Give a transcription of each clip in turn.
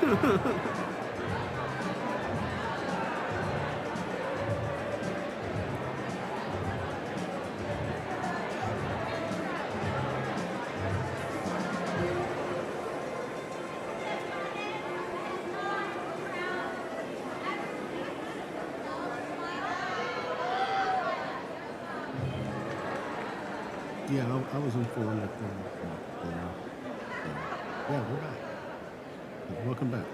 Yeah, I was informed that yeah, we're back. Welcome back.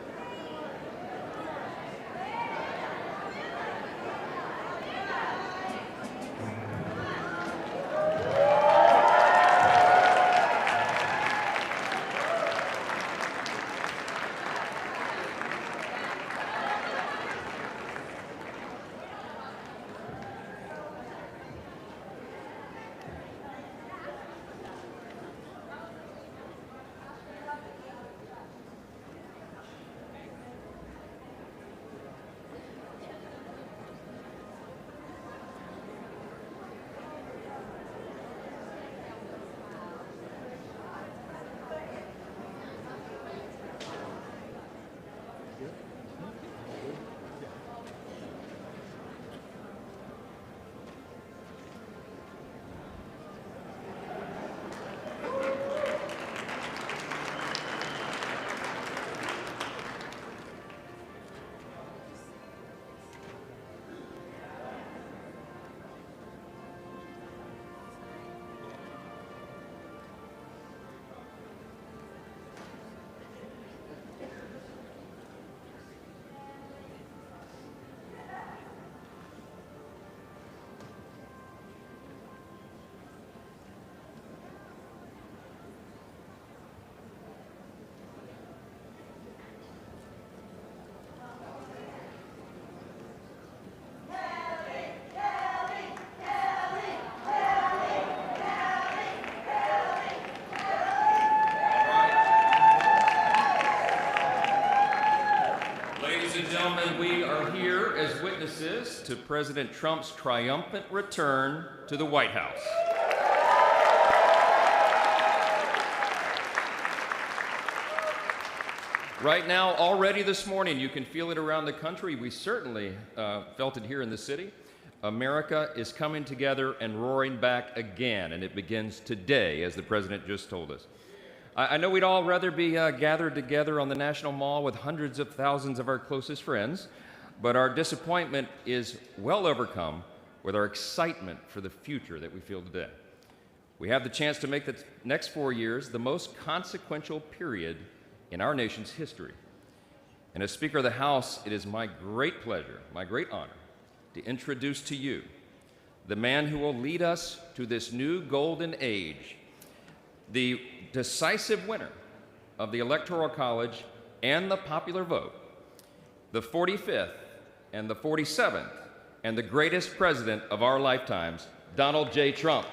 Ladies and gentlemen, we are here as witnesses to President Trump's triumphant return to the White House. Right now, already this morning, you can feel it around the country. We certainly felt it here in the city. America is coming together and roaring back again, and it begins today, as the president just told us. I know we'd all rather be gathered together on the National Mall with hundreds of thousands of our closest friends, but our disappointment is well overcome with our excitement for the future that we feel today. We have the chance to make the next 4 years the most consequential period in our nation's history. And as Speaker of the House, it is my great pleasure, my great honor, to introduce to you the man who will lead us to this new golden age, the decisive winner of the Electoral College and the popular vote, the 45th and the 47th, and the greatest president of our lifetimes, Donald J. Trump.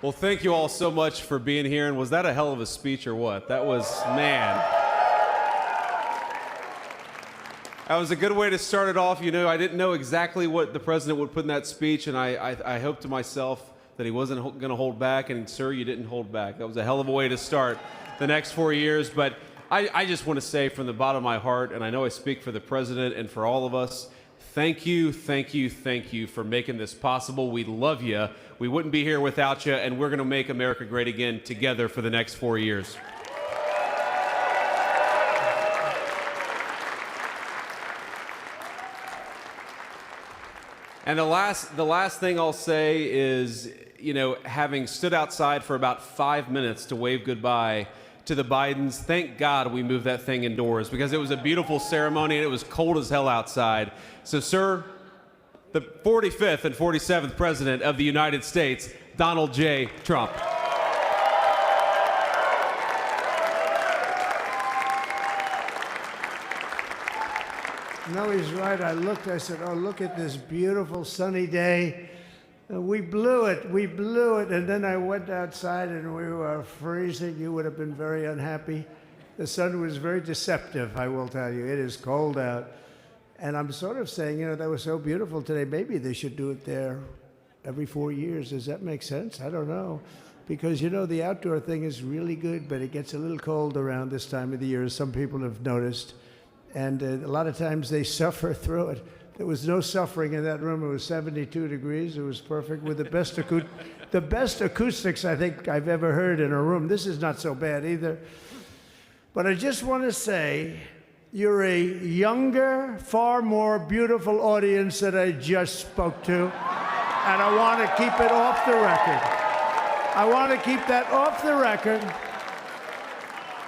Well, thank you all so much for being here. And was that a hell of a speech or what? That was, man. That was a good way to start it off. You know, I didn't know exactly what the president would put in that speech, and I hoped to myself that he wasn't going to hold back, and sir, you didn't hold back. That was a hell of a way to start the next 4 years. But I just want to say from the bottom of my heart, and I know I speak for the president and for all of us, thank you, thank you, thank you for making this possible. We love you. We wouldn't be here without you, and we're going to make America great again together for the next 4 years. And the last thing I'll say is, you know, having stood outside for about 5 minutes to wave goodbye to the Bidens, thank God we moved that thing indoors because it was a beautiful ceremony and it was cold as hell outside. So, sir, the 45th and 47th President of the United States, Donald J. Trump. No, he's right. I looked, I said, oh, look at this beautiful sunny day. We blew it, and then I went outside and we were freezing. You would have been very unhappy. The sun was very deceptive, I will tell you. It is cold out. And I'm sort of saying, you know, that was so beautiful today. Maybe they should do it there every 4 years. Does that make sense? I don't know. Because, you know, the outdoor thing is really good, but it gets a little cold around this time of the year, as some people have noticed. And a lot of times they suffer through it. There was no suffering in that room. It was 72 degrees. It was perfect with the best acoustics I think I've ever heard in a room. This is not so bad either. But I just want to say, you're a younger, far more beautiful audience that I just spoke to. And I want to keep it off the record. I want to keep that off the record.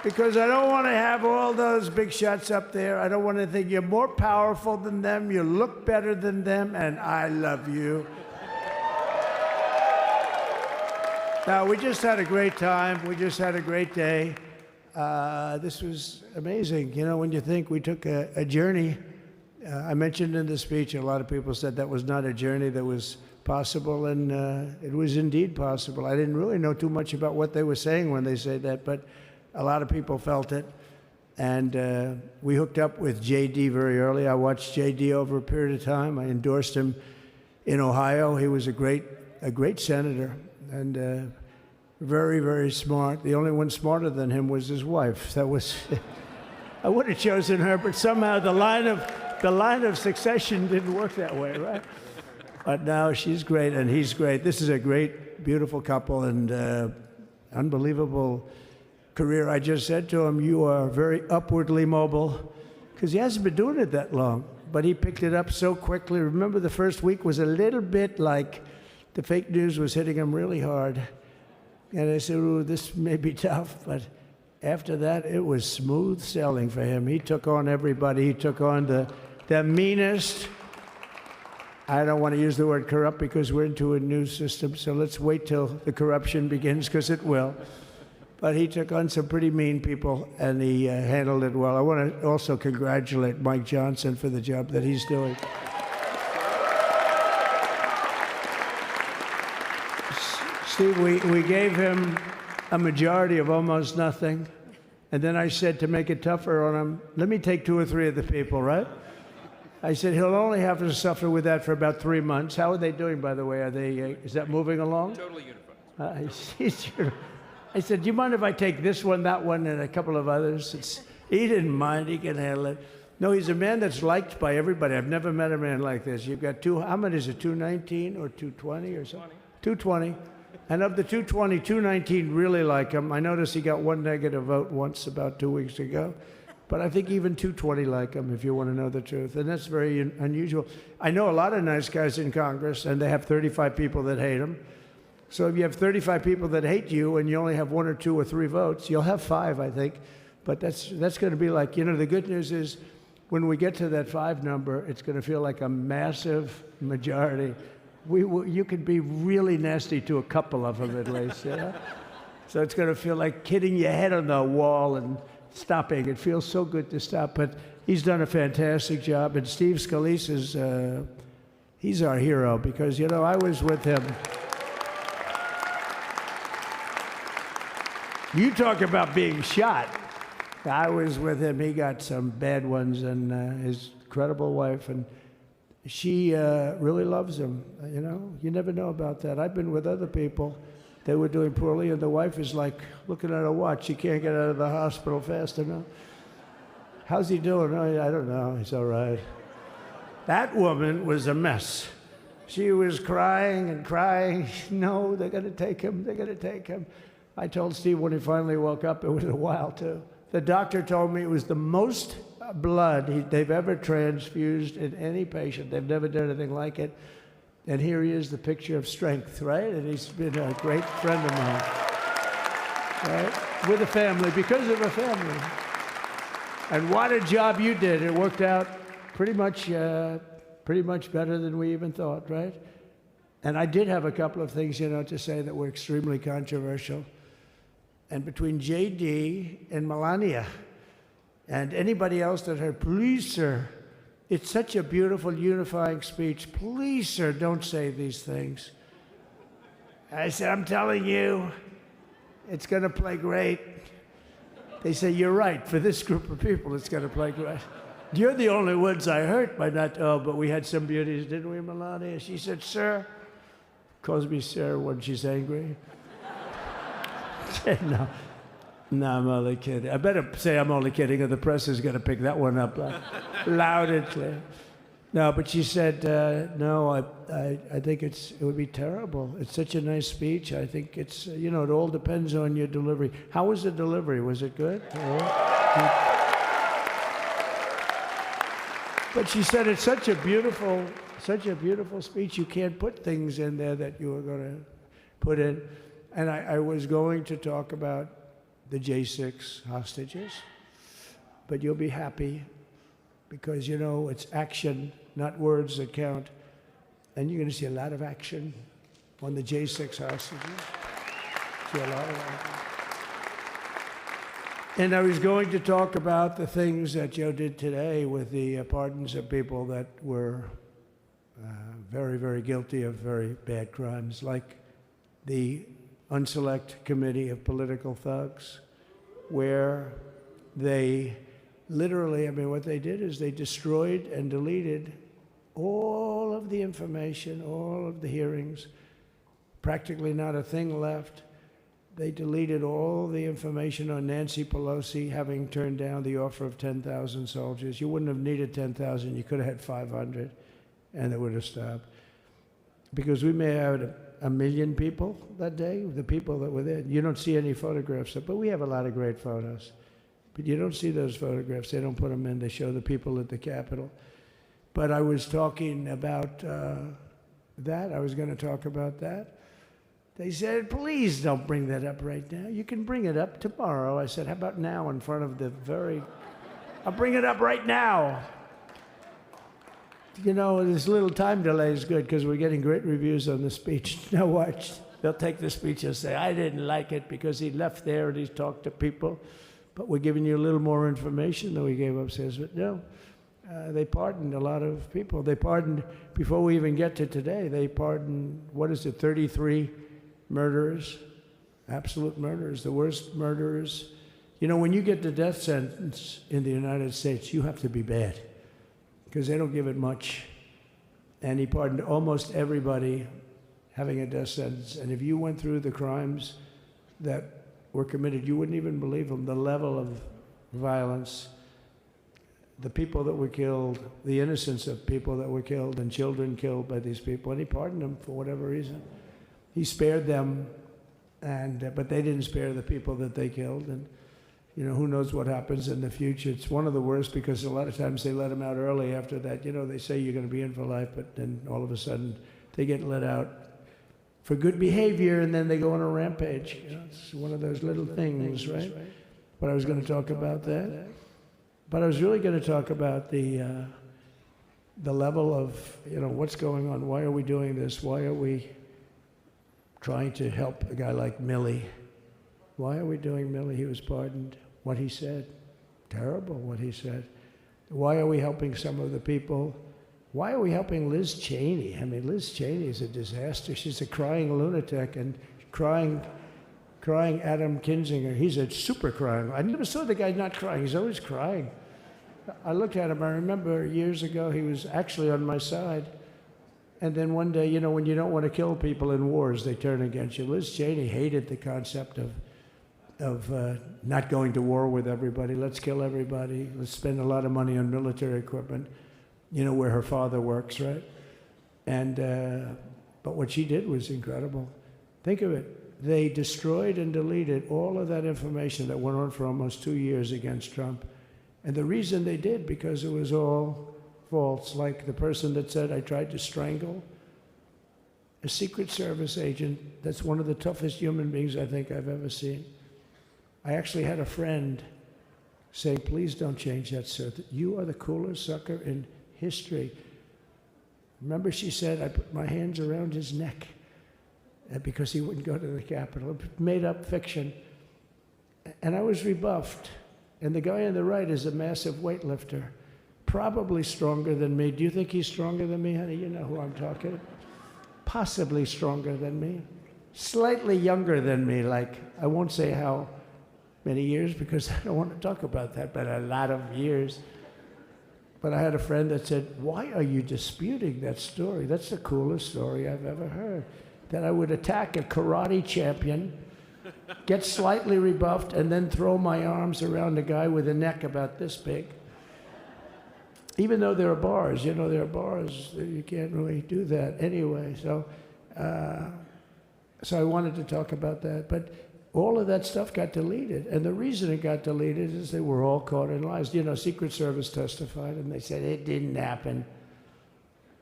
Because I don't want to have all those big shots up there. I don't want to think you're more powerful than them, you look better than them, and I love you. Now, we just had a great time. We just had a great day. This was amazing. You know, when you think we took a journey, I mentioned in the speech, a lot of people said that was not a journey that was possible, and it was indeed possible. I didn't really know too much about what they were saying when they said that, but a lot of people felt it, and we hooked up with J.D. very early. I watched J.D. over a period of time. I endorsed him in Ohio. He was a great senator, and very, very smart. The only one smarter than him was his wife. That was, I would have chosen her, but somehow the line of succession didn't work that way, right? But now she's great, and he's great. This is a great, beautiful couple, and unbelievable career. I just said to him, you are very upwardly mobile, because he hasn't been doing it that long, but he picked it up so quickly. Remember, the first week was a little bit like the fake news was hitting him really hard. And I said, ooh, this may be tough, but after that, it was smooth sailing for him. He took on everybody. He took on the meanest. I don't want to use the word corrupt because we're into a new system, so let's wait till the corruption begins, because it will. But he took on some pretty mean people, and he handled it well. I want to also congratulate Mike Johnson for the job that he's doing. Steve, we gave him a majority of almost nothing, and then I said to make it tougher on him, let me take 2 or 3 of the people, right? I said he'll only have to suffer with that for about 3 months. How are they doing, by the way? Are they? Is that moving along? Totally unified. I said, do you mind if I take this one, that one, and a couple of others? He didn't mind. He can handle it. No, he's a man that's liked by everybody. I've never met a man like this. You've got how many is it, 219 or 220 or something? 220. And of the 220, 219 really like him. I noticed he got 1 negative vote once about 2 weeks ago. But I think even 220 like him, if you want to know the truth. And that's very unusual. I know a lot of nice guys in Congress, and they have 35 people that hate him. So if you have 35 people that hate you and you only have 1 or 2 or 3 votes, you'll have 5, I think. But that's going to be like, you know, the good news is when we get to that 5 number, it's going to feel like a massive majority. You could be really nasty to a couple of them at least, you know? So it's going to feel like hitting your head on the wall and stopping. It feels so good to stop. But he's done a fantastic job. And Steve Scalise he's our hero because, you know, I was with him. You talk about being shot. I was with him. He got some bad ones, and his incredible wife, and she really loves him. You know, you never know about that. I've been with other people. They were doing poorly, and the wife is like looking at her watch. She can't get out of the hospital fast enough. How's he doing? Oh, I don't know. He's all right. That woman was a mess. She was crying and crying. No, they're going to take him. They're going to take him. I told Steve when he finally woke up, it was a while too. The doctor told me it was the most blood they've ever transfused in any patient. They've never done anything like it. And here he is, the picture of strength, right? And he's been a great friend of mine, right? With a family, because of a family. And what a job you did. It worked out pretty much better than we even thought, right? And I did have a couple of things, to say that were extremely controversial. And between J.D. and Melania and anybody else that heard, please, sir, it's such a beautiful, unifying speech. Please, sir, don't say these things. I said, I'm telling you, it's going to play great. They say, you're right. For this group of people, it's going to play great. You're the only ones I hurt by not, but we had some beauties, didn't we, Melania? She said, sir, calls me sir when she's angry. No, I'm only kidding. I better say I'm only kidding, or the press is going to pick that one up loud and clear. No, but she said, no, I think it would be terrible. It's such a nice speech. I think it's, it all depends on your delivery. How was the delivery? Was it good? But she said it's such a beautiful speech. You can't put things in there that you were going to put in. And I was going to talk about the J6 hostages, but you'll be happy because, it's action, not words that count. And you're going to see a lot of action on the J6 hostages. See a lot of action. And I was going to talk about the things that Joe did today with the pardons of people that were very, very guilty of very bad crimes, like the Unselect Committee of Political Thugs, where they literally, what they did is they destroyed and deleted all of the information, all of the hearings, practically not a thing left. They deleted all the information on Nancy Pelosi having turned down the offer of 10,000 soldiers. You wouldn't have needed 10,000. You could have had 500, and it would have stopped. Because we may have had 1 million people that day, the people that were there. You don't see any photographs, but we have a lot of great photos. But you don't see those photographs. They don't put them in. They show the people at the Capitol. But I was talking about that. I was going to talk about that. They said, please don't bring that up right now. You can bring it up tomorrow. I said, how about now in front of I'll bring it up right now. This little time delay is good because we're getting great reviews on the speech. Now watch. They'll take the speech and say, I didn't like it because he left there and he talked to people. But we're giving you a little more information than we gave upstairs. But no, they pardoned a lot of people. They pardoned, before we even get to today, they pardoned, 33 murderers, absolute murderers, the worst murderers. When you get the death sentence in the United States, you have to be bad because they don't give it much. And he pardoned almost everybody having a death sentence. And if you went through the crimes that were committed, you wouldn't even believe them, the level of violence, the people that were killed, the innocence of people that were killed, and children killed by these people. And he pardoned them for whatever reason. He spared them, but they didn't spare the people that they killed. And who knows what happens in the future. It's one of the worst because a lot of times they let them out early after that. They say you're going to be in for life, but then all of a sudden they get let out for good behavior, and then they go on a rampage. It's one of those little things, right? But I was going to talk about that. But I was really going to talk about the level of, what's going on. Why are we doing this? Why are we trying to help a guy like Milley? Why are we doing Milley? He was pardoned. What he said, terrible what he said. Why are we helping some of the people? Why are we helping Liz Cheney? Liz Cheney is a disaster. She's a crying lunatic and crying crying Adam Kinzinger. He's a super crying. I never saw the guy not crying. He's always crying. I looked at him. I remember years ago he was actually on my side. And then one day, you know, when you don't want to kill people in wars, they turn against you. Liz Cheney hated the concept of not going to war with everybody. Let's kill everybody. Let's spend a lot of money on military equipment, you know, where her father works, right? And, but what she did was incredible. Think of it. They destroyed and deleted all of that information that went on for almost 2 years against Trump. And the reason they did, because it was all false, like the person that said, I tried to strangle a Secret Service agent. That's one of the toughest human beings I think I've ever seen. I actually had a friend say, please don't change that, sir. You are the coolest sucker in history. Remember, she said, I put my hands around his neck because he wouldn't go to the Capitol. Made up fiction. And I was rebuffed. And the guy on the right is a massive weightlifter, probably stronger than me. Do you think he's stronger than me, honey? You know who I'm talking. Possibly stronger than me. Slightly younger than me, like, I won't say how many years because I don't want to talk about that, but a lot of years. But I had a friend that said, why are you disputing that story? That's the coolest story I've ever heard. That I would attack a karate champion, get slightly rebuffed, and then throw my arms around a guy with a neck about this big. Even though there are bars, you know, there are bars, you can't really do that anyway. So I wanted to talk about that. But all of that stuff got deleted. And the reason it got deleted is they were all caught in lies. You know, Secret Service testified, and they said it didn't happen.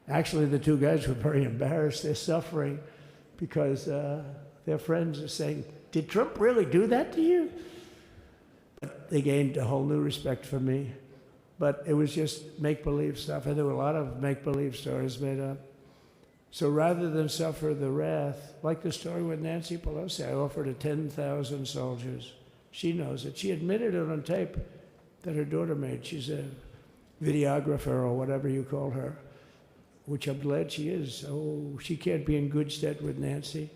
Actually, the two guys were very embarrassed. They're suffering because their friends are saying, did Trump really do that to you? But they gained a whole new respect for me. But it was just make-believe stuff, and there were a lot of make-believe stories made up. So rather than suffer the wrath, like the story with Nancy Pelosi, I offered her 10,000 soldiers. She knows it. She admitted it on tape that her daughter made. She's a videographer or whatever you call her, which I'm glad she is. Oh, she can't be in good stead with Nancy.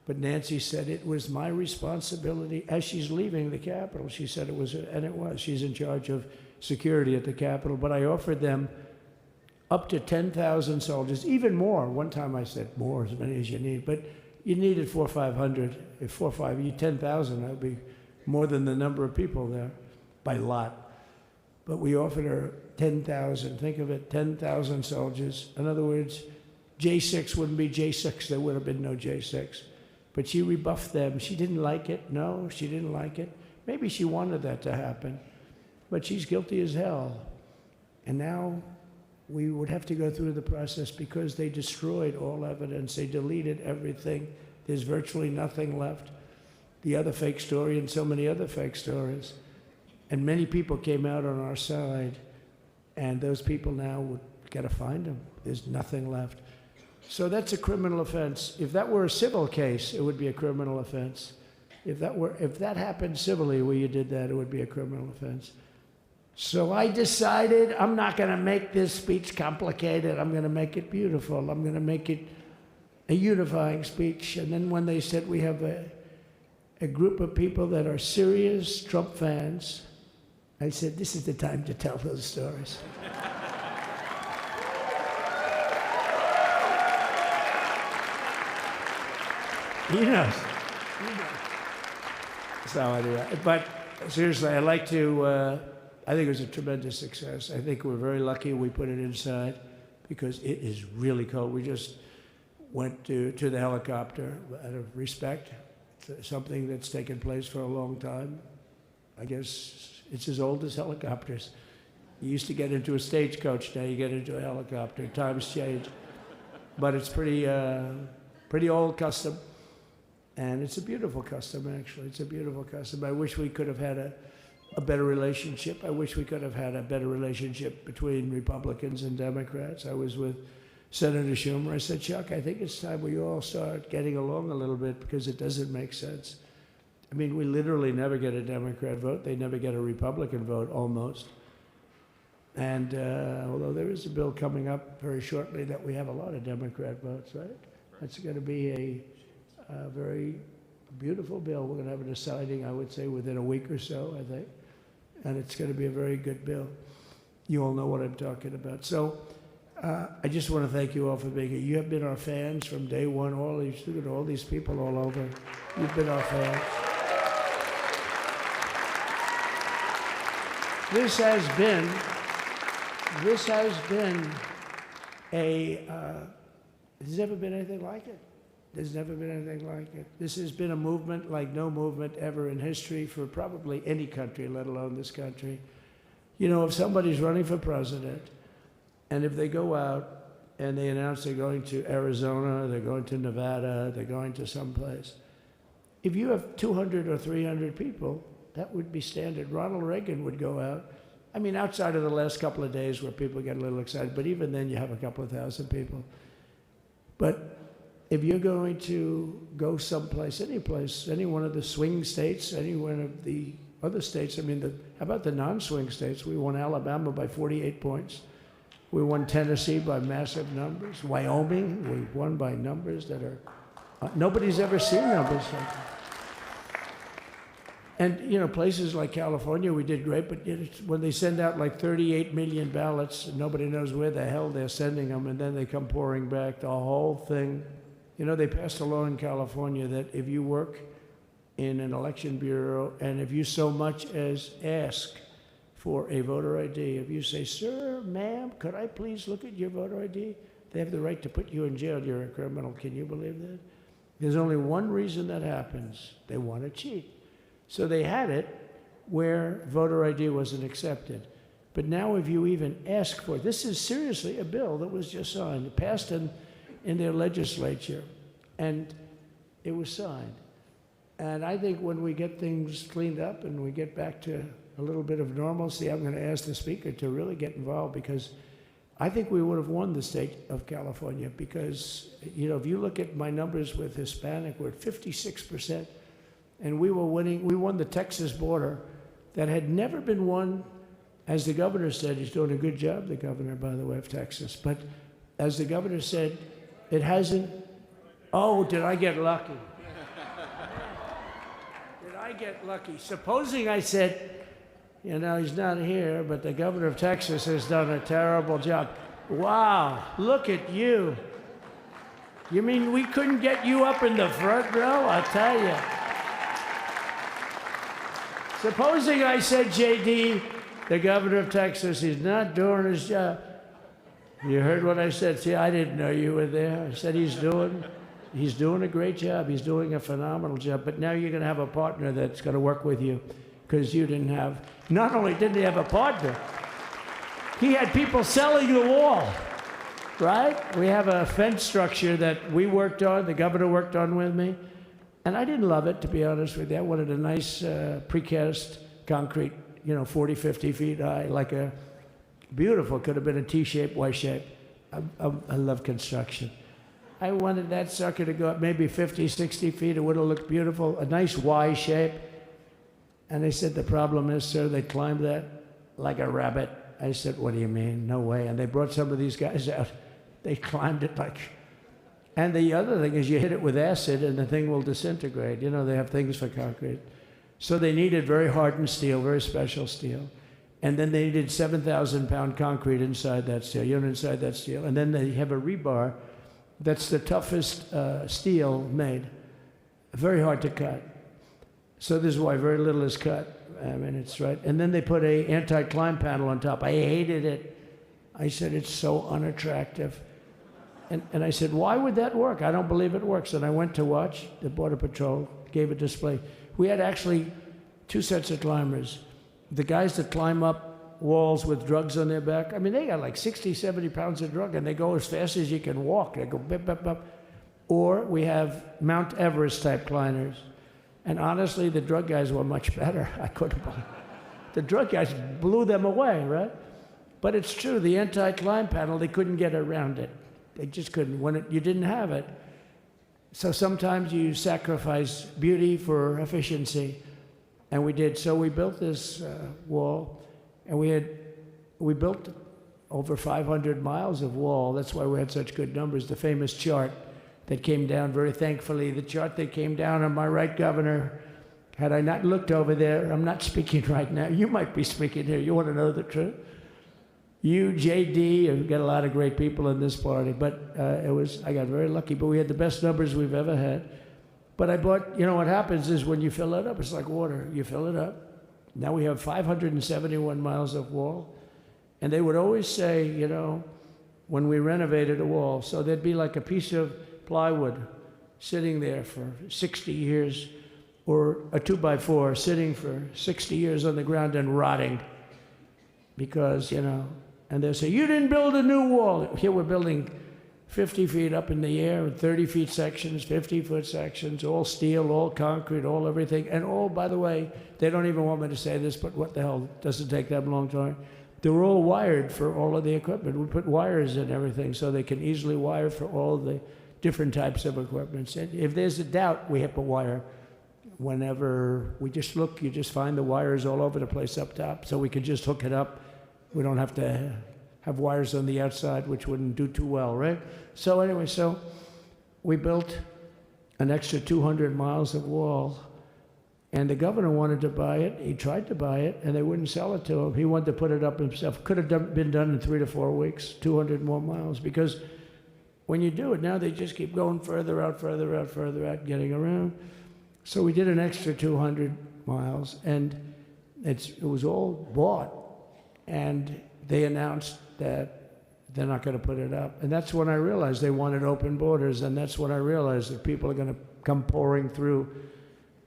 But Nancy said it was my responsibility as she's leaving the Capitol. She said it was, and it was. She's in charge of security at the Capitol. But I offered them up to 10,000 soldiers, even more. One time I said more, as many as you need. But you needed 400 or 500. If 4 or 5, you 10,000, that would be more than the number of people there by lot. But we offered her 10,000. Think of it, 10,000 soldiers. In other words, J6 wouldn't be J6. There would have been no J6. But she rebuffed them. She didn't like it. No, she didn't like it. Maybe she wanted that to happen. But she's guilty as hell. And now we would have to go through the process because they destroyed all evidence. They deleted everything. There's virtually nothing left. The other fake story and so many other fake stories. And many people came out on our side. And those people now would got to find them. There's nothing left. So that's a criminal offense. If that were a civil case, it would be a criminal offense. If that happened civilly where you did that, it would be a criminal offense. So I decided I'm not going to make this speech complicated. I'm going to make it beautiful. I'm going to make it a unifying speech. And then when they said we have a group of people that are serious Trump fans, I said, this is the time to tell those stories. He knows. So anyway, but seriously, I'd like to, I think it was a tremendous success. I think we're very lucky we put it inside because it is really cold. We just went to the helicopter out of respect. It's something that's taken place for a long time. I guess it's as old as helicopters. You used to get into a stagecoach, now you get into a helicopter. Times change. But it's pretty old custom. And it's a beautiful custom, actually. It's a beautiful custom. I wish we could have had a better relationship. I wish we could have had a better relationship between Republicans and Democrats. I was with Senator Schumer. I said, Chuck, I think it's time we all start getting along a little bit because it doesn't make sense. I mean, we literally never get a Democrat vote. They never get a Republican vote, almost. And although there is a bill coming up very shortly that we have a lot of Democrat votes, right? That's going to be a very beautiful bill. We're going to have a deciding, I would say, within a week or so, I think. And it's going to be a very good bill. You all know what I'm talking about. So I just want to thank you all for being here. You have been our fans from day one. All these people all over. You've been our fans. This has been there's never been anything like it. There's never been anything like it. This has been a movement like no movement ever in history for probably any country, let alone this country. You know, if somebody's running for president, and if they go out and they announce they're going to Arizona, they're going to Nevada, they're going to someplace, if you have 200 or 300 people, that would be standard. Ronald Reagan would go out. I mean, outside of the last couple of days where people get a little excited, but even then you have a couple of thousand people. But if you're going to go someplace, any place, any one of the swing states, any one of the other states, I mean, how about the non-swing states? We won Alabama by 48 points. We won Tennessee by massive numbers. Wyoming, we won by numbers that are, nobody's ever seen numbers like that. And, you know, places like California, we did great, but when they send out like 38 million ballots, nobody knows where the hell they're sending them, and then they come pouring back, the whole thing. You know, they passed a law in California that if you work in an election bureau and if you so much as ask for a voter ID, if you say, sir, ma'am, could I please look at your voter ID? They have the right to put you in jail. You're a criminal. Can you believe that? There's only one reason that happens. They want to cheat. So they had it where voter ID wasn't accepted. But now if you even ask for it, this is seriously a bill that was just signed, passed in their legislature, and it was signed. And I think when we get things cleaned up and we get back to a little bit of normalcy, I'm going to ask the speaker to really get involved, because I think we would have won the state of California, because, you know, if you look at my numbers with Hispanic, we're at 56%. And we were winning. We won the Texas border that had never been won. As the governor said, he's doing a good job, the governor, by the way, of Texas. But as the governor said, it hasn't. Oh, did I get lucky? Did I get lucky? Supposing I said, you know, he's not here, but the governor of Texas has done a terrible job. Wow, look at you. You mean we couldn't get you up in the front row? I'll tell you. Supposing I said, JD, the governor of Texas, he's not doing his job. You heard what I said. See, I didn't know you were there. I said he's doing a great job. He's doing a phenomenal job. But now you're going to have a partner that's going to work with you, because you didn't have, not only didn't he have a partner, he had people selling the wall, right? We have a fence structure that we worked on, the governor worked on with me. And I didn't love it, to be honest with you. I wanted a nice precast concrete, you know, 40, 50 feet high, like a beautiful, could have been a T-shape, Y-shape. I love construction. I wanted that sucker to go up maybe 50, 60 feet. It would have looked beautiful, a nice Y shape. And they said, the problem is, sir, they climbed that like a rabbit. I said, what do you mean? No way. And they brought some of these guys out. They climbed it like... And the other thing is you hit it with acid and the thing will disintegrate. You know, they have things for concrete. So they needed very hardened steel, very special steel. And then they needed 7,000-pound concrete inside that steel, inside that steel. And then they have a rebar that's the toughest steel made. Very hard to cut. So this is why very little is cut. I mean, it's right. And then they put a anti-climb panel on top. I hated it. I said, it's so unattractive. And I said, why would that work? I don't believe it works. And I went to watch. The Border Patrol gave a display. We had actually two sets of climbers. The guys that climb up walls with drugs on their back, I mean, they got like 60, 70 pounds of drug, and they go as fast as you can walk. They go bip, bip, bip. Or we have Mount Everest type climbers. And honestly, the drug guys were much better. I couldn't believe it. The drug guys blew them away, right? But it's true, the anti-climb panel, they couldn't get around it. They just couldn't. You didn't have it. So sometimes you sacrifice beauty for efficiency. And we did. So we built this wall, and we built over 500 miles of wall. That's why we had such good numbers. The famous chart that came down very thankfully. The chart that came down on my right, Governor, had I not looked over there, I'm not speaking right now. You might be speaking here. You want to know the truth? You, JD, we've got a lot of great people in this party, but I got very lucky, but we had the best numbers we've ever had. But I bought, you know what happens is when you fill it up, it's like water. You fill it up. Now we have 571 miles of wall. And they would always say, you know, when we renovated a wall, so there'd be like a piece of plywood sitting there for 60 years, or a 2x4 sitting for 60 years on the ground and rotting. Because, you know, and they'll say, you didn't build a new wall. Here we're building 50 feet up in the air, 30 feet sections, 50-foot sections, all steel, all concrete, all everything. And all, by the way, they don't even want me to say this, but what the hell, doesn't take that long time. They were all wired for all of the equipment. We put wires in everything so they can easily wire for all the different types of equipment. And if there's a doubt, we have to wire. Whenever we just look, you just find the wires all over the place up top, so we can just hook it up. We don't have to have wires on the outside, which wouldn't do too well, right? So anyway, so we built an extra 200 miles of wall, and the governor wanted to buy it. He tried to buy it, and they wouldn't sell it to him. He wanted to put it up himself. Could have been done in 3 to 4 weeks, 200 more miles, because when you do it now, they just keep going further out, further out, further out, getting around. So we did an extra 200 miles, and it was all bought. And they announced that they're not going to put it up. And that's when I realized they wanted open borders, and that's when I realized that people are going to come pouring through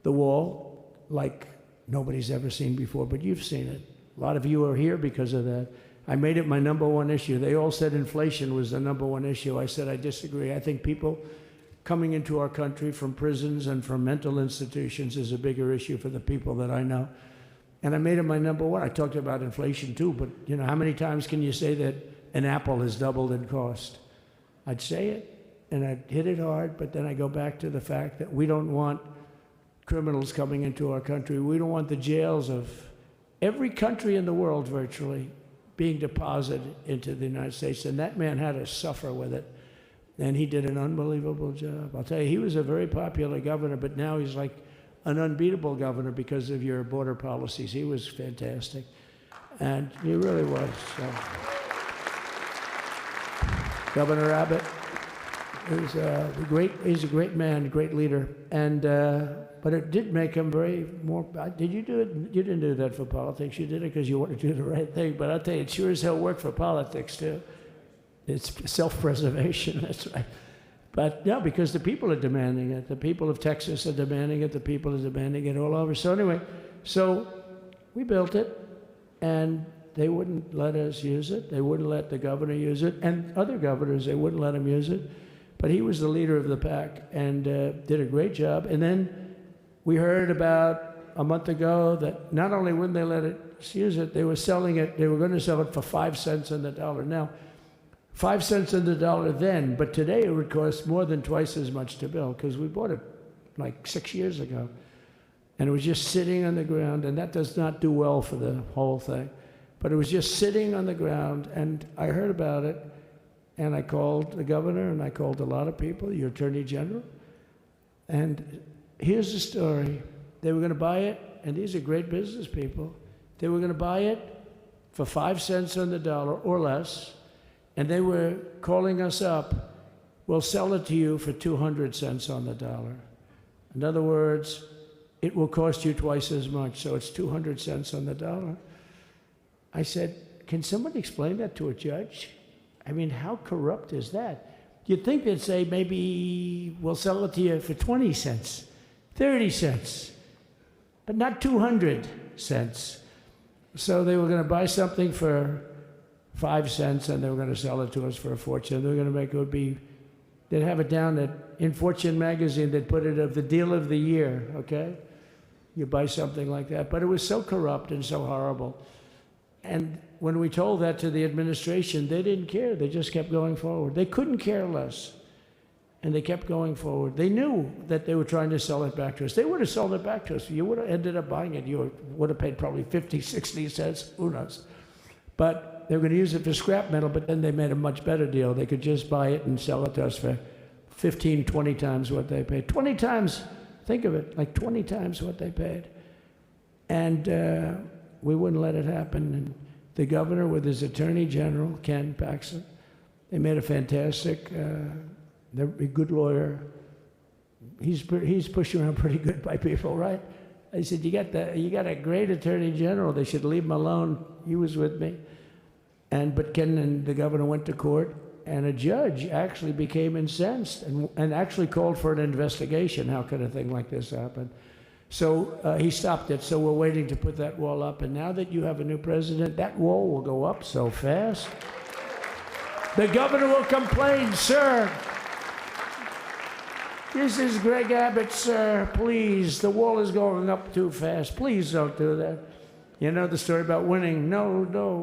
the wall like nobody's ever seen before, but you've seen it. A lot of you are here because of that. I made it my #1 issue. They all said inflation was the #1 issue. I said I disagree. I think people coming into our country from prisons and from mental institutions is a bigger issue for the people that I know. And I made it my #1. I talked about inflation too, but you know, how many times can you say that an apple has doubled in cost? I'd say it, and I'd hit it hard, but then I go back to the fact that we don't want criminals coming into our country. We don't want the jails of every country in the world virtually being deposited into the United States, and that man had to suffer with it. And he did an unbelievable job. I'll tell you, he was a very popular governor, but now he's like an unbeatable governor because of your border policies. He was fantastic. And he really was. So. Governor Abbott is he's a great man, great leader. And but it did make him very more. Did you do it? You didn't do that for politics. You did it because you wanted to do the right thing. But I'll tell you, it sure as hell worked for politics too. It's self-preservation, that's right. But no, because the people are demanding it. The people of Texas are demanding it. The people are demanding it all over. So anyway, so we built it, and they wouldn't let us use it. They wouldn't let the governor use it. And other governors, they wouldn't let him use it. But he was the leader of the pack and did a great job. And then we heard about a month ago that not only wouldn't they let us use it, they were selling it. They were going to sell it for 5 cents on the dollar. Now, 5 cents on the dollar then, but today it would cost more than twice as much to build because we bought it like 6 years ago. And it was just sitting on the ground, and that does not do well for the whole thing. But it was just sitting on the ground, and I heard about it, and I called the governor, and I called a lot of people, your attorney general. And here's the story. They were going to buy it, and these are great business people. They were going to buy it for 5 cents on the dollar or less. And they were calling us up, we'll sell it to you for 200 cents on the dollar. In other words, it will cost you twice as much, so it's 200 cents on the dollar. I said, can somebody explain that to a judge? I mean, how corrupt is that? You'd think they'd say, maybe we'll sell it to you for 20 cents, 30 cents, but not 200 cents. So they were going to buy something for 5 cents, and they were going to sell it to us for a fortune. They were going to make it would be, they'd have it down that in Fortune magazine, they'd put it of the deal of the year, okay? You buy something like that. But it was so corrupt and so horrible. And when we told that to the administration, they didn't care. They just kept going forward. They couldn't care less. And they kept going forward. They knew that they were trying to sell it back to us. They would have sold it back to us. You would have ended up buying it. You would have paid probably 50, 60 cents, who knows. But they were going to use it for scrap metal, but then they made a much better deal. They could just buy it and sell it to us for 15, 20 times what they paid. 20 times, think of it, like 20 times what they paid. And we wouldn't let it happen. And the governor with his attorney general, Ken Paxton, they made a fantastic, they're a good lawyer. He's pushed around pretty good by people, right? I said, you got a great attorney general. They should leave him alone. He was with me. But Ken and the governor went to court, and a judge actually became incensed and actually called for an investigation. How could a thing like this happen? So he stopped it. So we're waiting to put that wall up. And now that you have a new president, that wall will go up so fast. The governor will complain, sir. This is Greg Abbott, sir. Please, the wall is going up too fast. Please don't do that. You know the story about winning. No,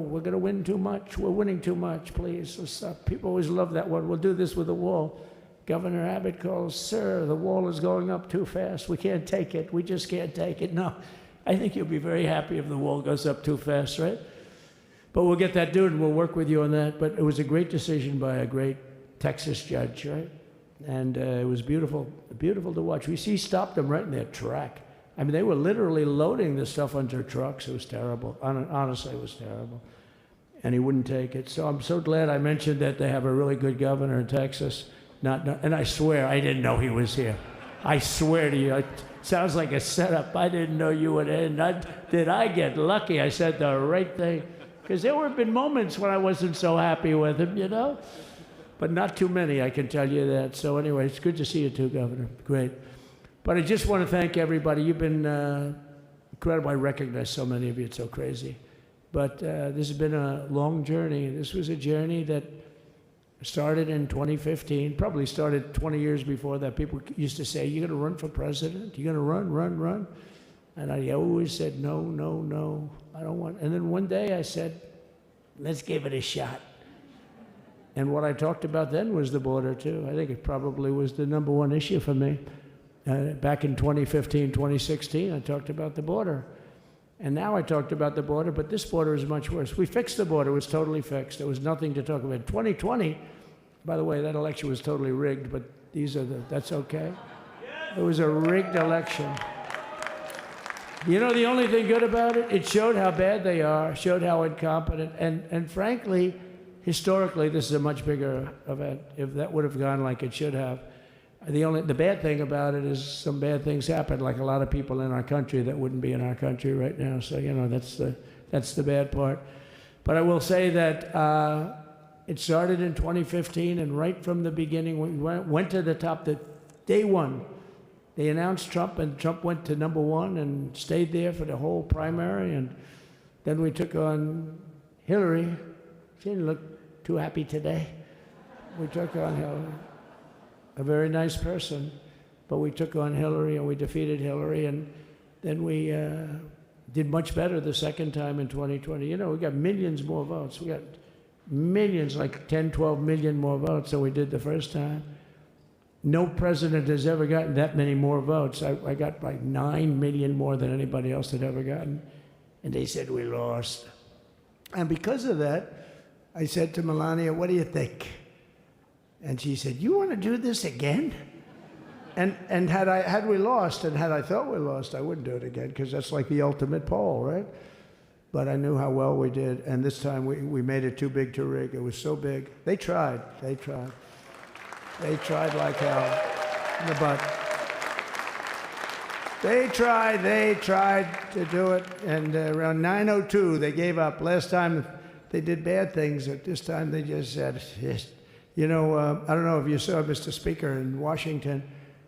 we're going to win too much. We're winning too much. Please, so stop. People always love that one. We'll do this with the wall. Governor Abbott calls, sir, the wall is going up too fast. We can't take it. We just can't take it. No, I think you'll be very happy if the wall goes up too fast, right? But we'll get that dude and we'll work with you on that. But it was a great decision by a great Texas judge, right? And it was beautiful, beautiful to watch. He stopped them right in their track. I mean, they were literally loading this stuff onto trucks. It was terrible. Honestly, it was terrible. And he wouldn't take it. So I'm so glad I mentioned that they have a really good governor in Texas. And I swear, I didn't know he was here. I swear to you, it sounds like a setup. I didn't know you would end. Did I get lucky? I said the right thing. Because there have been moments when I wasn't so happy with him, you know? But not too many, I can tell you that. So anyway, it's good to see you too, Governor. Great. But I just want to thank everybody. You've been incredible. I recognize so many of you. It's so crazy. But this has been a long journey. This was a journey that started in 2015, probably started 20 years before that. People used to say, you're going to run for president? You're going to run? And I always said, no, I don't want. And then one day I said, let's give it a shot. And what I talked about then was the border, too. I think it probably was the number one issue for me. Back in 2015, 2016, I talked about the border. And now I talked about the border, but this border is much worse. We fixed the border. It was totally fixed. There was nothing to talk about. 2020, by the way, that election was totally rigged, but that's okay. It was a rigged election. You know the only thing good about it? It showed how bad they are, showed how incompetent, and frankly, historically, this is a much bigger event. If that would have gone like it should have, the bad thing about it is some bad things happen, like a lot of people in our country that wouldn't be in our country right now. So you know that's the bad part. But I will say that it started in 2015, and right from the beginning, we went to the top. Day one, they announced Trump, and Trump went to number one and stayed there for the whole primary. And then we took on Hillary. She didn't look too happy today. We took on Hillary, a very nice person, but we took on Hillary and we defeated Hillary, and then we did much better the second time in 2020. You know, we got millions more votes. We got millions, like 10, 12 million more votes than we did the first time. No president has ever gotten that many more votes. I got like 9 million more than anybody else had ever gotten. And they said we lost. And because of that, I said to Melania, what do you think? And she said, you want to do this again? And had we lost, and had I thought we lost, I wouldn't do it again, because that's like the ultimate poll, right? But I knew how well we did, and this time we made it too big to rig. It was so big. They tried. They tried like hell in the butt. They tried to do it, and around 9:02, they gave up. Last time they did bad things, but this time they just said, yes. You know, I don't know if you saw, Mr. Speaker, in Washington,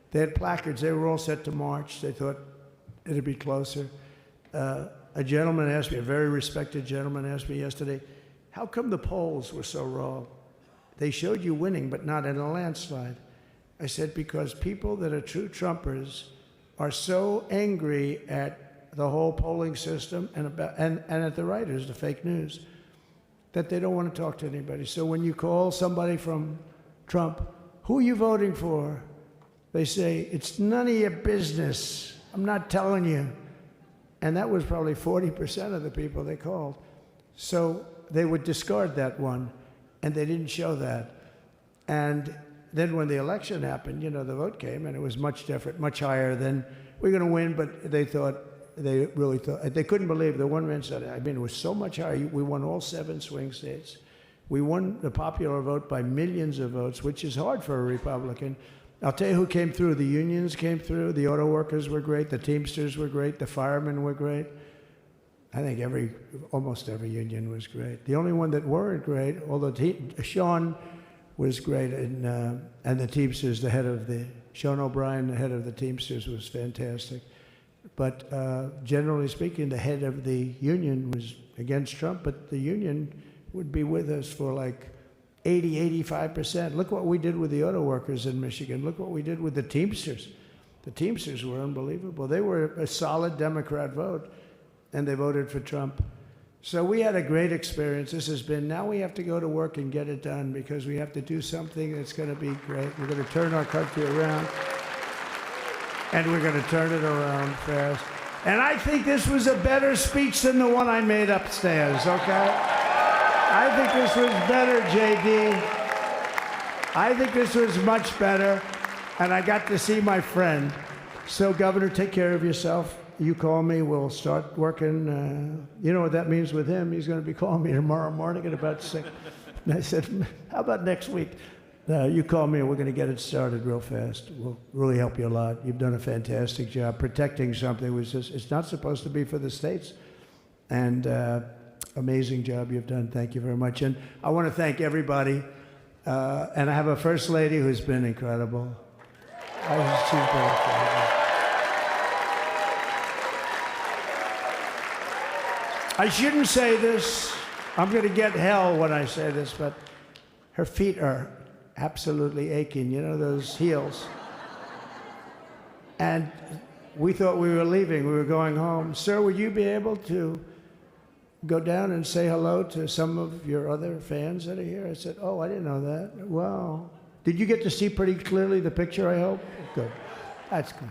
they had placards. They were all set to march. They thought it'd be closer. A gentleman asked me, a very respected gentleman asked me yesterday, how come the polls were so wrong? They showed you winning, but not in a landslide. I said, because people that are true Trumpers are so angry at the whole polling system and at the writers, the fake news, that they don't want to talk to anybody. So when you call somebody from Trump, who are you voting for? They say, it's none of your business. I'm not telling you. And that was probably 40% of the people they called. So they would discard that one, and they didn't show that. And then when the election happened, the vote came, and it was much different, much higher than we're going to win. But they really thought, they couldn't believe. The one man said, it was so much higher. We won all 7 swing states. We won the popular vote by millions of votes, which is hard for a Republican. I'll tell you who came through. The unions came through. The auto workers were great. The Teamsters were great. The firemen were great. I think almost every union was great. The only one that weren't great, although Sean was great, and the Teamsters, Sean O'Brien, the head of the Teamsters, was fantastic. But generally speaking, the head of the union was against Trump, but the union would be with us for like 85%. Look what we did with the auto workers in Michigan. Look what we did with the Teamsters. The Teamsters were unbelievable. They were a solid Democrat vote, and they voted for Trump. So we had a great experience. Now we have to go to work and get it done, because we have to do something that's going to be great. We're going to turn our country around, and we're going to turn it around fast. And I think this was a better speech than the one I made upstairs, okay? I think this was better, JD. I think this was much better, and I got to see my friend. So, Governor, take care of yourself. You call me, we'll start working. You know what that means with him? He's going to be calling me tomorrow morning at about 6. And I said, how about next week? You call me, and we're going to get it started real fast. We'll really help you a lot. You've done a fantastic job protecting something which it's not supposed to be for the states. And amazing job you've done. Thank you very much. And I want to thank everybody. And I have a First Lady who's been incredible. She's been incredible. I shouldn't say this. I'm going to get hell when I say this, but her feet are absolutely aching. You know, those heels. And we thought we were leaving. We were going home. Sir, would you be able to go down and say hello to some of your other fans that are here? I said, oh, I didn't know that. Wow. Did you get to see pretty clearly the picture, I hope? Good. That's good.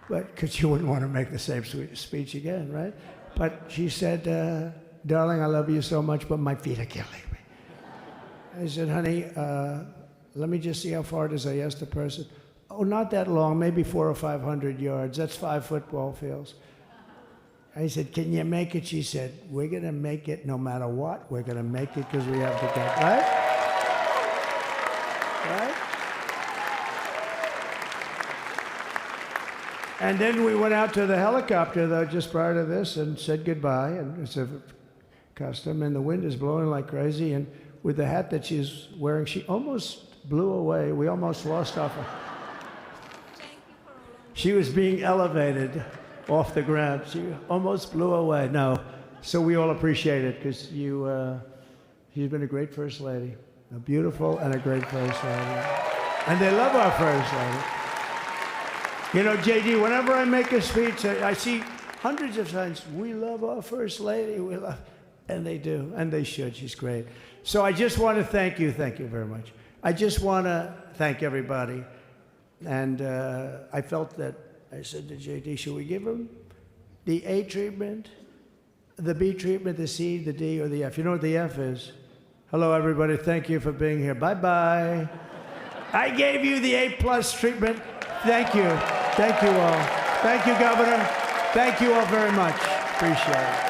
But because you wouldn't want to make the same speech again, right? But she said, darling, I love you so much, but my feet are killing me. I said, honey, let me just see how far it is. I asked the person. Oh, not that long, maybe 400 or 500 yards. That's 5 football fields. I said, can you make it? She said, we're going to make it no matter what. We're going to make it because we have to go. Right? Right? And then we went out to the helicopter, though, just prior to this, and said goodbye. And it's a custom, and the wind is blowing like crazy. And with the hat that she's wearing, she almost blew away. We almost lost off her. She was being elevated off the ground. She almost blew away. No. So we all appreciate it, because you've been a great First Lady. A beautiful and a great First Lady. And they love our First Lady. You know, JD, whenever I make a speech, I see hundreds of times, we love our First Lady, we love, and they do, and they should. She's great. So I just want to thank you very much. I just want to thank everybody. And I felt that, I said to JD, should we give him the A treatment, the B treatment, the C, the D, or the F? You know what the F is? Hello, everybody. Thank you for being here. Bye-bye. I gave you the A+ treatment. Thank you. Thank you all. Thank you, Governor. Thank you all very much. Appreciate it.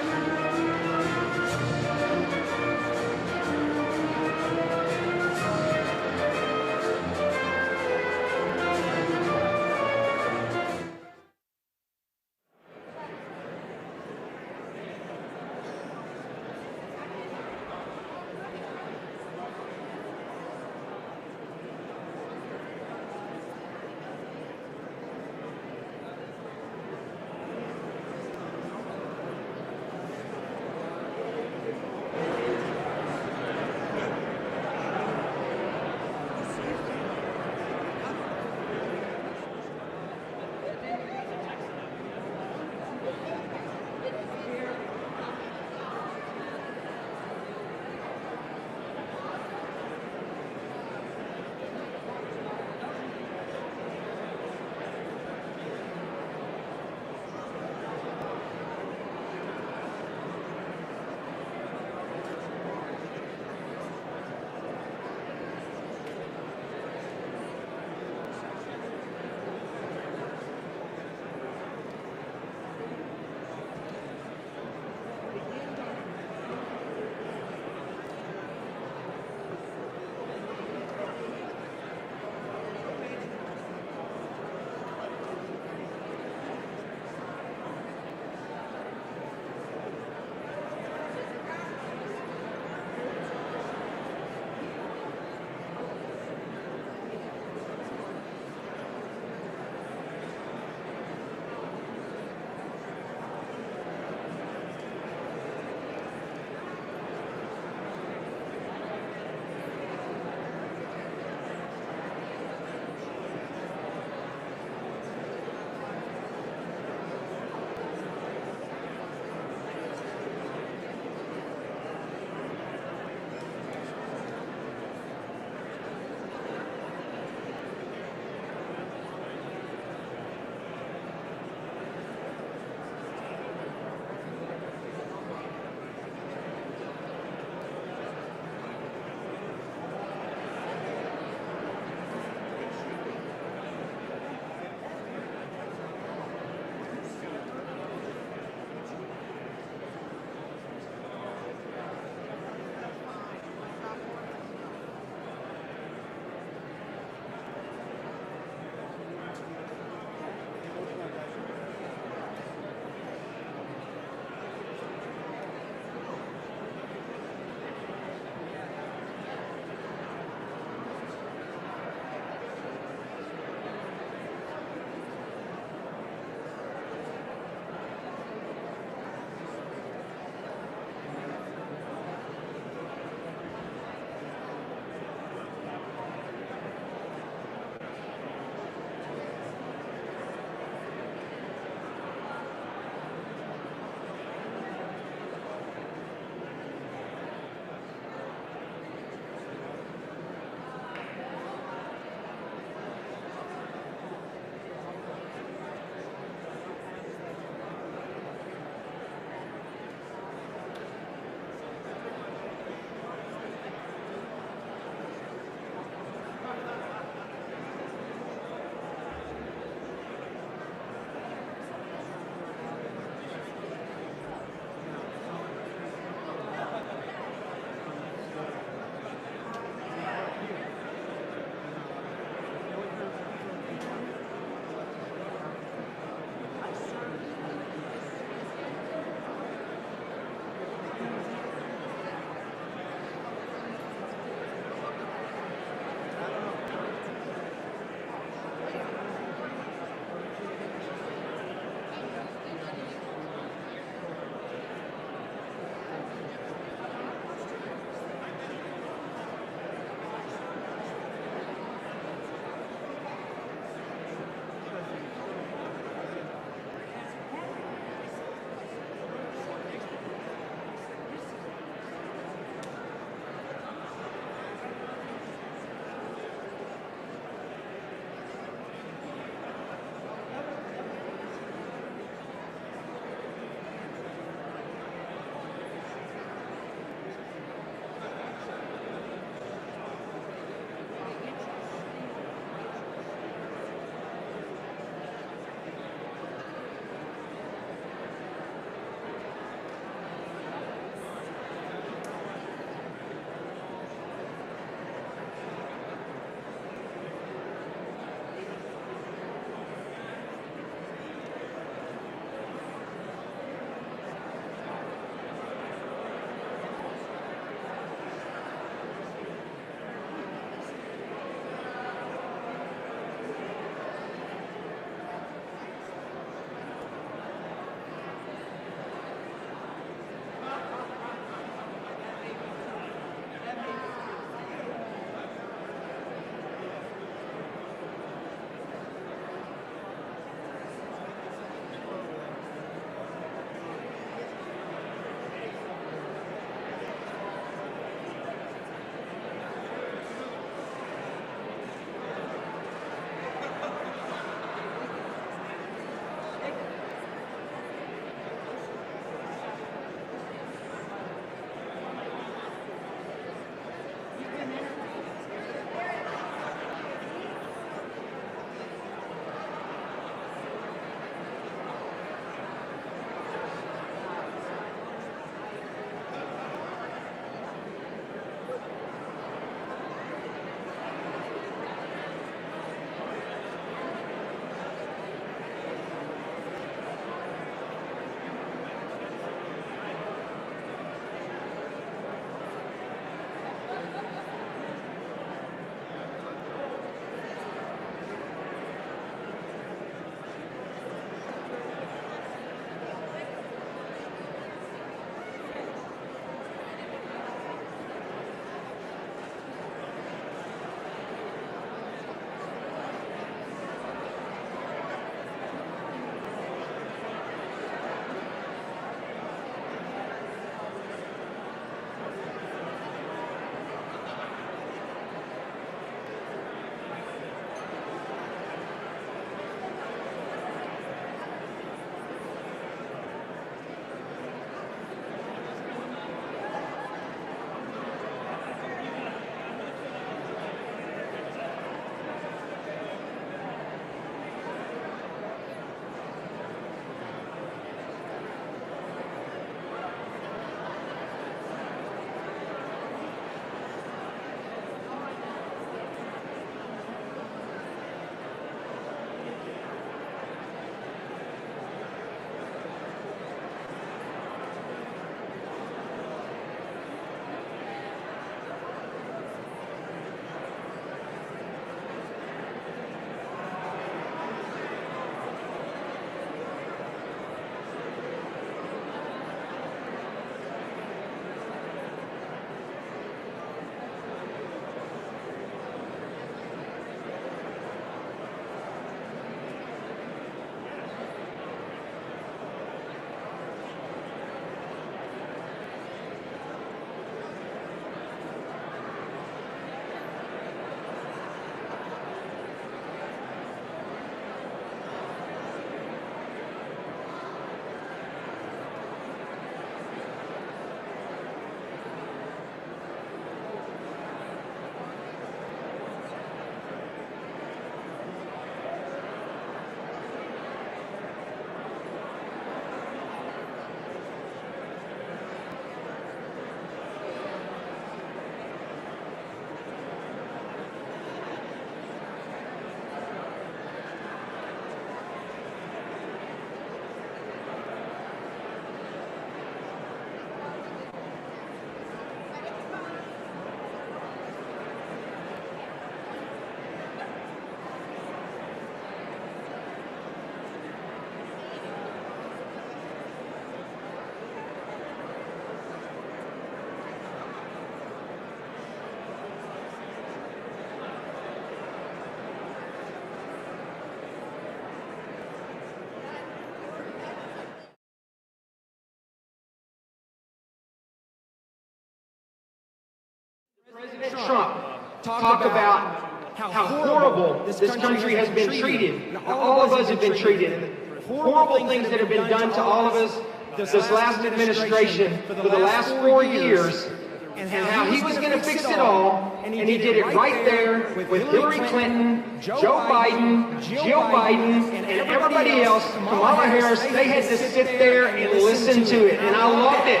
President Trump talk about how horrible this country has been treated. All of us have been treated. Horrible things that have been done to all of us this last administration for the last 4 years, and how he was going to fix it all, and he did it right there with Hillary Clinton, Joe Biden, Jill Biden, and everybody else, Kamala Harris. They had to sit there and listen to it, and I loved it.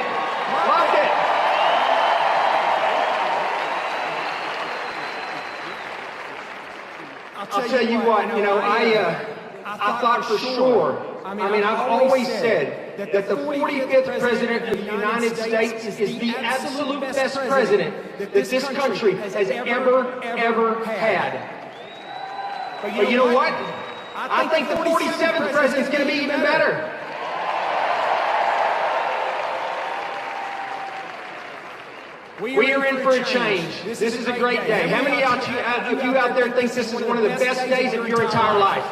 Loved it. I'll tell you what, you know, I thought for sure. I mean, I've always said that the 45th president of the United States is the absolute best president that this country has ever had. But you know what? I think the 47th president is going to be even better. We are in for a change. This is a great day. How many of you out there think this is one of the best days of your entire life?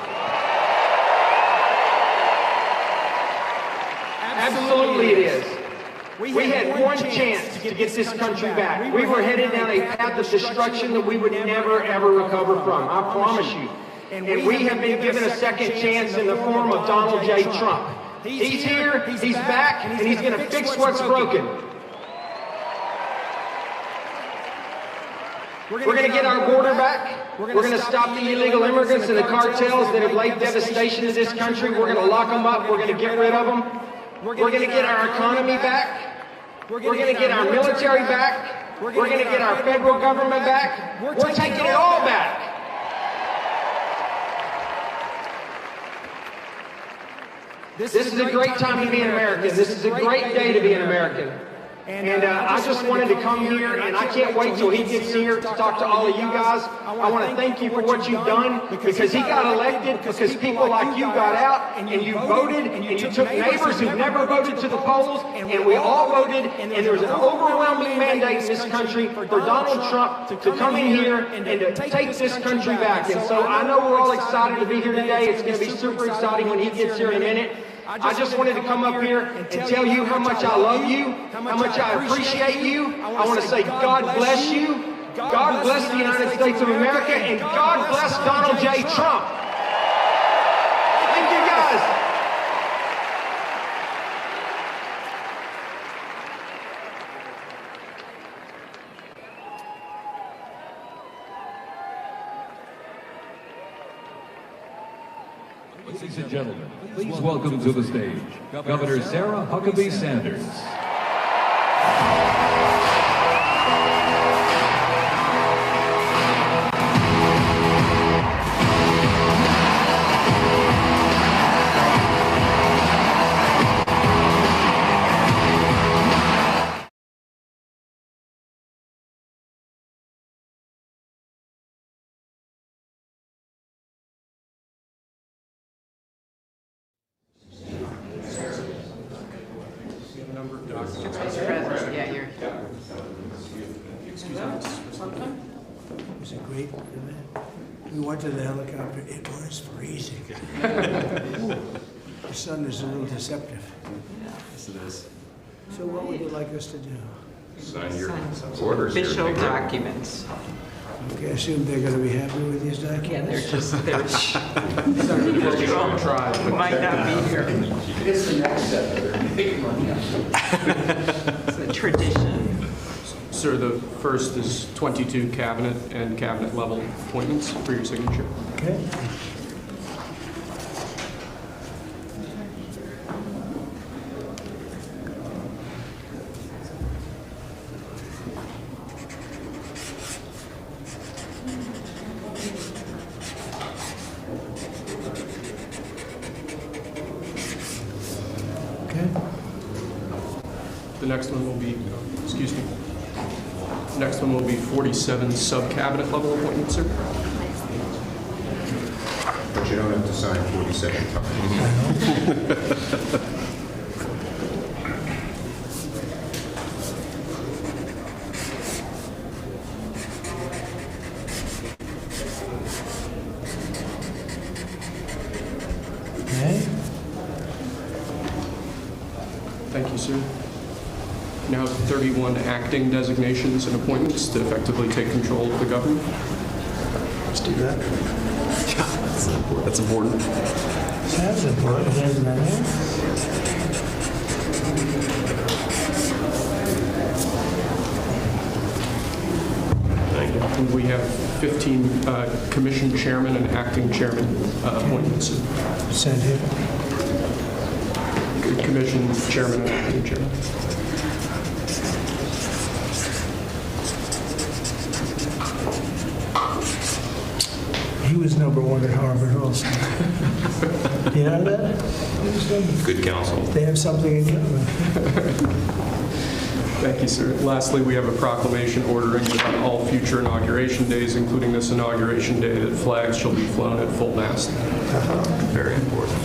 Absolutely it is. We had one chance to get this country back. We were headed down a path of destruction that we would never, ever recover from. I promise you. And we have been given a second chance in the form of Donald J. Trump. He's here, he's back, and he's going to fix what's broken. We're going to get our border back. We're going to stop the illegal immigrants and the cartels that have laid devastation to this country. We're going to lock them up. We're going to get rid of them. We're going to get our economy back. We're going to get our military back. We're going to get our federal government back. We're taking it all back. This is a great time to be an American. This is a great day to be an American. And I just wanted to come here, and I can't wait till he gets here to talk to all of you guys. I want to thank you for what you've done, because he got elected, because people like you got out, and you voted, and you took neighbors who never voted to the polls, and we all voted, and there was an overwhelming mandate in this country for Donald Trump to come in here and to take this country back. And so I know we're all excited to be here today. It's going to be super exciting when he gets here in a minute. I just wanted to come up here and tell you how much I love you, how much I appreciate you. I want to say God bless you, God bless the United States of America, and God bless Donald J. Trump. Thank you, guys. Ladies and gentlemen, please welcome to the stage Governor Sarah Huckabee Sanders. Mr. President, yeah, you're. It was a great event. We went to the helicopter. It was freezing. The sun is a little deceptive. Yes, it is. So what would you like us to do? Sign your orders here. Official documents. Okay, I assume they're going to be happy with these Yeah, documents? they're we might not be here. It's the next step. It's a tradition. Sir, the first is 22 cabinet and cabinet level appointments for your signature. Okay. The next one will be, excuse me, next one will be 47 sub-cabinet level appointments, sir. But you don't have to sign 47 times. Okay. Thank you, sir. now 31 acting designations and appointments to effectively take control of the government. Let's do that. Yeah, that's important. That's important, isn't it? And we have 15 commission chairman and acting chairman appointments. Send him. Commission chairman and acting chairman. He was #1 at Harvard also. You know that? Good counsel. They have something in common. Thank you, sir. Lastly, we have a proclamation ordering that on all future inauguration days, including this inauguration day, that flags shall be flown at full mast. Very important.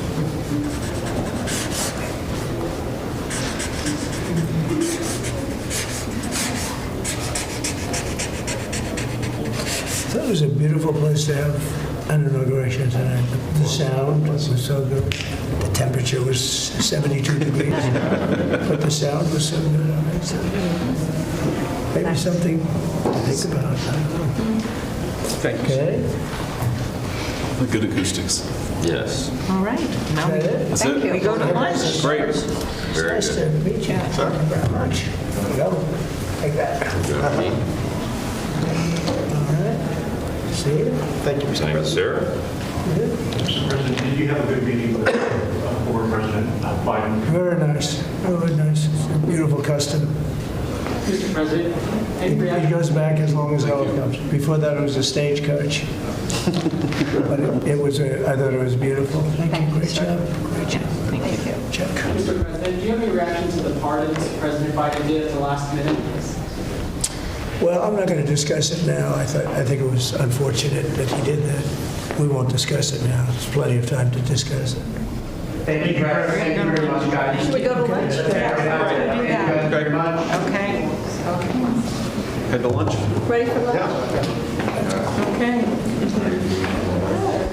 That was a beautiful place to have an inauguration tonight. The sound was so good. The temperature was 72 degrees, but the sound was so good. So maybe something to think about. I don't know. Thank you. Okay. Good acoustics. Yes. All right. Now Is that it? thank you. We go to lunch. Great. Very Nice good. to meet you. Thank you very much. There we go. Like that. Good. All right. See you. Thank you, Mr. Thank you, President. sir. Mr. President, did you have a good meeting with former President Biden? Very nice. Very nice. It's a beautiful custom. Mr. President, any It reaction? goes back as long as Ella comes. Before that, it was a stagecoach. But it was, I thought it was beautiful. Thank you. Great job. Great job. Thank you. Check. Mr. President, do you have any reaction to the pardons President Biden did at the last minute? Well, I'm not going to discuss it now. I think it was unfortunate that he did that. We won't discuss it now. There's plenty of time to discuss it. Thank you very much, guys. Should we go to lunch? Yeah, let's go do that. Very much. Okay. Okay. Head to lunch. Ready for lunch? Okay.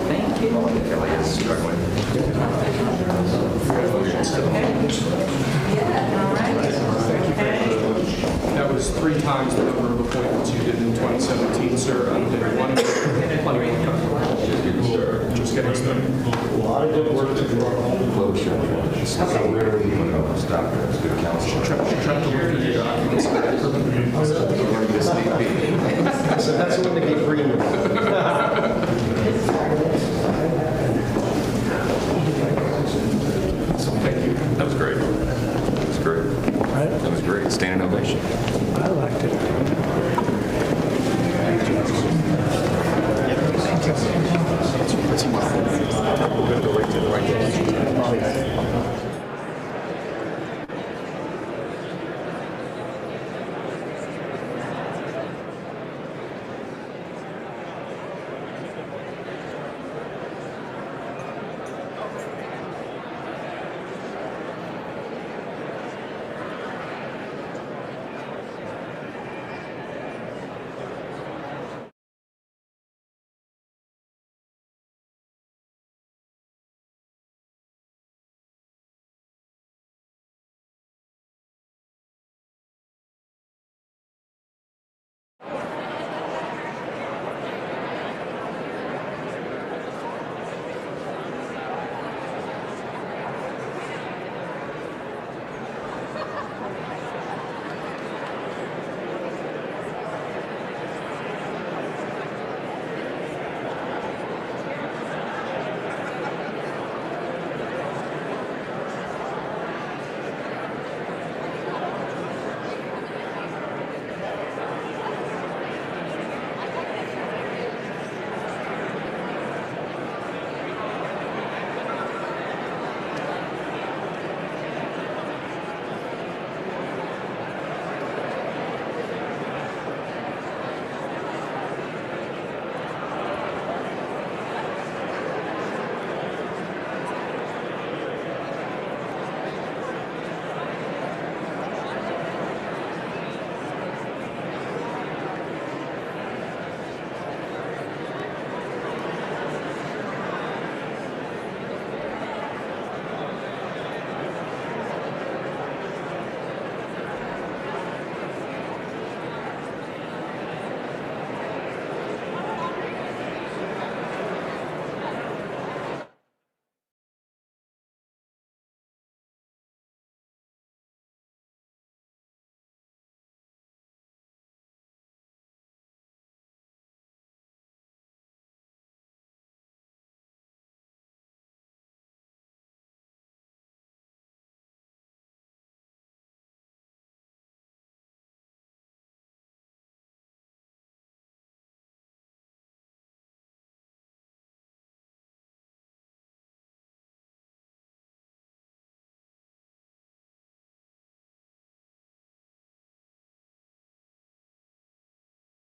Thank you. All right. Okay. That was 3 times the number of appointments you did in 2017, sir, on day 1. Plenty of time. Just getting started. A lot of good work to do. Try to look through your documents. That's the one to keep reading. Thank you. That was great. That was great. That was great. Standing ovation. I liked it.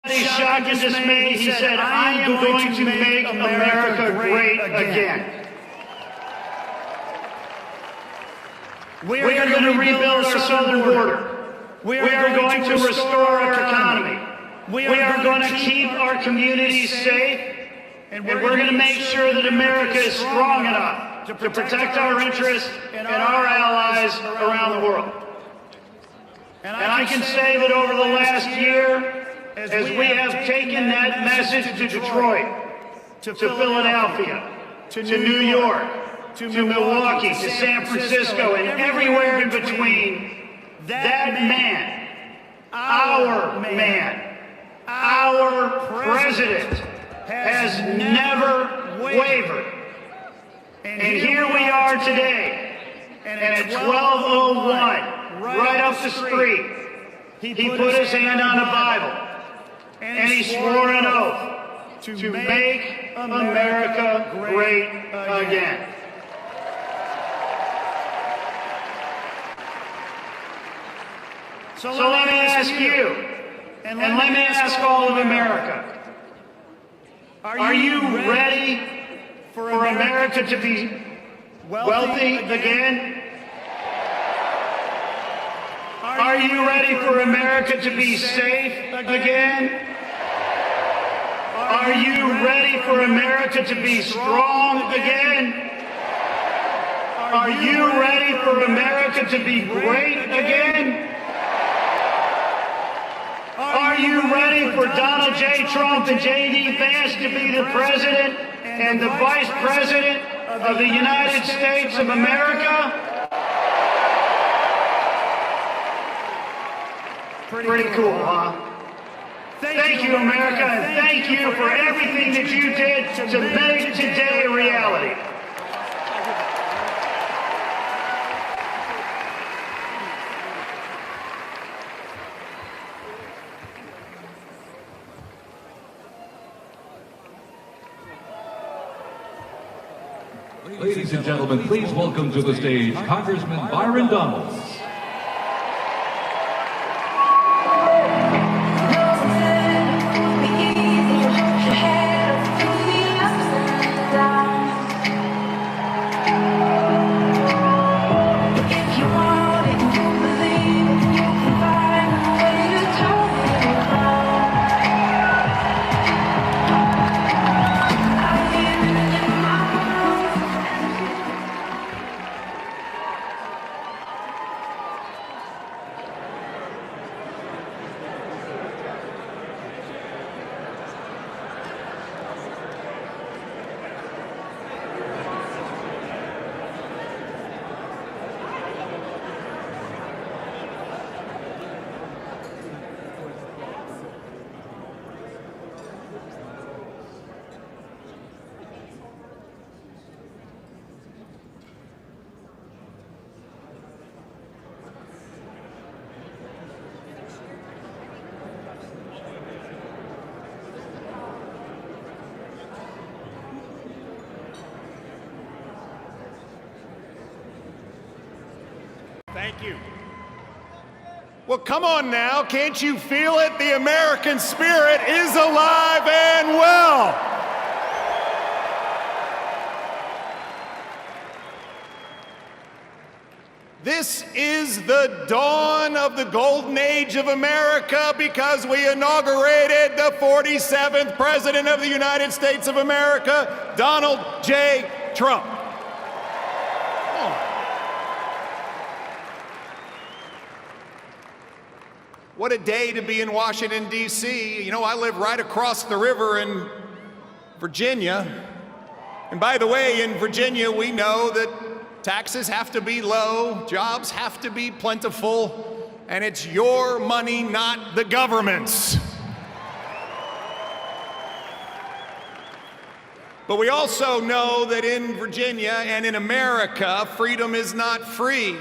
shock and dismay, he said, I am going to make America great again. We are going to rebuild our southern border. We are going to restore our economy. We are going to keep our communities safe. And we're going to make sure that America is strong enough to protect our interests and our allies around the world. And I can say that over the last year, as we have taken that message to Detroit, to Philadelphia, to New York, to Milwaukee, to San Francisco, and everywhere in between, that man, our president, has never wavered. And here we are today, and at 12:01, right up the street, he put his hand on a Bible, and he swore an oath to make America great again. So let me ask you, and let me ask all of America, are you ready for America to be wealthy again? Are you ready for America to be safe again? Are you ready for America to be strong again? Are you ready for America to be great again? Are you ready for Donald J. Trump and J.D. Vance to be the president and the vice president of the United States of America? Pretty cool, huh? Thank you, America, and thank you for everything that you did to make today a reality. Ladies and gentlemen, please welcome to the stage Congressman Byron Donalds. Thank you. Well, come on now. Can't you feel it? The American spirit is alive and well. This is the dawn of the golden age of America because we inaugurated the 47th President of the United States of America, Donald J. Trump. What a day to be in Washington, D.C. You know, I live right across the river in Virginia. And by the way, in Virginia, we know that taxes have to be low, jobs have to be plentiful, and it's your money, not the government's. But we also know that in Virginia and in America, freedom is not free.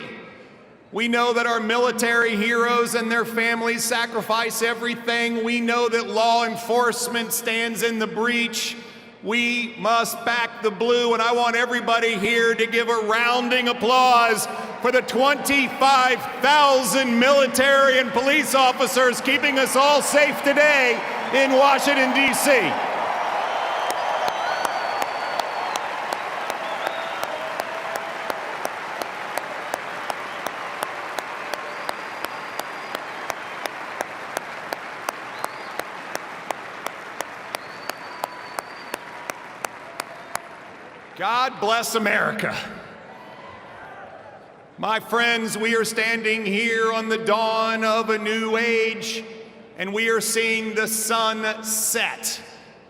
We know that our military heroes and their families sacrifice everything. We know that law enforcement stands in the breach. We must back the blue, and I want everybody here to give a rounding applause for the 25,000 military and police officers keeping us all safe today in Washington, D.C. God bless America. My friends, we are standing here on the dawn of a new age, and we are seeing the sun set.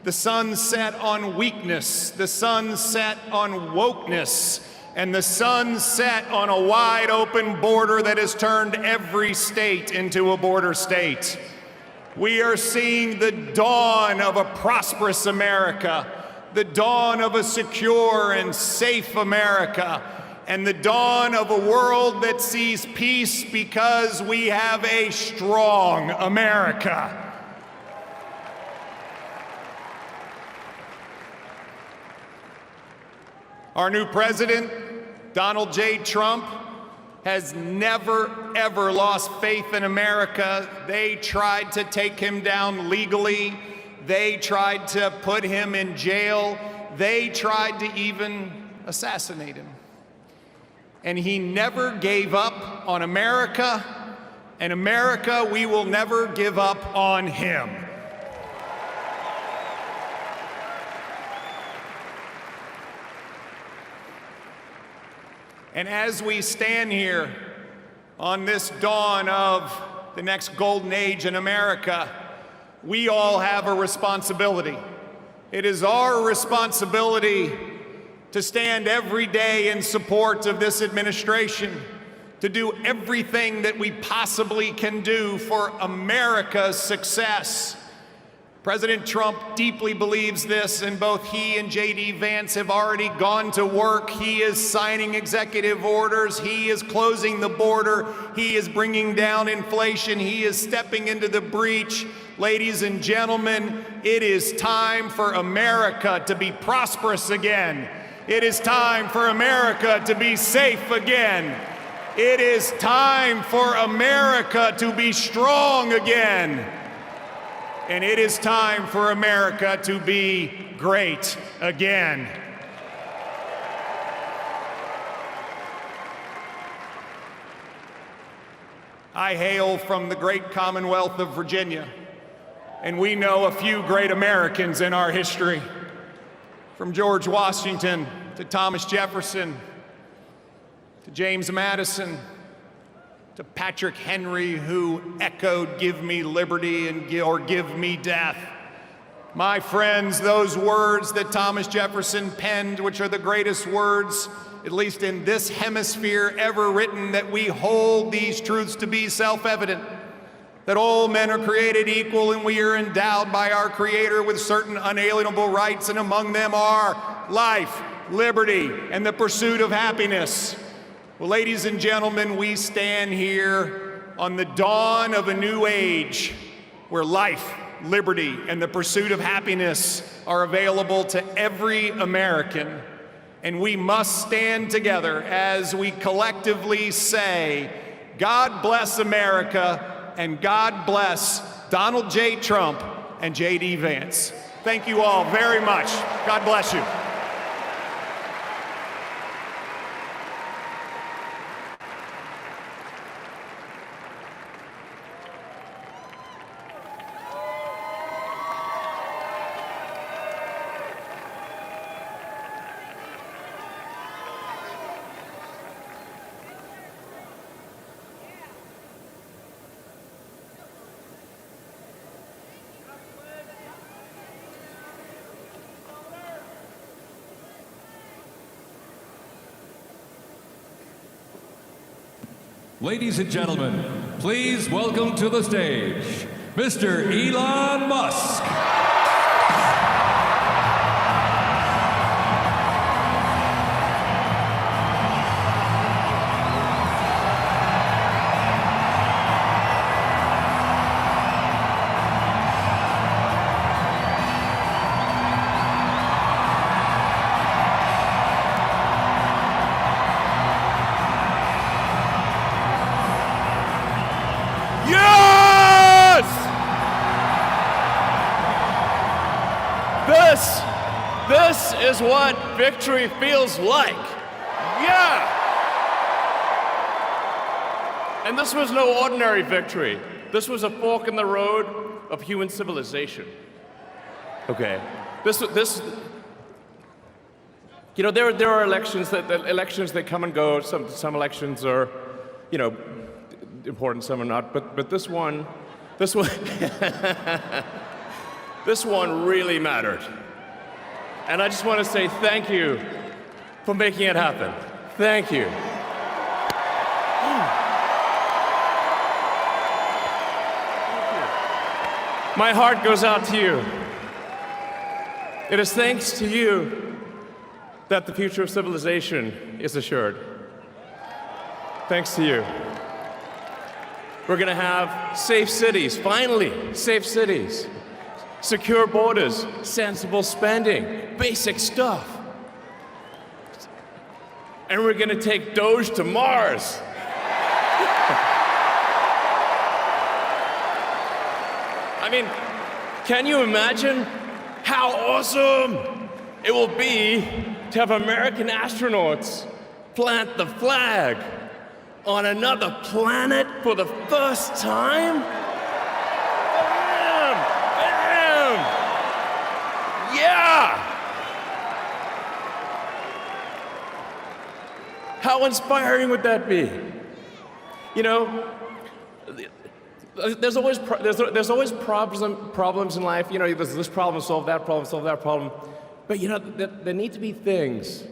The sun set on weakness, the sun set on wokeness, and the sun set on a wide open border that has turned every state into a border state. We are seeing the dawn of a prosperous America, the dawn of a secure and safe America, and the dawn of a world that sees peace because we have a strong America. Our new president, Donald J. Trump, has never, ever lost faith in America. They tried to take him down legally. They tried to put him in jail. They tried to even assassinate him. And he never gave up on America, and America, we will never give up on him. And as we stand here on this dawn of the next golden age in America, we all have a responsibility. It is our responsibility to stand every day in support of this administration, to do everything that we possibly can do for America's success. President Trump deeply believes this, and both he and J.D. Vance have already gone to work. He is signing executive orders. He is closing the border. He is bringing down inflation. He is stepping into the breach. Ladies and gentlemen, it is time for America to be prosperous again. It is time for America to be safe again. It is time for America to be strong again. And it is time for America to be great again. I hail from the great Commonwealth of Virginia, and we know a few great Americans in our history. From George Washington to Thomas Jefferson to James Madison to Patrick Henry, who echoed, "Give me liberty or give me death." My friends, those words that Thomas Jefferson penned, which are the greatest words, at least in this hemisphere, ever written, that we hold these truths to be self-evident, that all men are created equal and we are endowed by our Creator with certain unalienable rights, and among them are life, liberty, and the pursuit of happiness. Well, ladies and gentlemen, we stand here on the dawn of a new age where life, liberty, and the pursuit of happiness are available to every American. And we must stand together as we collectively say, God bless America, and God bless Donald J. Trump and J.D. Vance. Thank you all very much. God bless you. Ladies and gentlemen, please welcome to the stage, Mr. Elon Musk. is what victory feels like. Yeah! And this was no ordinary victory. This was a fork in the road of human civilization. Okay. You know, there are elections that come and go. Some elections are, you know, important, some are not. But this one, this one really mattered. And I just want to say thank you for making it happen. Thank you. My heart goes out to you. It is thanks to you that the future of civilization is assured. Thanks to you. We're going to have safe cities, finally, safe cities. Secure borders, sensible spending, basic stuff. And we're going to take Doge to Mars. I mean, can you imagine how awesome it will be to have American astronauts plant the flag on another planet for the first time? Bam! Bam! Yeah! How inspiring would that be? You know, there's always problems in life. You know, there's this problem, solve that problem. But you know, there need to be things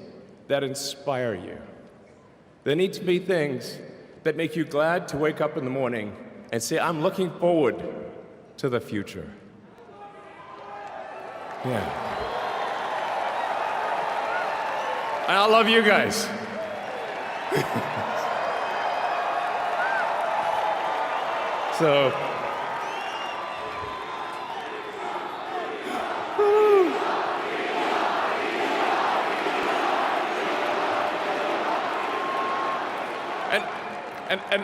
that inspire you. There need to be things that make you glad to wake up in the morning and say, I'm looking forward to the future. Yeah. And I love you guys. So,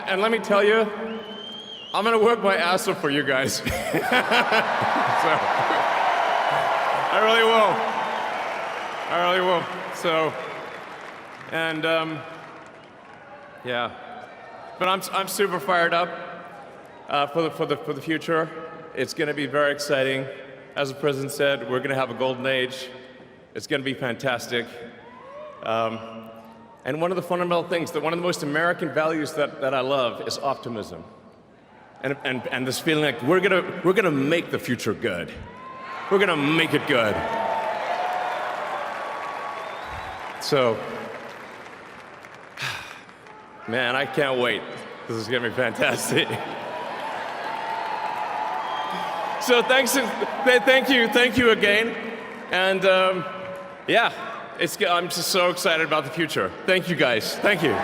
and let me tell you, I'm gonna work my ass off for you guys. So, I really will. So, and yeah, but I'm super fired up. For the future. It's going to be very exciting. As the president said, we're going to have a golden age. It's going to be fantastic. And one of the fundamental things, one of the most American values that I love is optimism. And this feeling like we're gonna make the future good. We're gonna make it good. So, man, I can't wait. This is gonna be fantastic. So thank you again, and yeah, I'm just so excited about the future. Thank you guys. Thank you.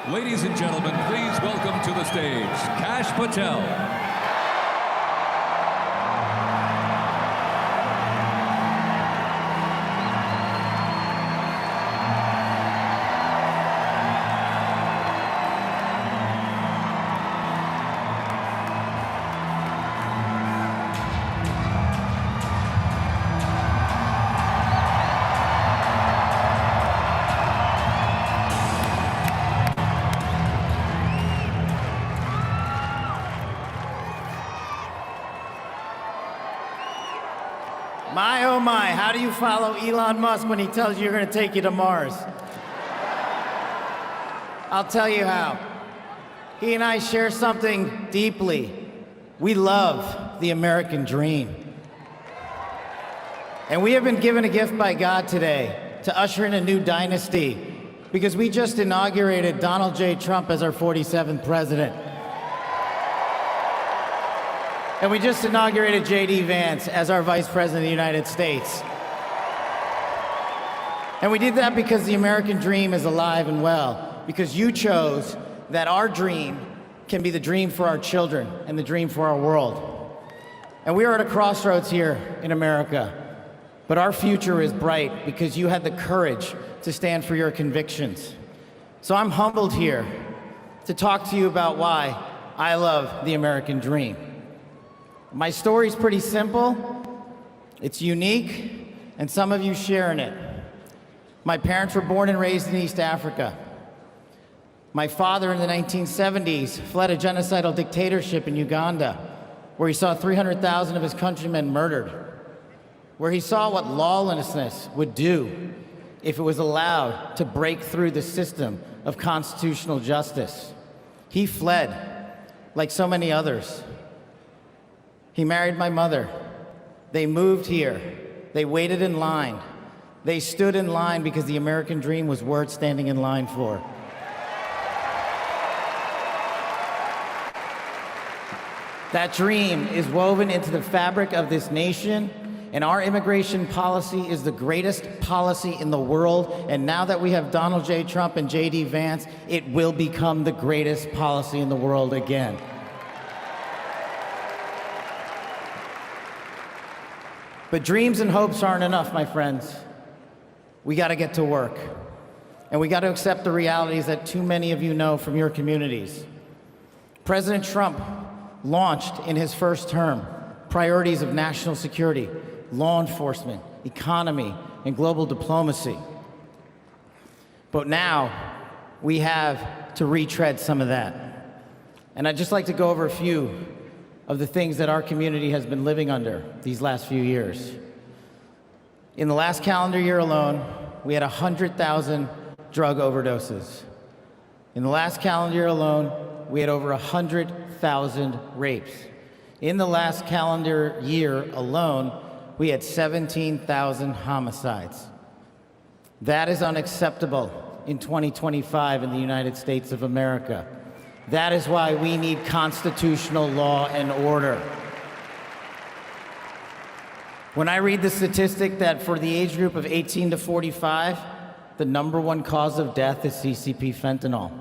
Ladies and gentlemen, please welcome to the stage, Kash Patel. My, oh my, how do you follow Elon Musk when he tells you you're going to take you to Mars? I'll tell you how. He and I share something deeply. We love the American dream. And we have been given a gift by God today to usher in a new dynasty because we just inaugurated Donald J. Trump as our 47th president. And we just inaugurated J.D. Vance as our Vice President of the United States. And we did that because the American dream is alive and well, because you chose that our dream can be the dream for our children and the dream for our world. And we are at a crossroads here in America. But our future is bright because you had the courage to stand for your convictions. So I'm humbled here to talk to you about why I love the American dream. My story's pretty simple, it's unique, and some of you share in it. My parents were born and raised in East Africa. My father in the 1970s fled a genocidal dictatorship in Uganda, where he saw 300,000 of his countrymen murdered, where he saw what lawlessness would do if it was allowed to break through the system of constitutional justice. He fled, like so many others. He married my mother. They moved here. They waited in line. They stood in line because the American dream was worth standing in line for. That dream is woven into the fabric of this nation, and our immigration policy is the greatest policy in the world. And now that we have Donald J. Trump and J.D. Vance, it will become the greatest policy in the world again. But dreams and hopes aren't enough, my friends. We got to get to work. And we got to accept the realities that too many of you know from your communities. President Trump launched in his first term priorities of national security, law enforcement, economy, and global diplomacy. But now we have to retread some of that. And I'd just like to go over a few of the things that our community has been living under these last few years. In the last calendar year alone, we had 100,000 drug overdoses. In the last calendar year alone, we had over 100,000 rapes. In the last calendar year alone, we had 17,000 homicides. That is unacceptable in 2025 in the United States of America. That is why we need constitutional law and order. When I read the statistic that for the age group of 18 to 45, the #1 cause of death is CCP fentanyl.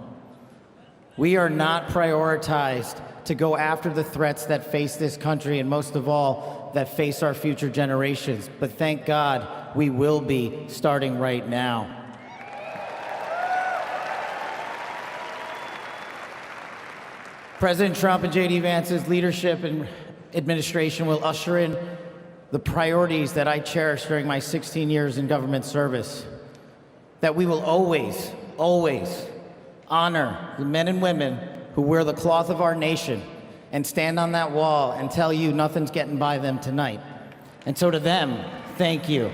We are not prioritized to go after the threats that face this country, and most of all, that face our future generations. But thank God, we will be starting right now. President Trump and J.D. Vance's leadership and administration will usher in the priorities that I cherished during my 16 years in government service. That we will always, always honor the men and women who wear the cloth of our nation and stand on that wall and tell you nothing's getting by them tonight. And so to them, thank you.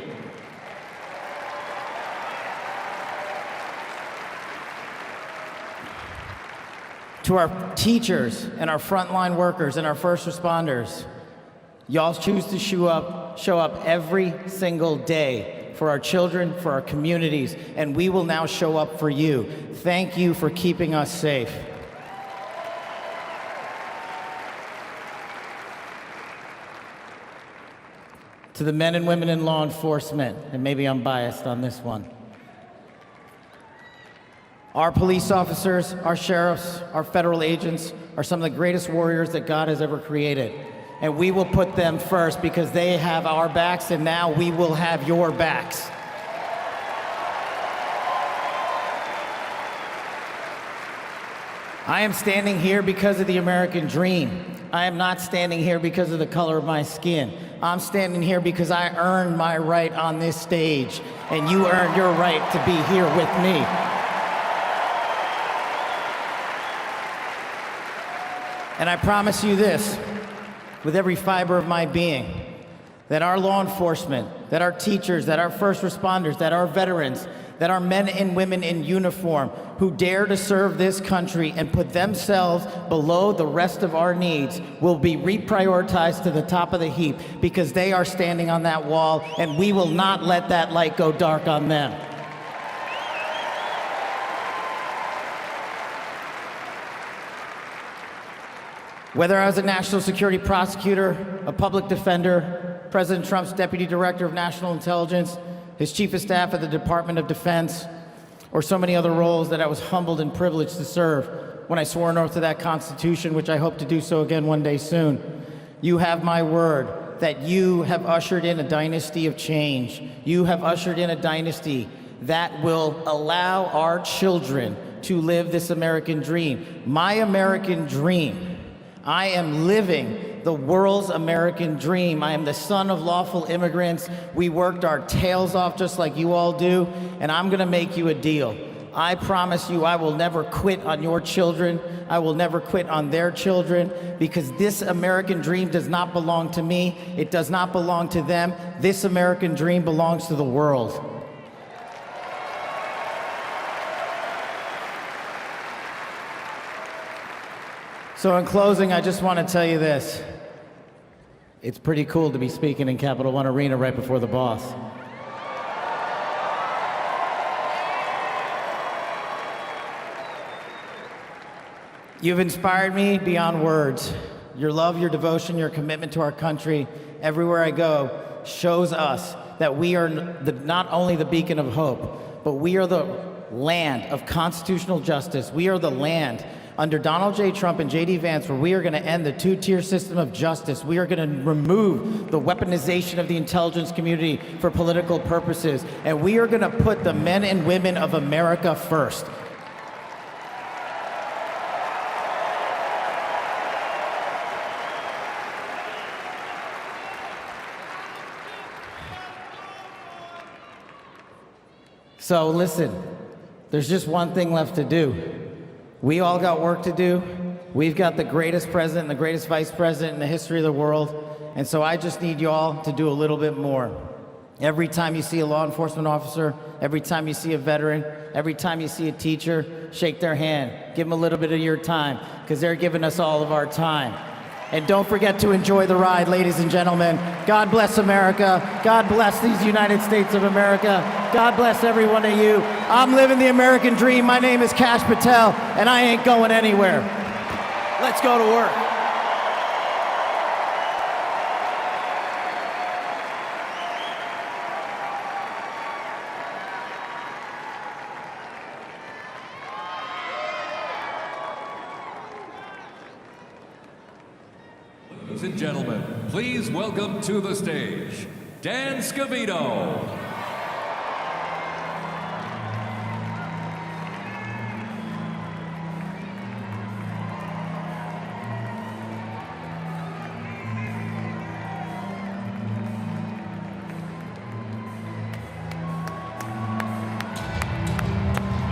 To our teachers and our frontline workers and our first responders, y'all choose to show up every single day for our children, for our communities, and we will now show up for you. Thank you for keeping us safe. To the men and women in law enforcement, and maybe I'm biased on this one. Our police officers, our sheriffs, our federal agents are some of the greatest warriors that God has ever created. And we will put them first because they have our backs, and now we will have your backs. I am standing here because of the American dream. I am not standing here because of the color of my skin. I'm standing here because I earned my right on this stage, and you earned your right to be here with me. And I promise you this, with every fiber of my being, that our law enforcement, that our teachers, that our first responders, that our veterans, that our men and women in uniform who dare to serve this country and put themselves below the rest of our needs will be reprioritized to the top of the heap because they are standing on that wall, and we will not let that light go dark on them. Whether I was a national security prosecutor, a public defender, President Trump's deputy director of national intelligence, his chief of staff at the Department of Defense, or so many other roles that I was humbled and privileged to serve when I swore an oath to that Constitution, which I hope to do so again one day soon. You have my word that you have ushered in a dynasty of change. You have ushered in a dynasty that will allow our children to live this American dream. My American dream. I am living the world's American dream. I am the son of lawful immigrants. We worked our tails off just like you all do, and I'm gonna make you a deal. I promise you I will never quit on your children. I will never quit on their children, because this American dream does not belong to me. It does not belong to them. This American dream belongs to the world. So in closing, I just want to tell you this. It's pretty cool to be speaking in Capital One Arena right before the boss. You've inspired me beyond words. Your love, your devotion, your commitment to our country, everywhere I go, shows us that we are not only the beacon of hope, but we are the land of constitutional justice. We are the land under Donald J. Trump and J.D. Vance, where we are going to end the two-tier system of justice. We are going to remove the weaponization of the intelligence community for political purposes. And we are going to put the men and women of America first. So listen, there's just one thing left to do. We all got work to do. We've got the greatest president and the greatest vice president in the history of the world. And so I just need you all to do a little bit more. Every time you see a law enforcement officer, every time you see a veteran, every time you see a teacher, shake their hand. Give them a little bit of your time, because they're giving us all of our time. And don't forget to enjoy the ride, ladies and gentlemen. God bless America. God bless these United States of America. God bless every one of you. I'm living the American dream. My name is Kash Patel, and I ain't going anywhere. Let's go to work. Ladies and gentlemen, please welcome to the stage, Dan Scavino.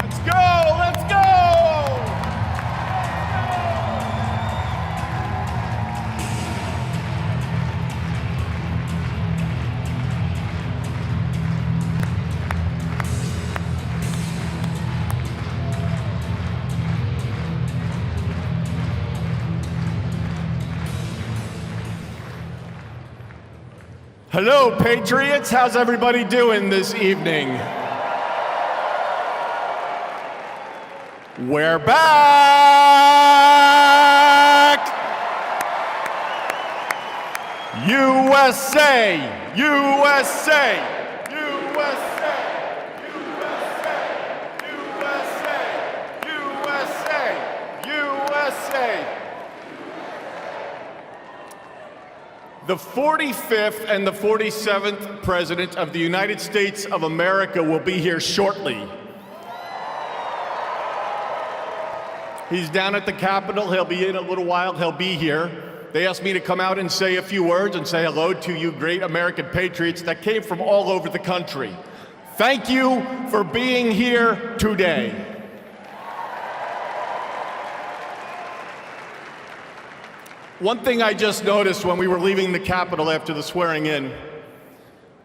Let's go! Let's go! Hello, Patriots. How's everybody doing this evening? We're back! USA! USA! USA! USA! USA! USA! The 45th and the 47th President of the United States of America will be here shortly. He's down at the Capitol. He'll be in a little while. He'll be here. They asked me to come out and say a few words and say hello to you great American patriots that came from all over the country. Thank you for being here today. One thing I just noticed when we were leaving the Capitol after the swearing in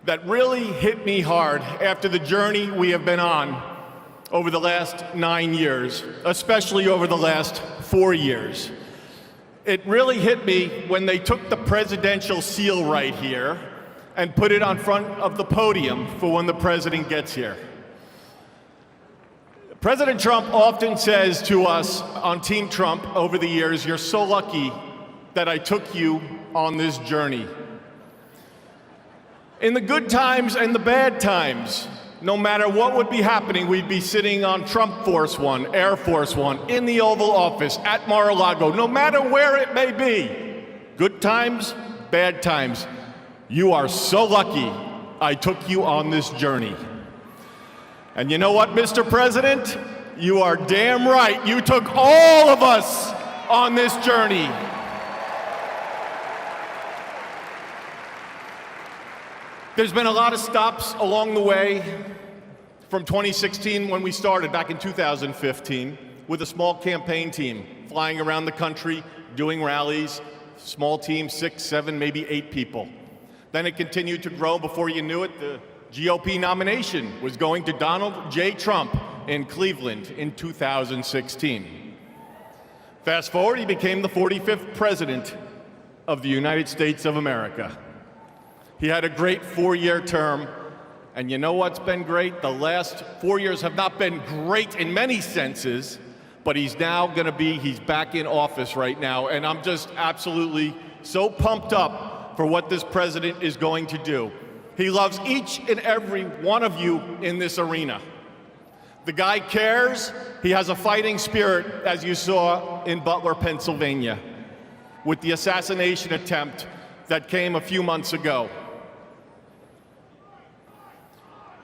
that really hit me hard after the journey we have been on over the last 9 years, especially over the last 4 years. It really hit me when they took the presidential seal right here and put it on front of the podium for when the president gets here. President Trump often says to us on Team Trump over the years, "You're so lucky that I took you on this journey." In the good times and the bad times, no matter what would be happening, we'd be sitting on Trump Force One, Air Force One, in the Oval Office, at Mar-a-Lago, no matter where it may be. Good times, bad times. You are so lucky I took you on this journey. And you know what, Mr. President? You are damn right. You took all of us on this journey. There's been a lot of stops along the way from 2016 when we started back in 2015 with a small campaign team flying around the country, doing rallies, small team, 6, 7, maybe 8 people. Then it continued to grow. Before you knew it, the GOP nomination was going to Donald J. Trump in Cleveland in 2016. Fast forward, he became the 45th president of the United States of America. He had a great 4-year term, and you know what's been great? The last 4 years have not been great in many senses, but he's back in office right now, and I'm just absolutely so pumped up for what this president is going to do. He loves each and every one of you in this arena. The guy cares. He has a fighting spirit, as you saw in Butler, Pennsylvania, with the assassination attempt that came a few months ago.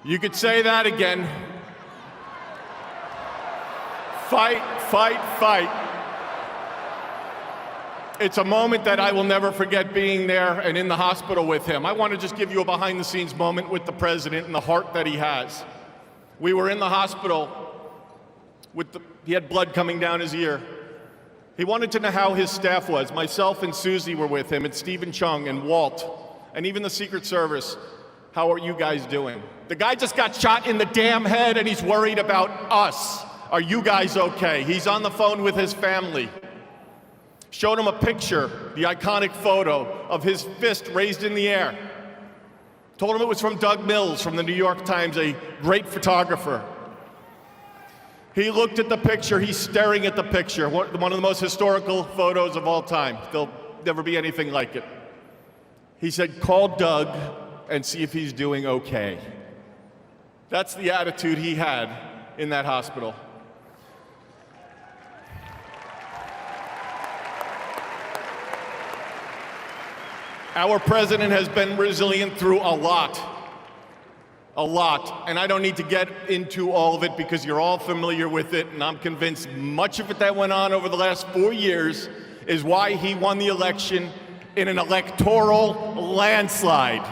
You could say that again. Fight, fight, fight. It's a moment that I will never forget, being there and in the hospital with him. I want to just give you a behind-the-scenes moment with the president and the heart that he has. We were in the hospital he had blood coming down his ear. He wanted to know how his staff was. Myself and Susie were with him, and Stephen Chung and Walt, and even the Secret Service. How are you guys doing? The guy just got shot in the damn head, and he's worried about us. Are you guys okay? He's on the phone with his family. Showed him a picture, the iconic photo of his fist raised in the air. Told him it was from Doug Mills from the New York Times, a great photographer. He looked at the picture, he's staring at the picture, one of the most historical photos of all time. There'll never be anything like it. He said, call Doug and see if he's doing okay. That's the attitude he had in that hospital. Our president has been resilient through a lot, and I don't need to get into all of it because you're all familiar with it, and I'm convinced much of it that went on over the last 4 years is why he won the election in an electoral landslide.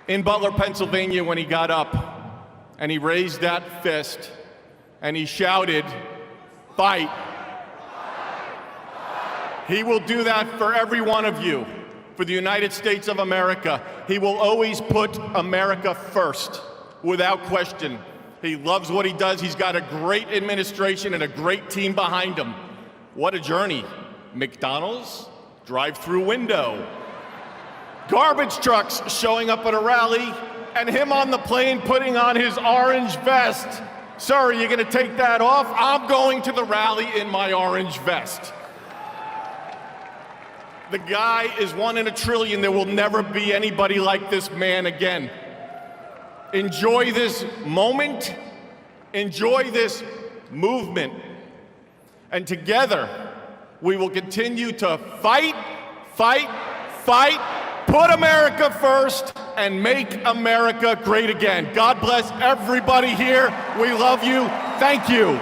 In Butler, Pennsylvania, when he got up and he raised that fist and he shouted, fight. He will do that for every one of you, for the United States of America. He will always put America first, without question. He loves what he does. He's got a great administration and a great team behind him. What a journey. McDonald's, drive-through window, garbage trucks showing up at a rally, and him on the plane putting on his orange vest. Sir, are you going to take that off? I'm going to the rally in my orange vest. The guy is 1 in a trillion. There will never be anybody like this man again. Enjoy this moment. Enjoy this movement. And together, we will continue to fight, fight, fight, put America first, and make America great again. God bless everybody here. We love you. Thank you.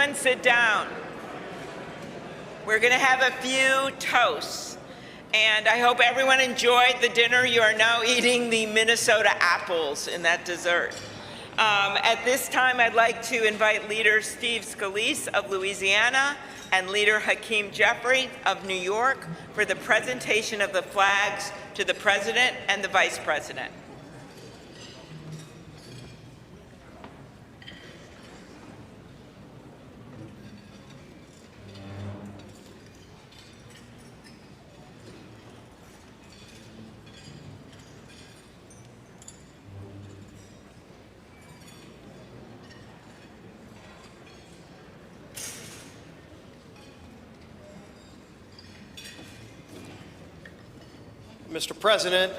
everyone sit down. We're going to have a few toasts. And I hope everyone enjoyed the dinner. You are now eating the Minnesota apples in that dessert. At this time, I'd like to invite Leader Steve Scalise of Louisiana and Leader Hakeem Jeffrey of New York for the presentation of the flags to the President and the Vice President. Mr. President,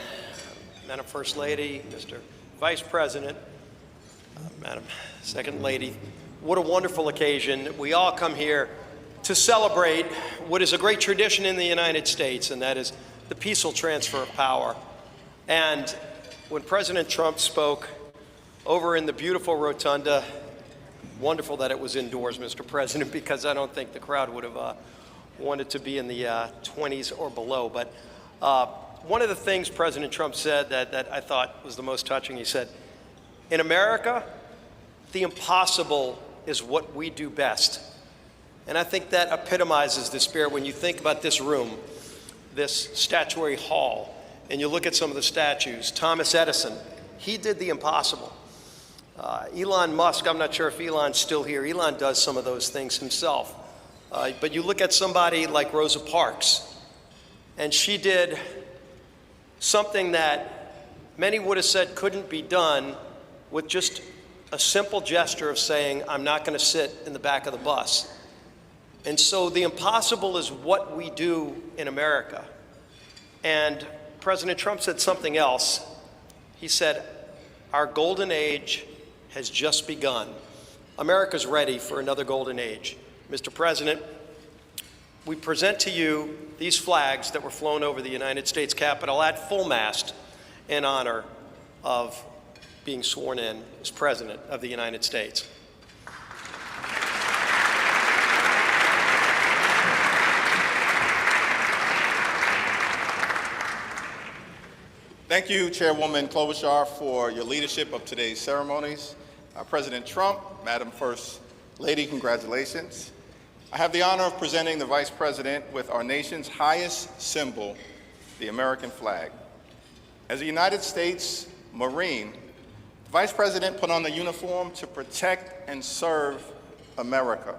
Madam First Lady, Mr. Vice President, Madam Second Lady, what a wonderful occasion. We all come here to celebrate what is a great tradition in the United States, and that is the peaceful transfer of power. And when President Trump spoke over in the beautiful Rotunda, wonderful that it was indoors, Mr. President, because I don't think the crowd would have wanted to be in the 20s or below. But one of the things President Trump said that I thought was the most touching, he said, in America, the impossible is what we do best. And I think that epitomizes the spirit when you think about this room, this statuary hall, and you look at some of the statues. Thomas Edison, he did the impossible. Elon Musk, I'm not sure if Elon's still here. Elon does some of those things himself. But you look at somebody like Rosa Parks, and she did something that many would have said couldn't be done with just a simple gesture of saying, I'm not going to sit in the back of the bus. And so the impossible is what we do in America. And President Trump said something else. He said, our golden age has just begun. America's ready for another golden age. Mr. President, we present to you these flags that were flown over the United States Capitol at full mast in honor of being sworn in as President of the United States. Thank you, Chairwoman Klobuchar, for your leadership of today's ceremonies. President Trump, Madam First Lady, congratulations. I have the honor of presenting the Vice President with our nation's highest symbol, the American flag. As a United States Marine, the Vice President put on the uniform to protect and serve America.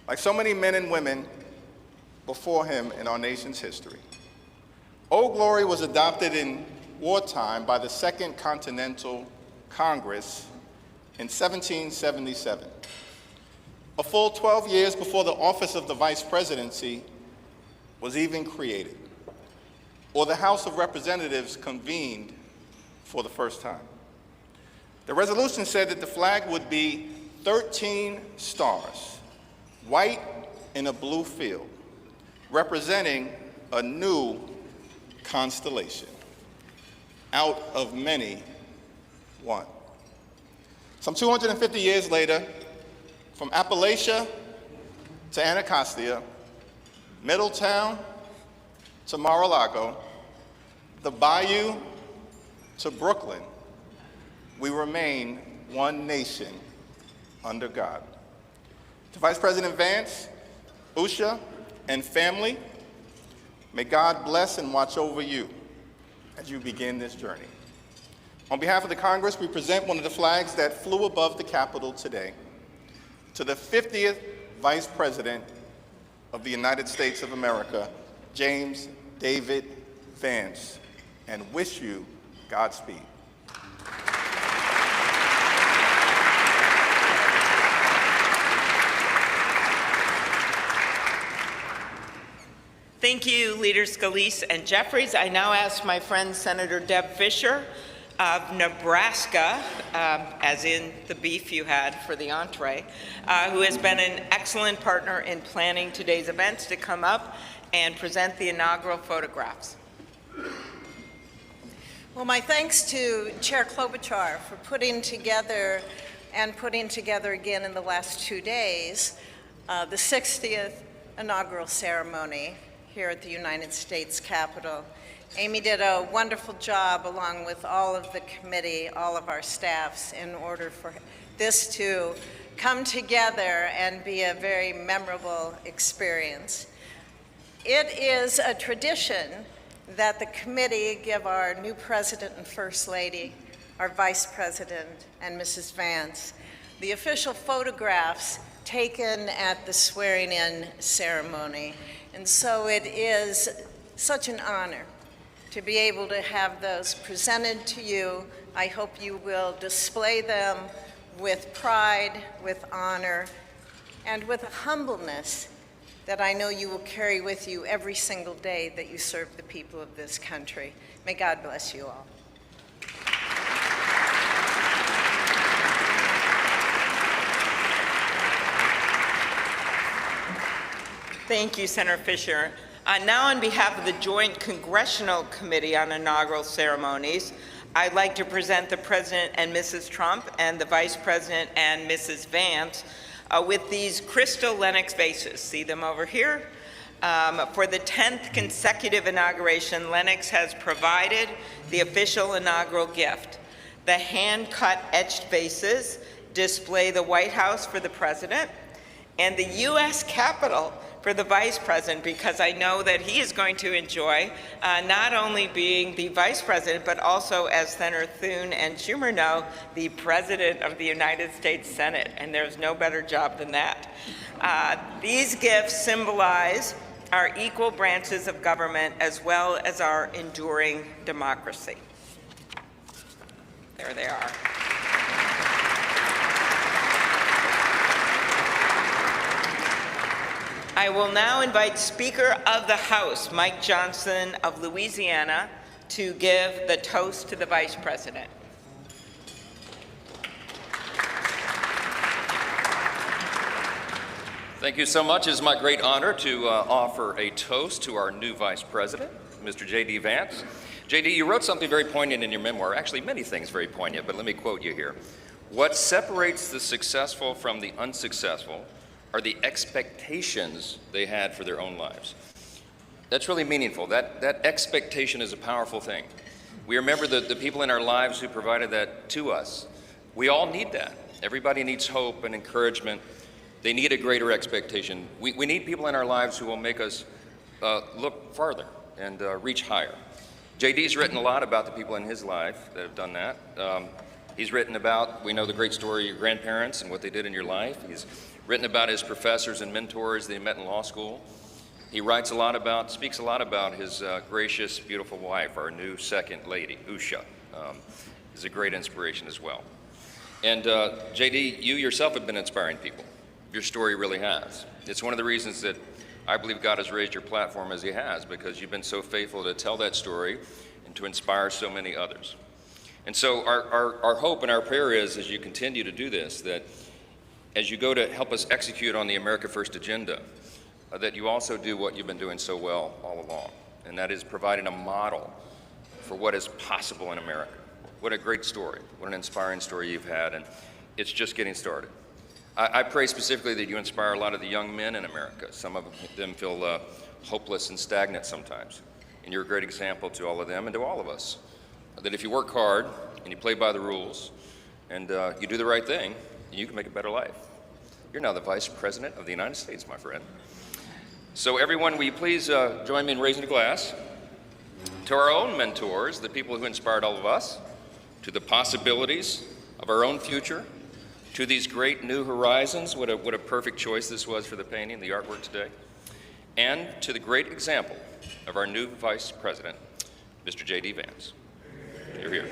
Like so many men and women before him in our nation's history. Old Glory was adopted in wartime by the Second Continental Congress in 1777. A full 12 years before the office of the Vice Presidency was even created, or the House of Representatives convened for the first time. The resolution said that the flag would be 13 stars, white in a blue field, representing a new constellation, out of many, one. Some 250 years later, from Appalachia to Anacostia, Middletown to Mar-a-Lago, the Bayou to Brooklyn, we remain one nation under God. To Vice President Vance, Usha, and family, may God bless and watch over you as you begin this journey. On behalf of the Congress, we present one of the flags that flew above the Capitol today to the 50th Vice President of the United States of America, James David Vance, and wish you Godspeed. Thank you, Leaders Scalise and Jeffries. I now ask my friend Senator Deb Fischer of Nebraska, as in the beef you had for the entree, who has been an excellent partner in planning today's events, to come up and present the inaugural photographs. Well, my thanks to Chair Klobuchar for putting together and putting together again in the last 2 days the 60th inaugural ceremony here at the United States Capitol. Amy did a wonderful job along with all of the committee, all of our staffs, in order for this to come together and be a very memorable experience. It is a tradition that the committee give our new President and First Lady, our Vice President, and Mrs. Vance the official photographs taken at the swearing-in ceremony. And so it is such an honor to be able to have those presented to you. I hope you will display them with pride, with honor, and with a humbleness that I know you will carry with you every single day that you serve the people of this country. May God bless you all. Thank you, Senator Fisher. Now, on behalf of the Joint Congressional Committee on Inaugural Ceremonies, I'd like to present the President and Mrs. Trump and the Vice President and Mrs. Vance with these crystal Lenox vases. See them over here? For the 10th consecutive inauguration, Lenox has provided the official inaugural gift. The hand-cut etched vases display the White House for the President and the U.S. Capitol for the Vice President, because I know that he is going to enjoy not only being the Vice President, but also, as Senator Thune and Schumer know, the President of the United States Senate, and there's no better job than that. These gifts symbolize our equal branches of government as well as our enduring democracy. There they are. I will now invite Speaker of the House, Mike Johnson of Louisiana, to give the toast to the Vice President. Thank you so much. It is my great honor to offer a toast to our new Vice President, Mr. J.D. Vance. J.D., you wrote something very poignant in your memoir, actually many things very poignant, but let me quote you here. What separates the successful from the unsuccessful are the expectations they had for their own lives. That's really meaningful. That expectation is a powerful thing. We remember the people in our lives who provided that to us. We all need that. Everybody needs hope and encouragement. They need a greater expectation. We need people in our lives who will make us look farther and reach higher. JD's written a lot about the people in his life that have done that. He's written about, we know the great story of your grandparents and what they did in your life. He's written about his professors and mentors that he met in law school. He speaks a lot about his gracious, beautiful wife, our new second lady, Usha. Is a great inspiration as well. And JD, you yourself have been inspiring people. Your story really has. It's one of the reasons that I believe God has raised your platform as he has, because you've been so faithful to tell that story and to inspire so many others. And so our hope and our prayer is, as you continue to do this, that as you go to help us execute on the America First agenda, that you also do what you've been doing so well all along, and that is providing a model for what is possible in America. What a great story, what an inspiring story you've had, and it's just getting started. I pray specifically that you inspire a lot of the young men in America. Some of them feel hopeless and stagnant sometimes, and you're a great example to all of them and to all of us, that if you work hard and you play by the rules and you do the right thing, you can make a better life. You're now the Vice President of the United States, my friend. So everyone, will you please join me in raising a glass to our own mentors, the people who inspired all of us, to the possibilities of our own future, to these great new horizons, what a perfect choice this was for the painting, the artwork today, and to the great example of our new Vice President, Mr. J.D. Vance. You're here.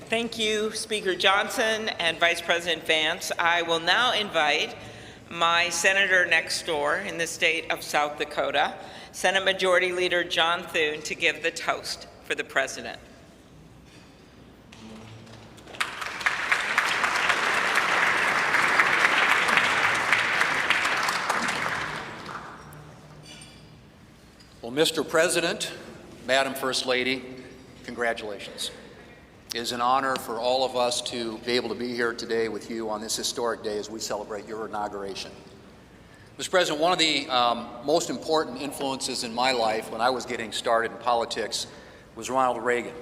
Thank you, Speaker Johnson and Vice President Vance. I will now invite my senator next door in the state of South Dakota, Senate Majority Leader John Thune, to give the toast for the President. Well, Mr. President, Madam First Lady, congratulations. It is an honor for all of us to be able to be here today with you on this historic day as we celebrate your inauguration. Mr. President, one of the most important influences in my life when I was getting started in politics was Ronald Reagan.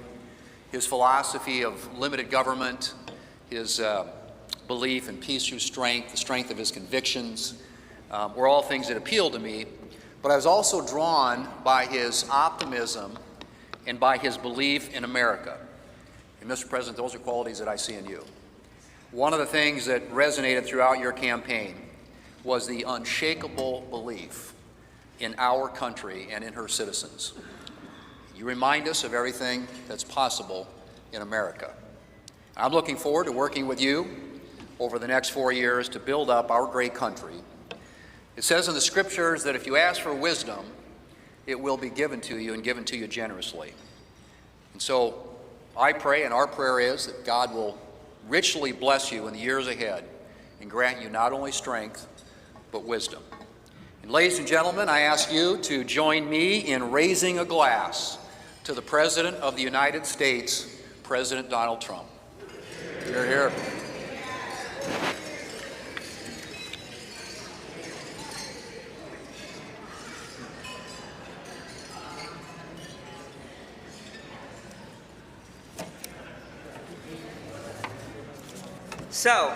His philosophy of limited government, his belief in peace through strength, the strength of his convictions, were all things that appealed to me. But I was also drawn by his optimism and by his belief in America. And Mr. President, those are qualities that I see in you. One of the things that resonated throughout your campaign was the unshakable belief in our country and in her citizens. You remind us of everything that's possible in America. I'm looking forward to working with you over the next 4 years to build up our great country. It says in the scriptures that if you ask for wisdom, it will be given to you and given to you generously. And so I pray, and our prayer is, that God will richly bless you in the years ahead and grant you not only strength, but wisdom. And ladies and gentlemen, I ask you to join me in raising a glass to the President of the United States, President Donald Trump. Hear, hear. So,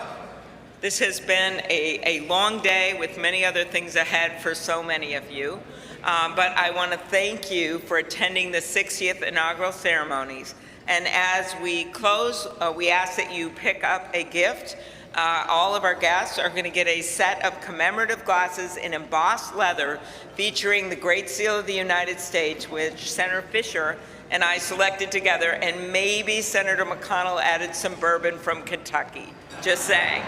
this has been a long day with many other things ahead for so many of you. But I want to thank you for attending the 60th inaugural ceremonies. And as we close, we ask that you pick up a gift. All of our guests are going to get a set of commemorative glasses in embossed leather featuring the Great Seal of the United States, which Senator Fisher and I selected together, and maybe Senator McConnell added some bourbon from Kentucky. Just saying.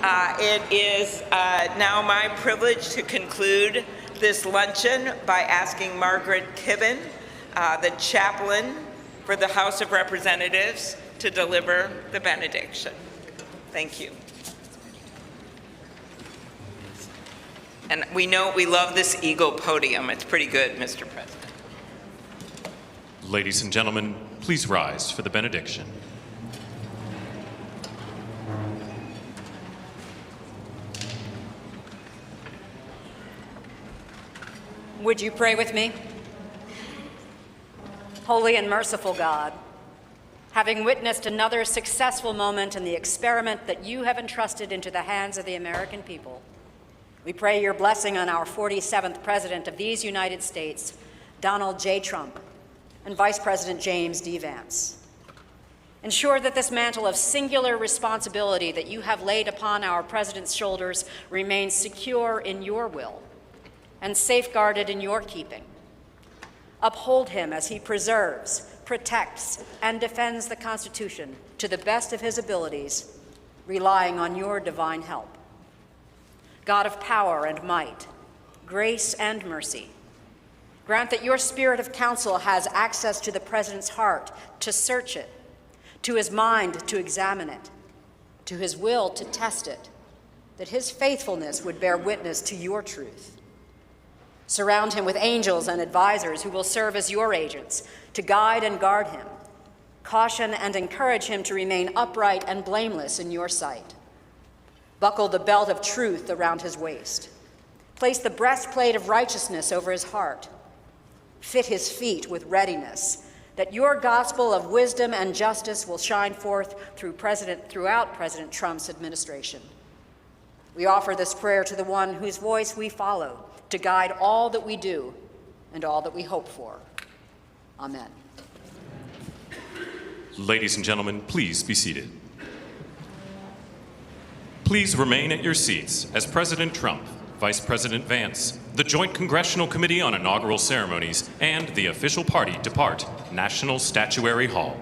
It is now my privilege to conclude this luncheon by asking Margaret Kibben, the chaplain for the House of Representatives, to deliver the benediction. Thank you. And we know we love this eagle podium. It's pretty good, Mr. President. Ladies and gentlemen, please rise for the benediction. Would you pray with me? Holy and merciful God, having witnessed another successful moment in the experiment that you have entrusted into the hands of the American people, we pray your blessing on our 47th President of these United States, Donald J. Trump, and Vice President James D. Vance. Ensure that this mantle of singular responsibility that you have laid upon our President's shoulders remains secure in your will and safeguarded in your keeping. Uphold him as he preserves, protects, and defends the Constitution to the best of his abilities, relying on your divine help. God of power and might, grace and mercy, grant that your spirit of counsel has access to the President's heart to search it, to his mind to examine it, to his will to test it, that his faithfulness would bear witness to your truth. Surround him with angels and advisors who will serve as your agents to guide and guard him, caution and encourage him to remain upright and blameless in your sight. Buckle the belt of truth around his waist. Place the breastplate of righteousness over his heart. Fit his feet with readiness, that your gospel of wisdom and justice will shine forth throughout President Trump's administration. We offer this prayer to the one whose voice we follow, to guide all that we do and all that we hope for. Amen. Ladies and gentlemen, please be seated. Please remain at your seats as President Trump, Vice President Vance, the Joint Congressional Committee on Inaugural Ceremonies, and the official party depart National Statuary Hall.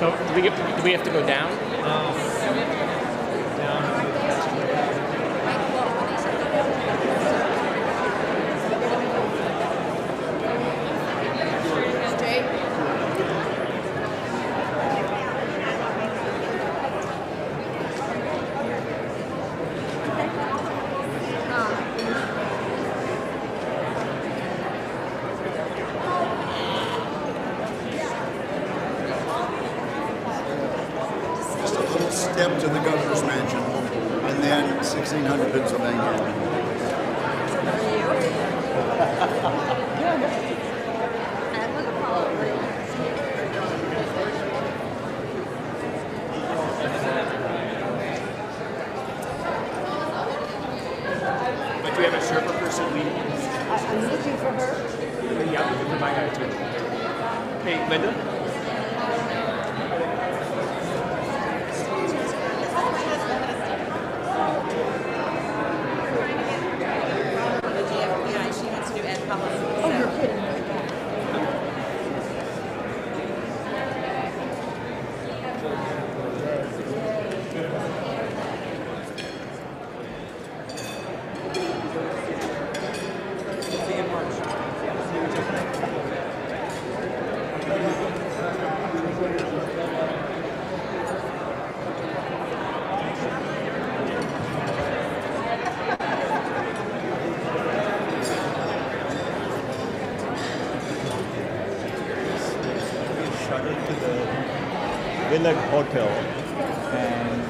So do we have to go down? Just a little step to the governor's mansion, and then 1600 Pennsylvania. But do you have a Sherpa person leading? I'm looking for her. Yeah, I'm looking for my guy too. Hey, Linda? Village Hotel, and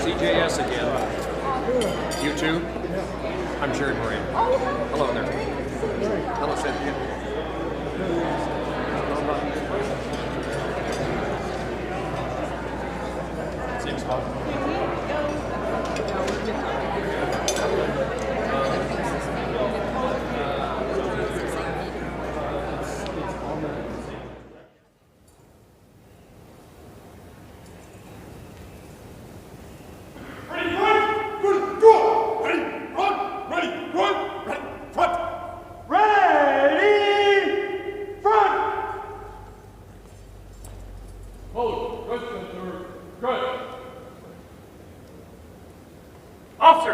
CJS again. You too? I'm Jerry Moran. Hello there. Hello, Cynthia. Same spot. Officers!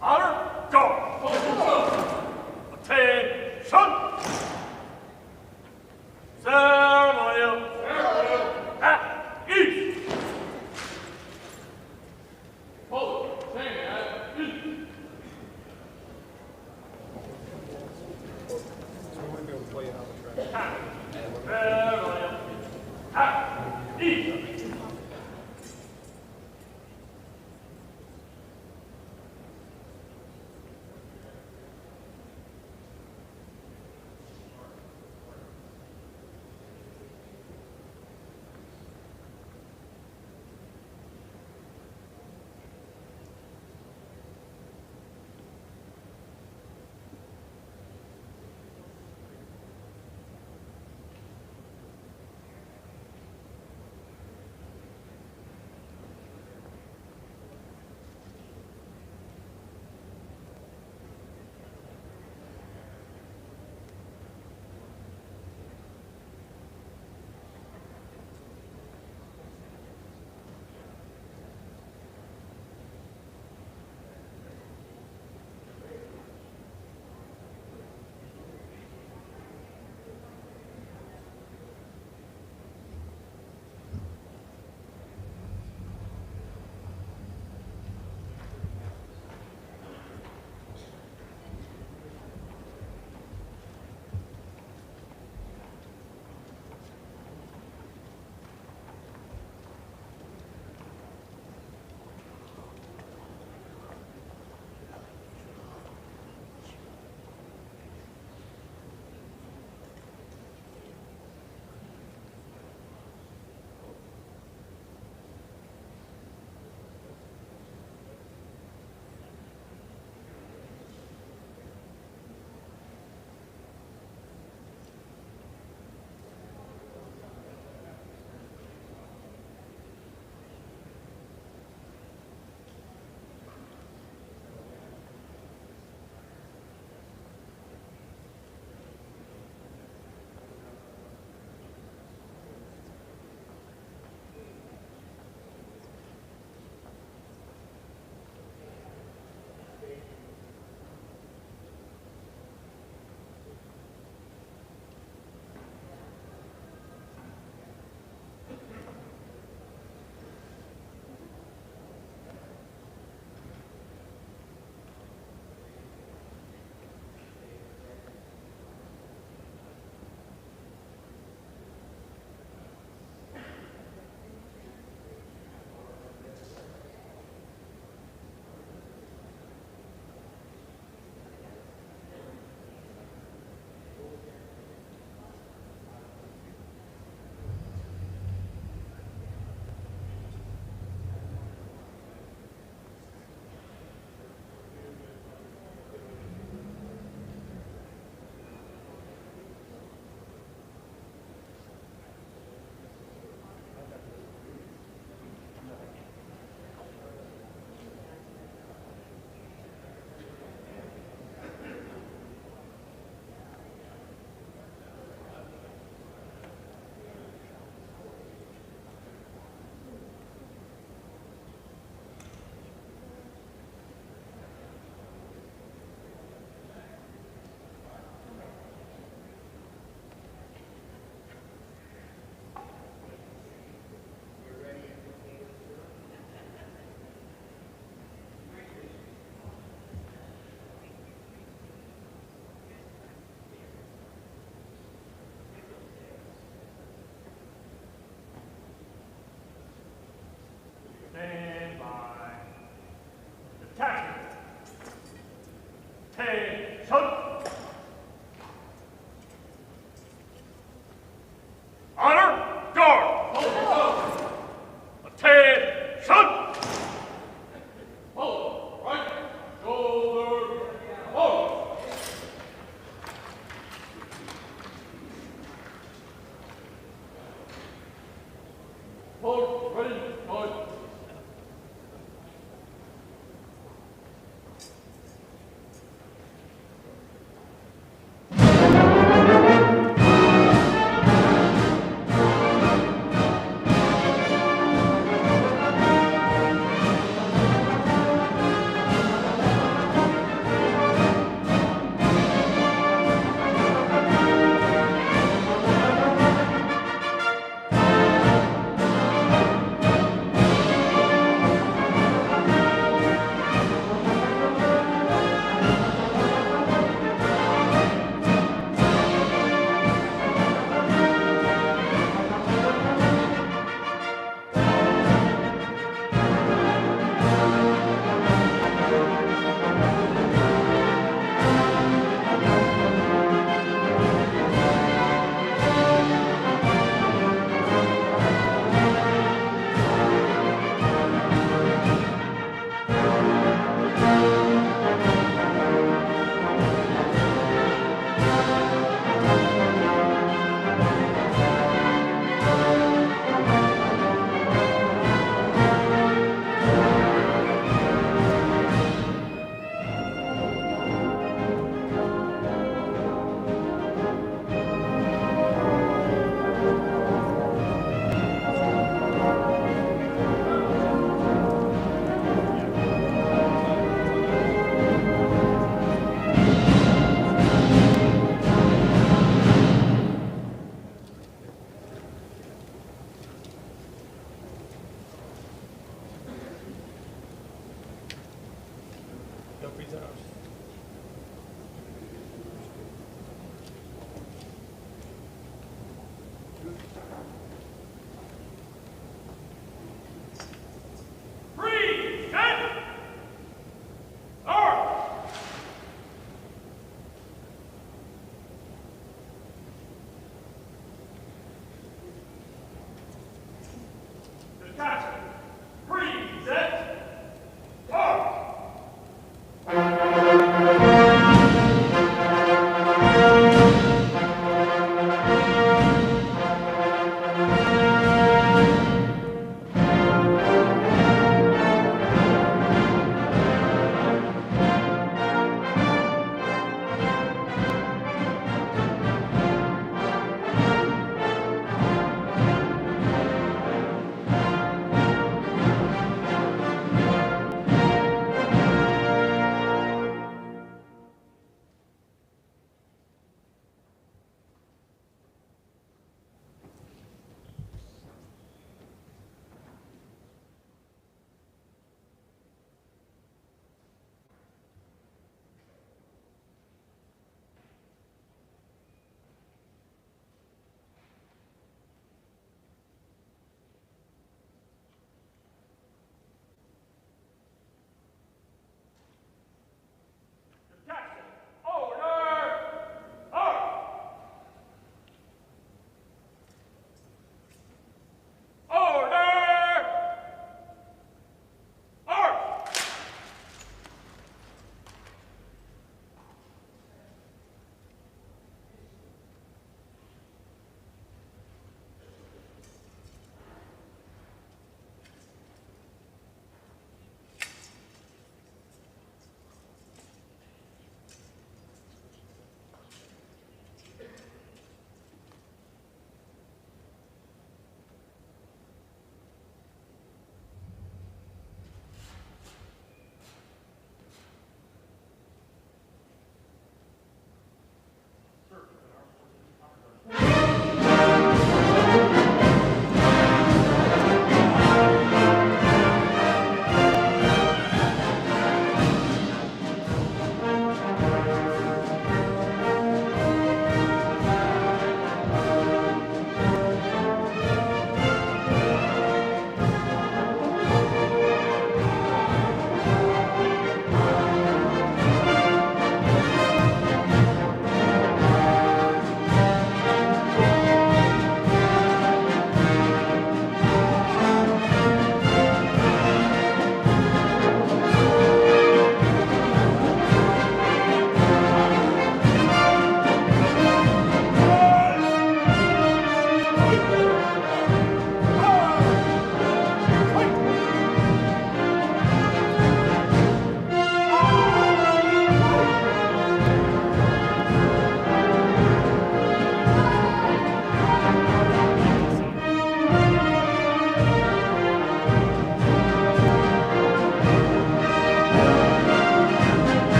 Honor, go! Attention! Ceremonial! At ease! Hold it. At ease! Ceremonial! Present. Present.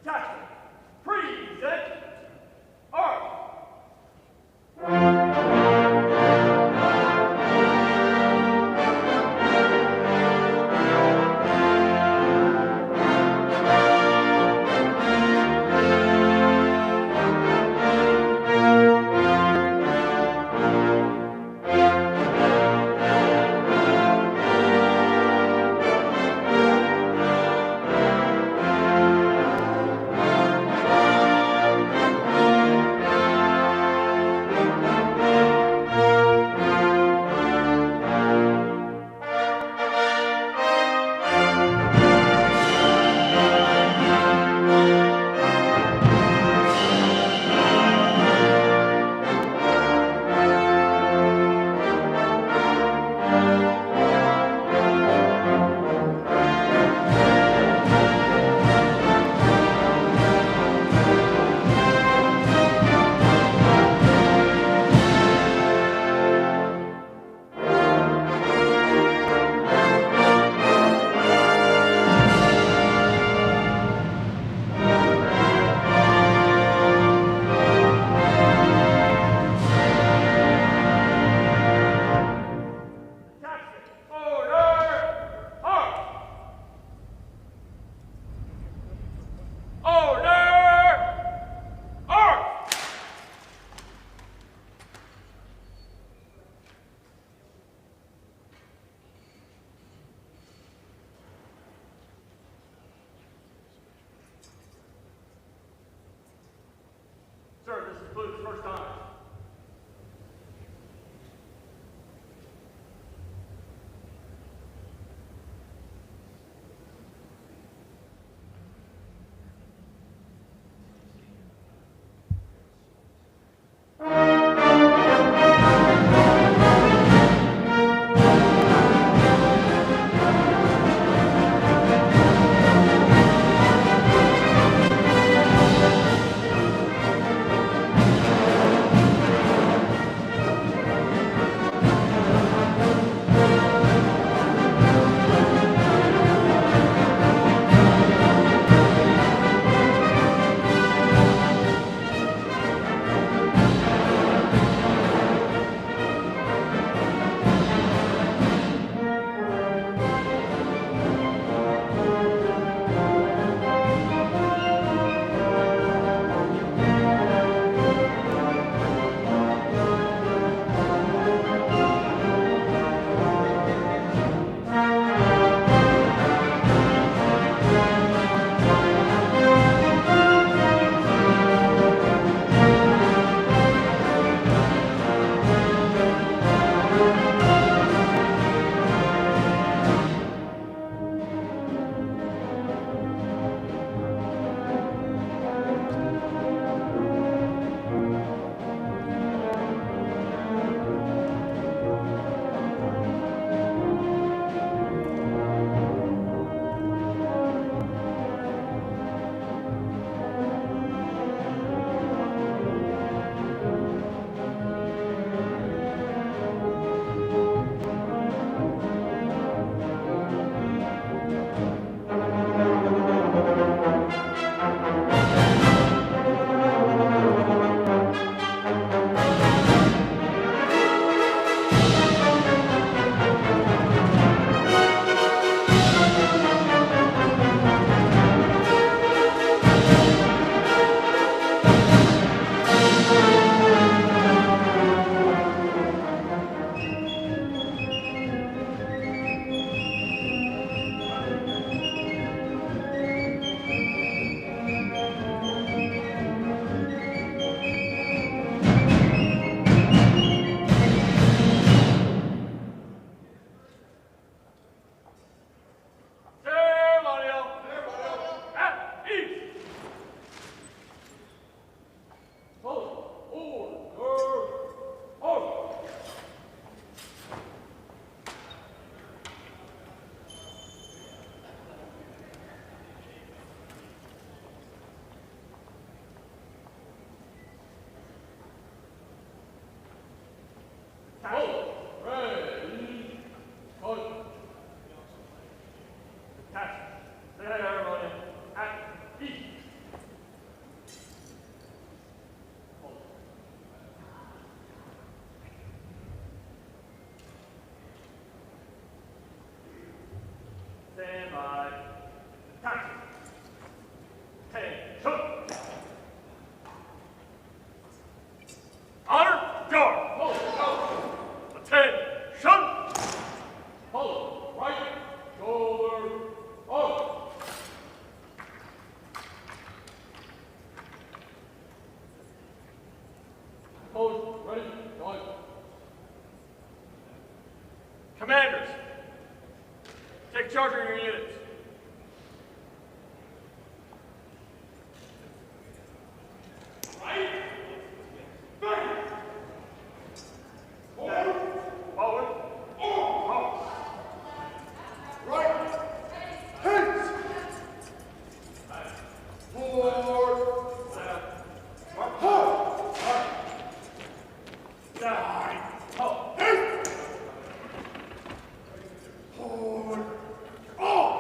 Attachment. Present. Arms. Sir, this includes first time. Commanders, take charge of your units. Right. Back. Forward. Forward. Forward. Right. Hands. Forward. Right. Hold. Right. Hold. Forward. Oh!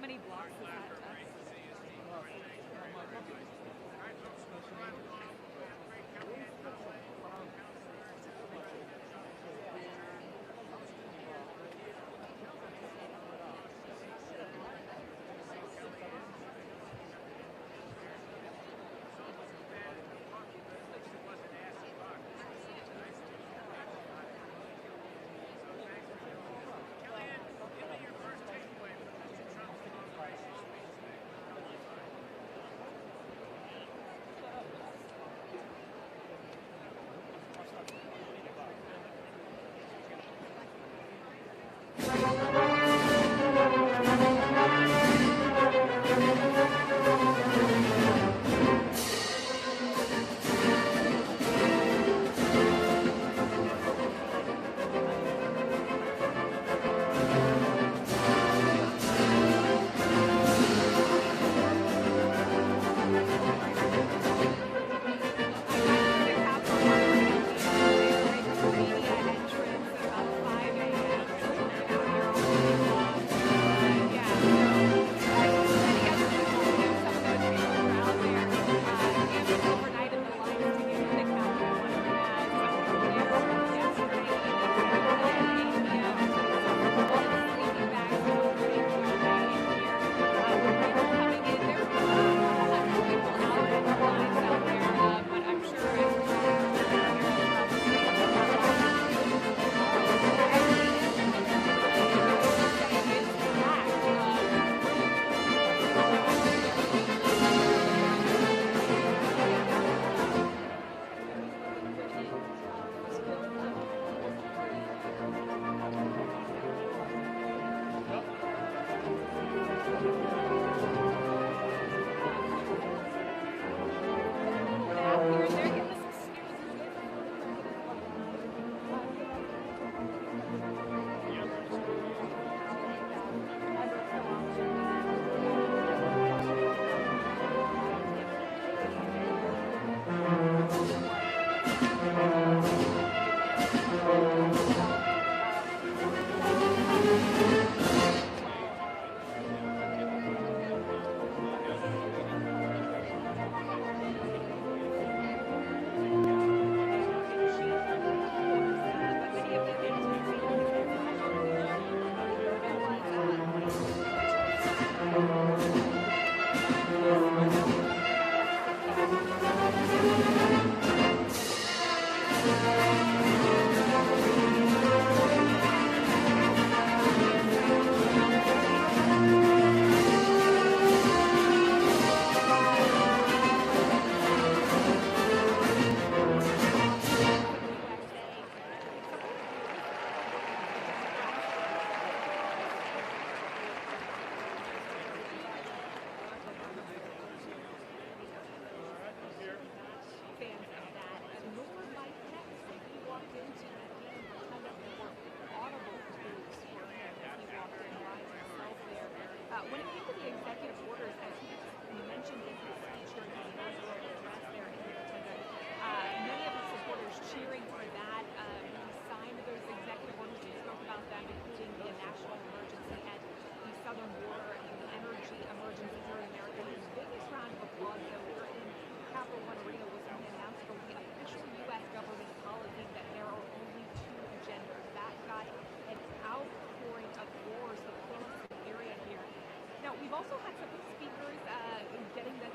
many blocks is that? When it came to the executive orders, as he mentioned in his speech during his inaugural address there in the Rotunda, many of his supporters cheering for that. He signed those executive orders. We spoke about them, including the national emergency at the southern border and the energy emergency here in America. His biggest round of applause, though, here in Capitol Rotunda was when he announced the official U.S. government policy that there are only two genders. That got an outpouring of roars across the area here. Now, we've also had some speakers getting the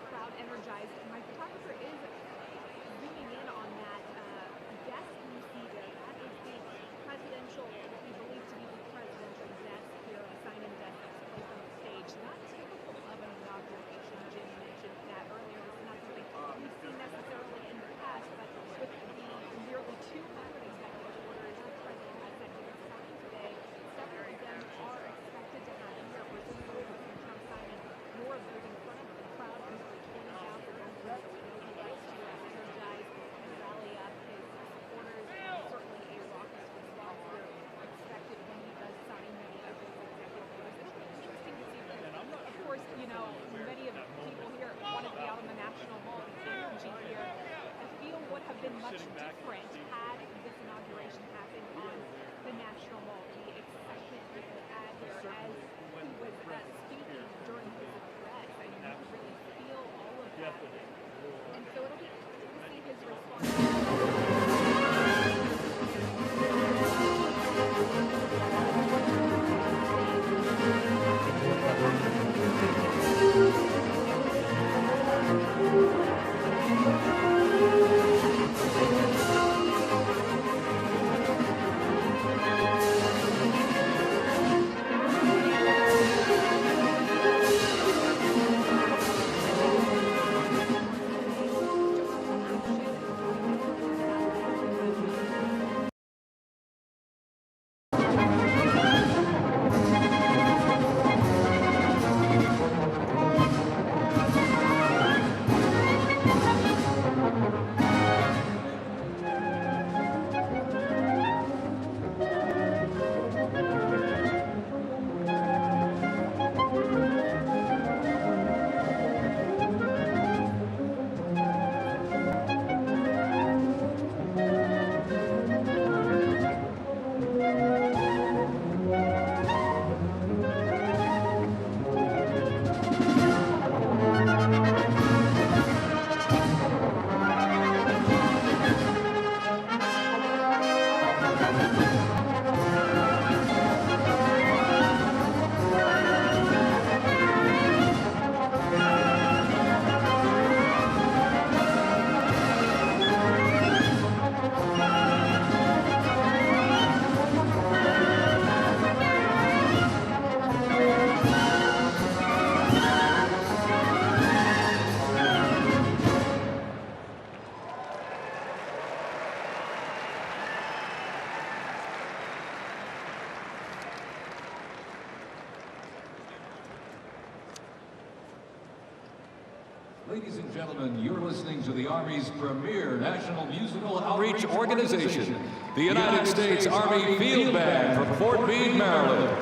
Ladies and gentlemen, you're listening to the Army's premier national musical outreach organization, the United States Army Field Band from Fort Meade, Maryland.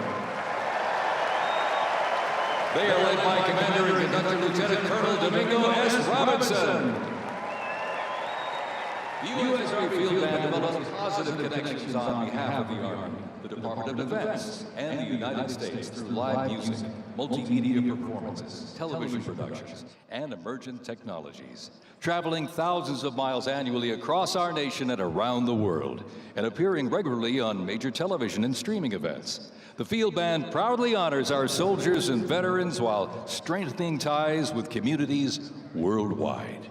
They are led by Commander and Conductor Lieutenant Colonel Domingo S. Robinson. The U.S. Army Field Band develops positive connections on behalf of the Army, the Department of Defense, and the United States through live music, multimedia performances, television productions, and emergent technologies, traveling thousands of miles annually across our nation and around the world, and appearing regularly on major television and streaming events. The Field Band proudly honors our soldiers and veterans while strengthening ties with communities worldwide.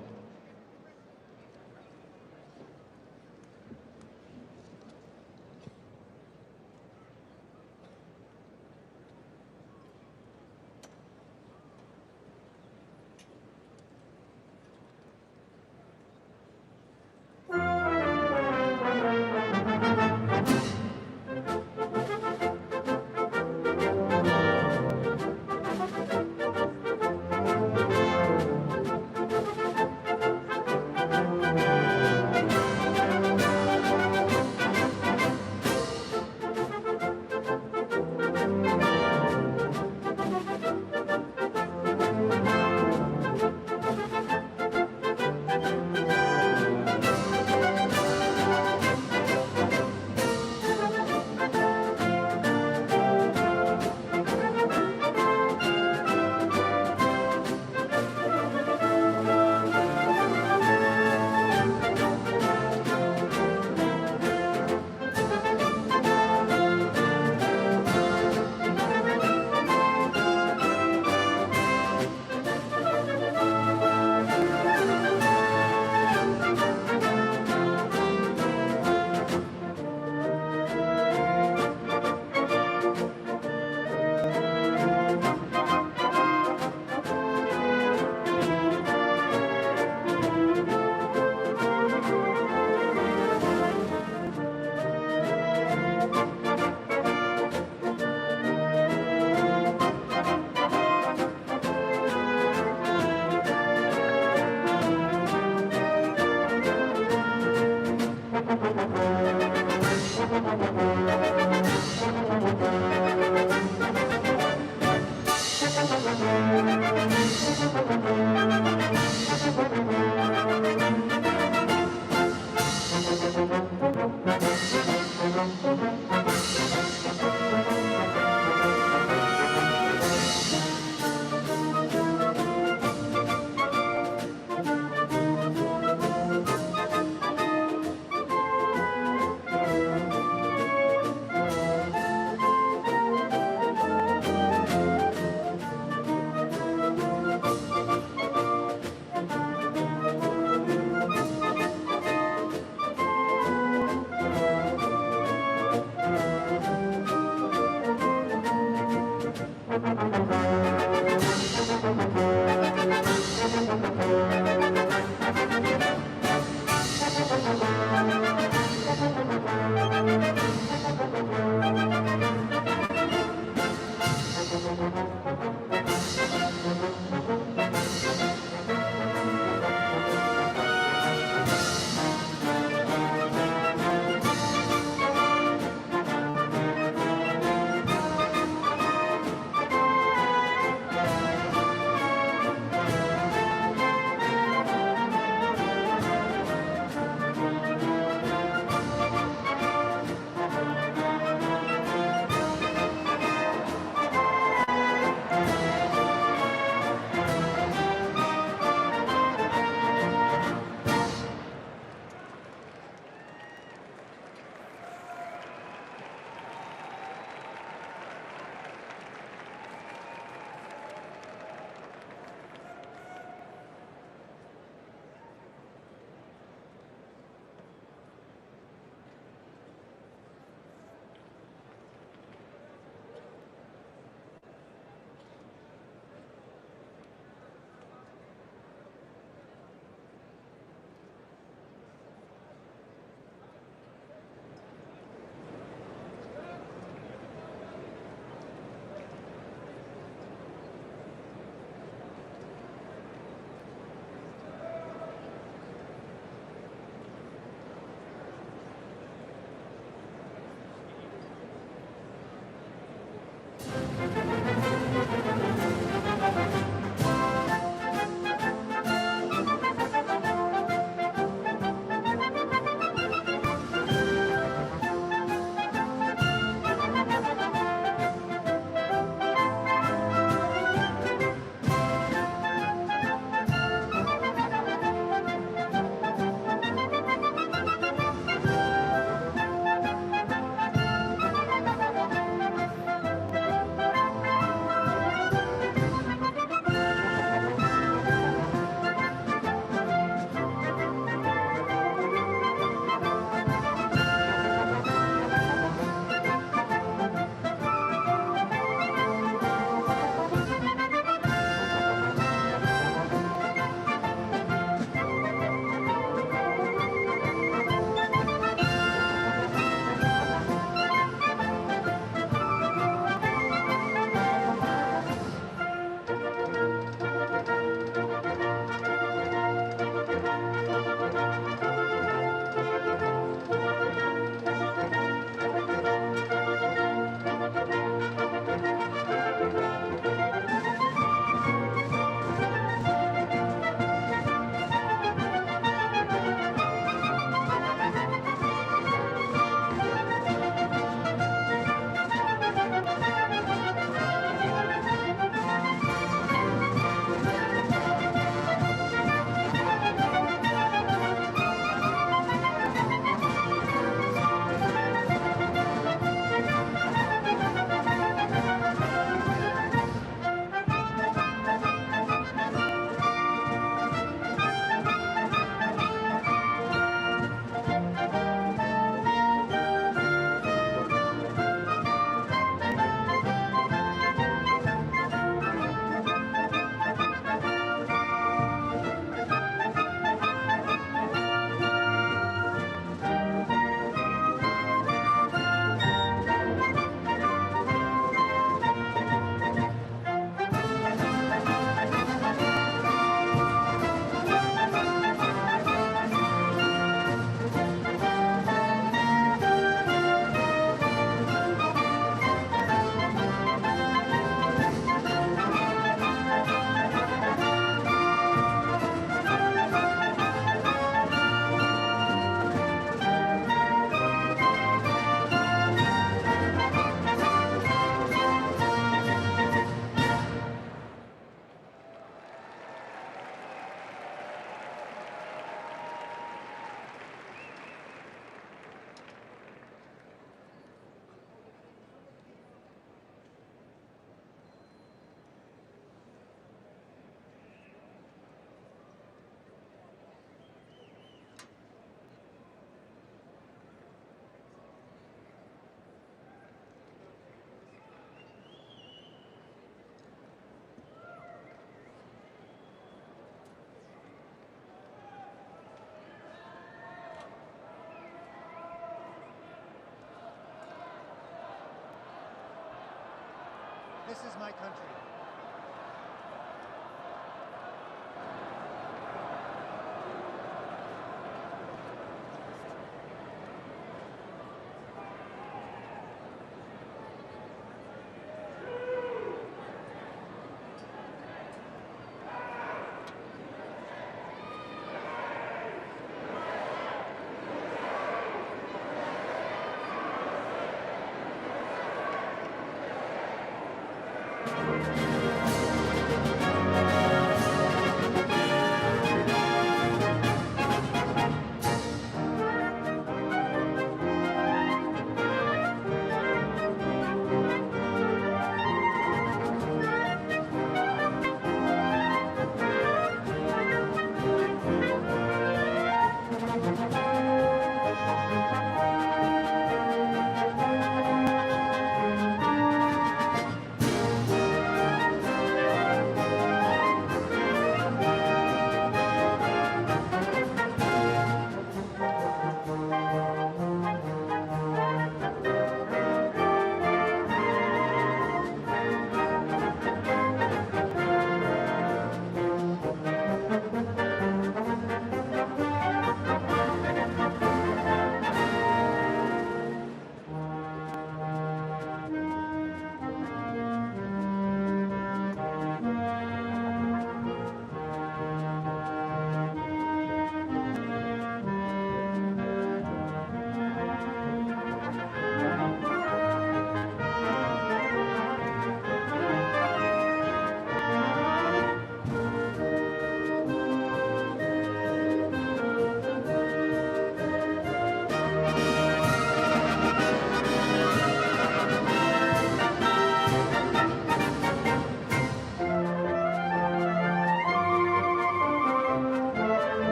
This is my country.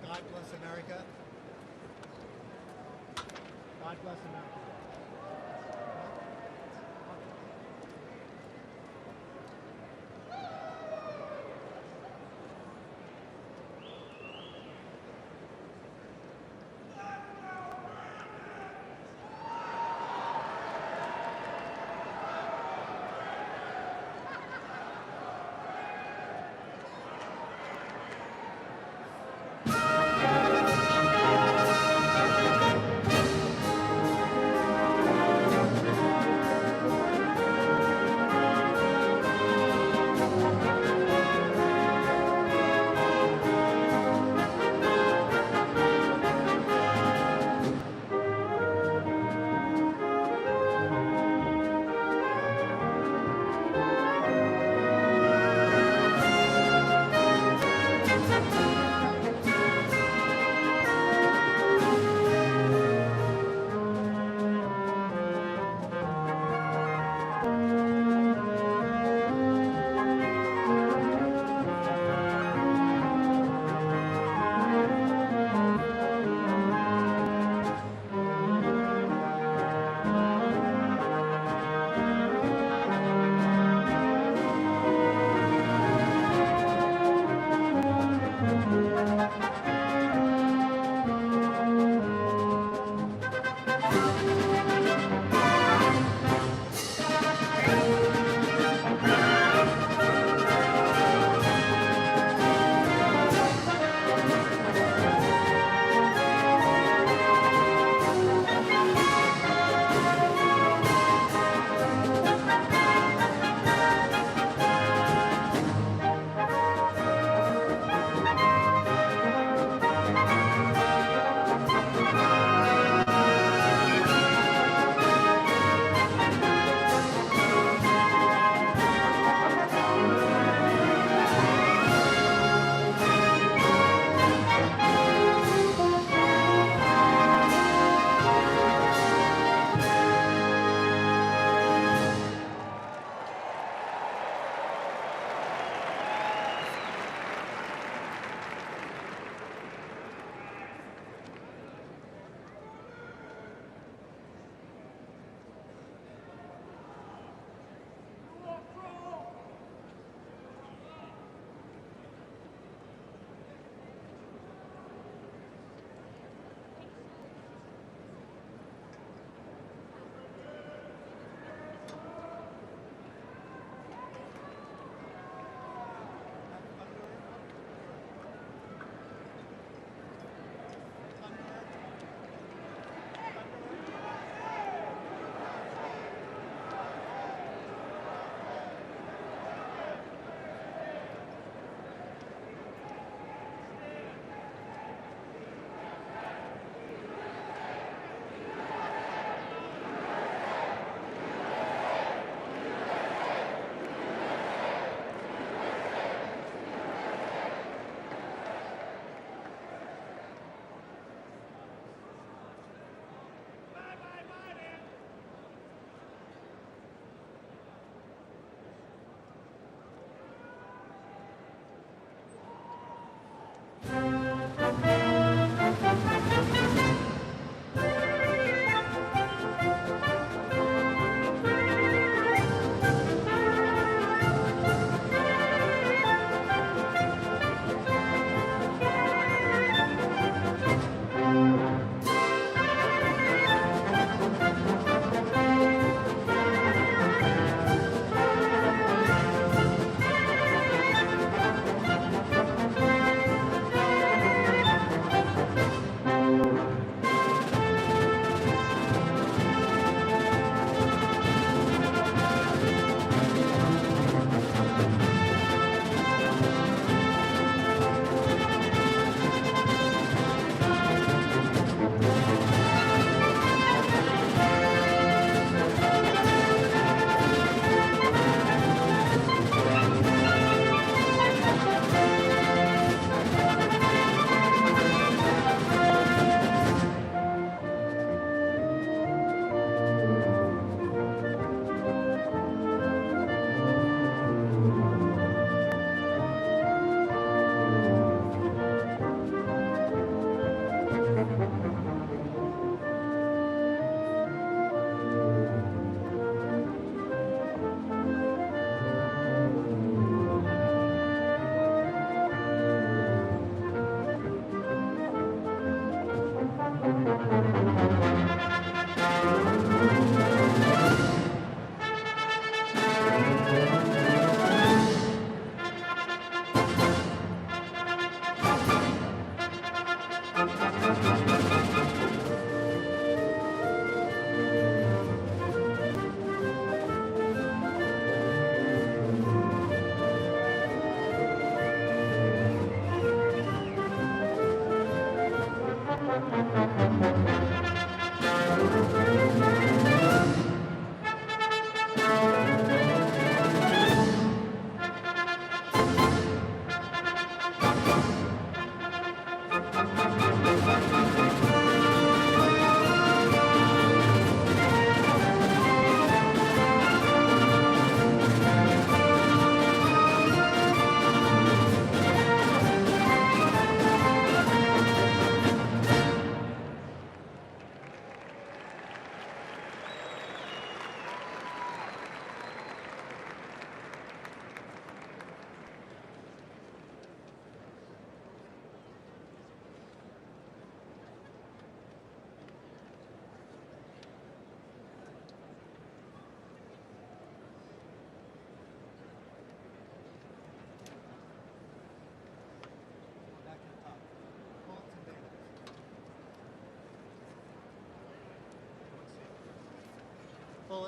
God bless America. God bless America.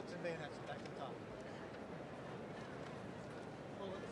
Bullets and bayonets back to the top. Bullets.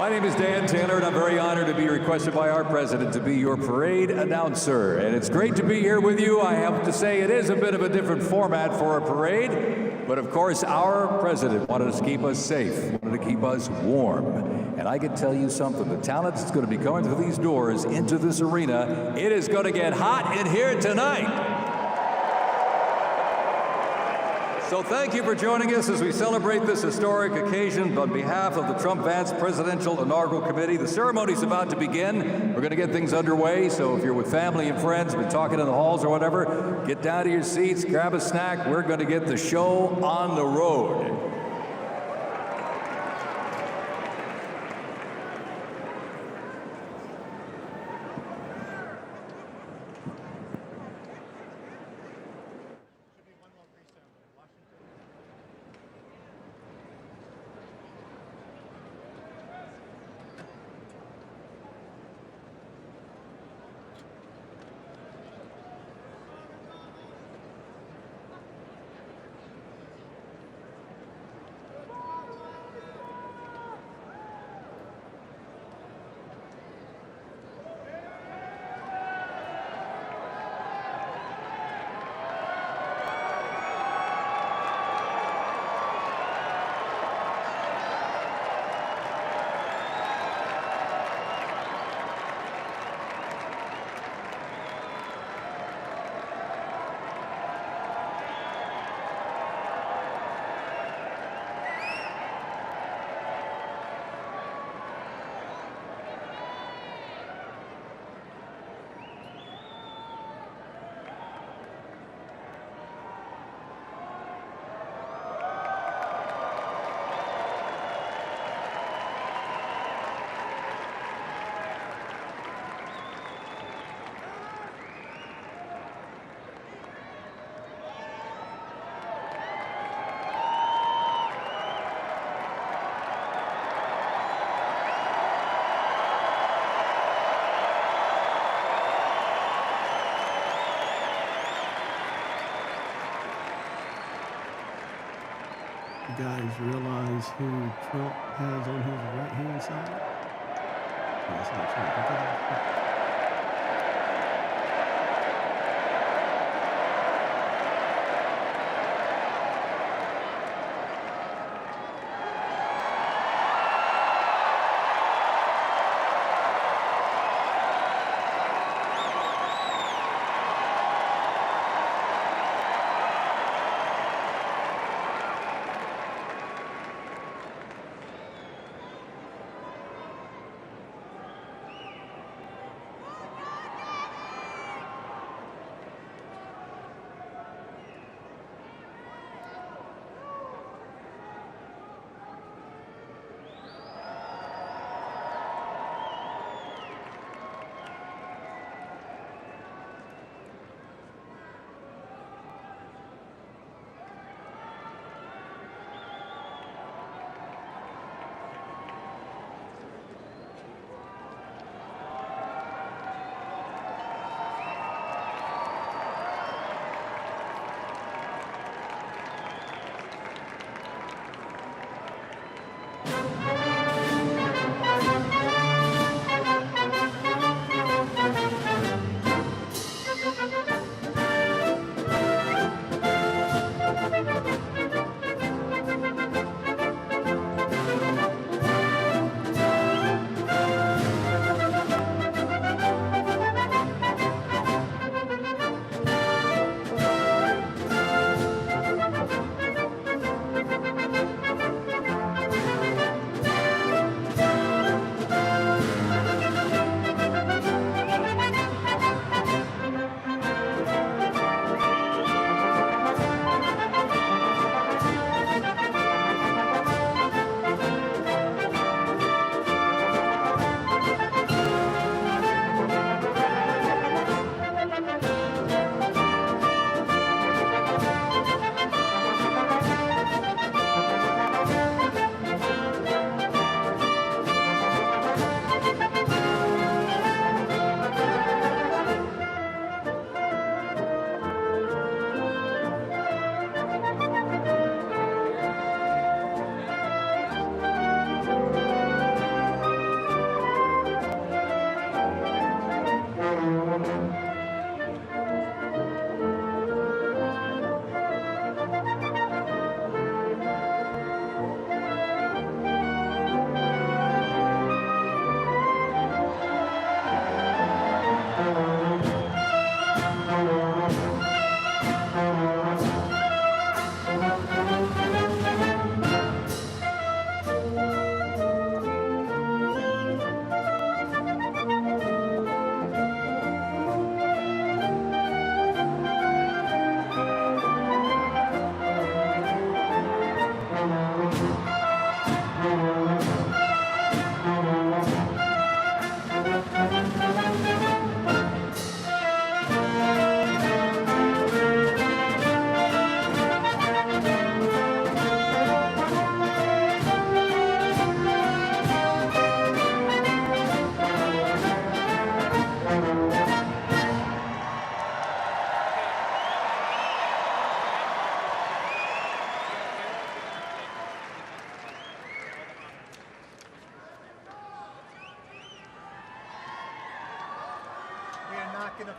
My name is Dan Taylor, and I'm very honored to be requested by our president to be your parade announcer. And it's great to be here with you. I have to say it is a bit of a different format for a parade, but of course our president wanted us to keep us safe, wanted to keep us warm. And I can tell you something, the talent that's going to be coming through these doors into this arena, it is going to get hot in here tonight. So thank you for joining us as we celebrate this historic occasion on behalf of the Trump-Vance Presidential Inaugural Committee. The ceremony's about to begin. We're going to get things underway, so if you're with family and friends, been talking in the halls or whatever, get down to your seats, grab a snack. We're going to get the show on the road. You guys realize who Trump has on his right-hand side? That's not Trump.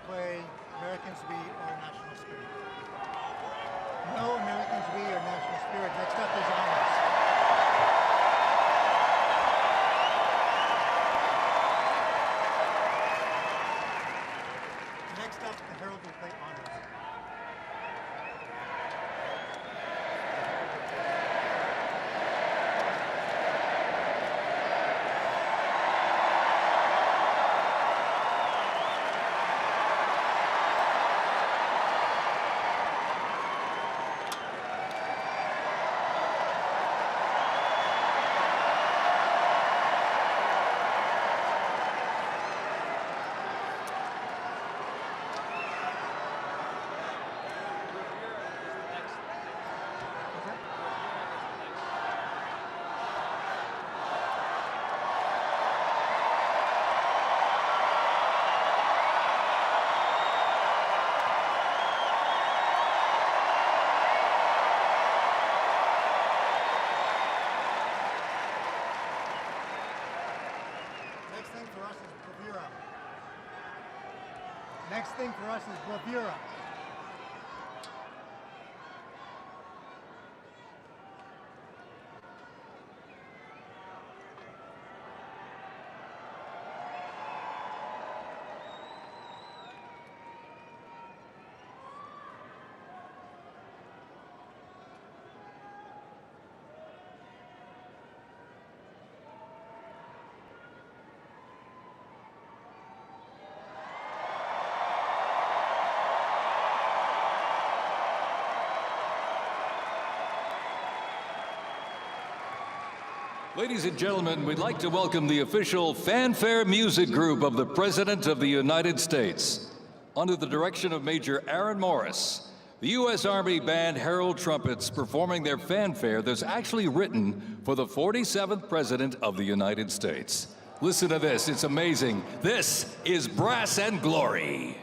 play Americans We Are National Spirit. No, Americans We Are National Spirit. Next up is honors. Next up, the Herald will play honors. Next thing for us is bravura. Ladies and gentlemen, we'd like to welcome the official fanfare music group of the President of the United States. Under the direction of Major Aaron Morris, the U.S. Army Band Herald Trumpets performing their fanfare that's actually written for the 47th President of the United States. Listen to this, it's amazing. This is Brass and Glory.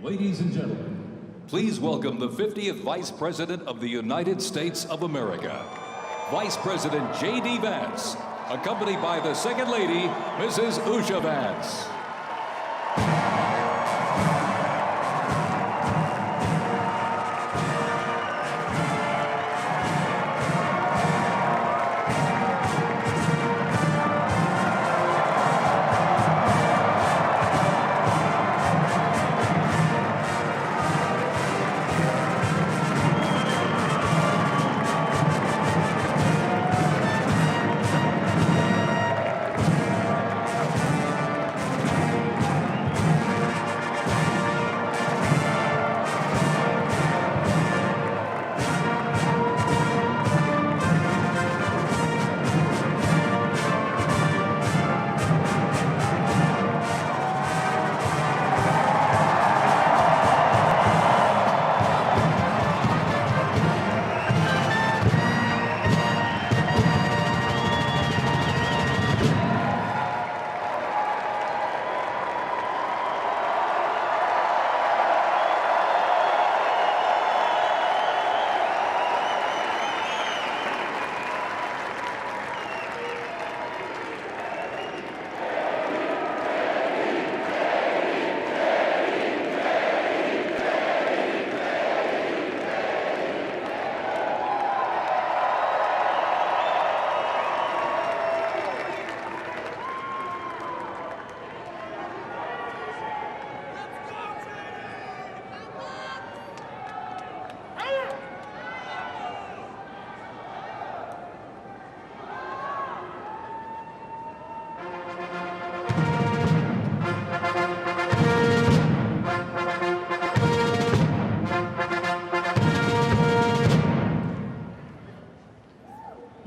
Ladies and gentlemen, please welcome the 50th Vice President of the United States of America, Vice President J.D. Vance, accompanied by the Second Lady, Mrs. Usha Vance.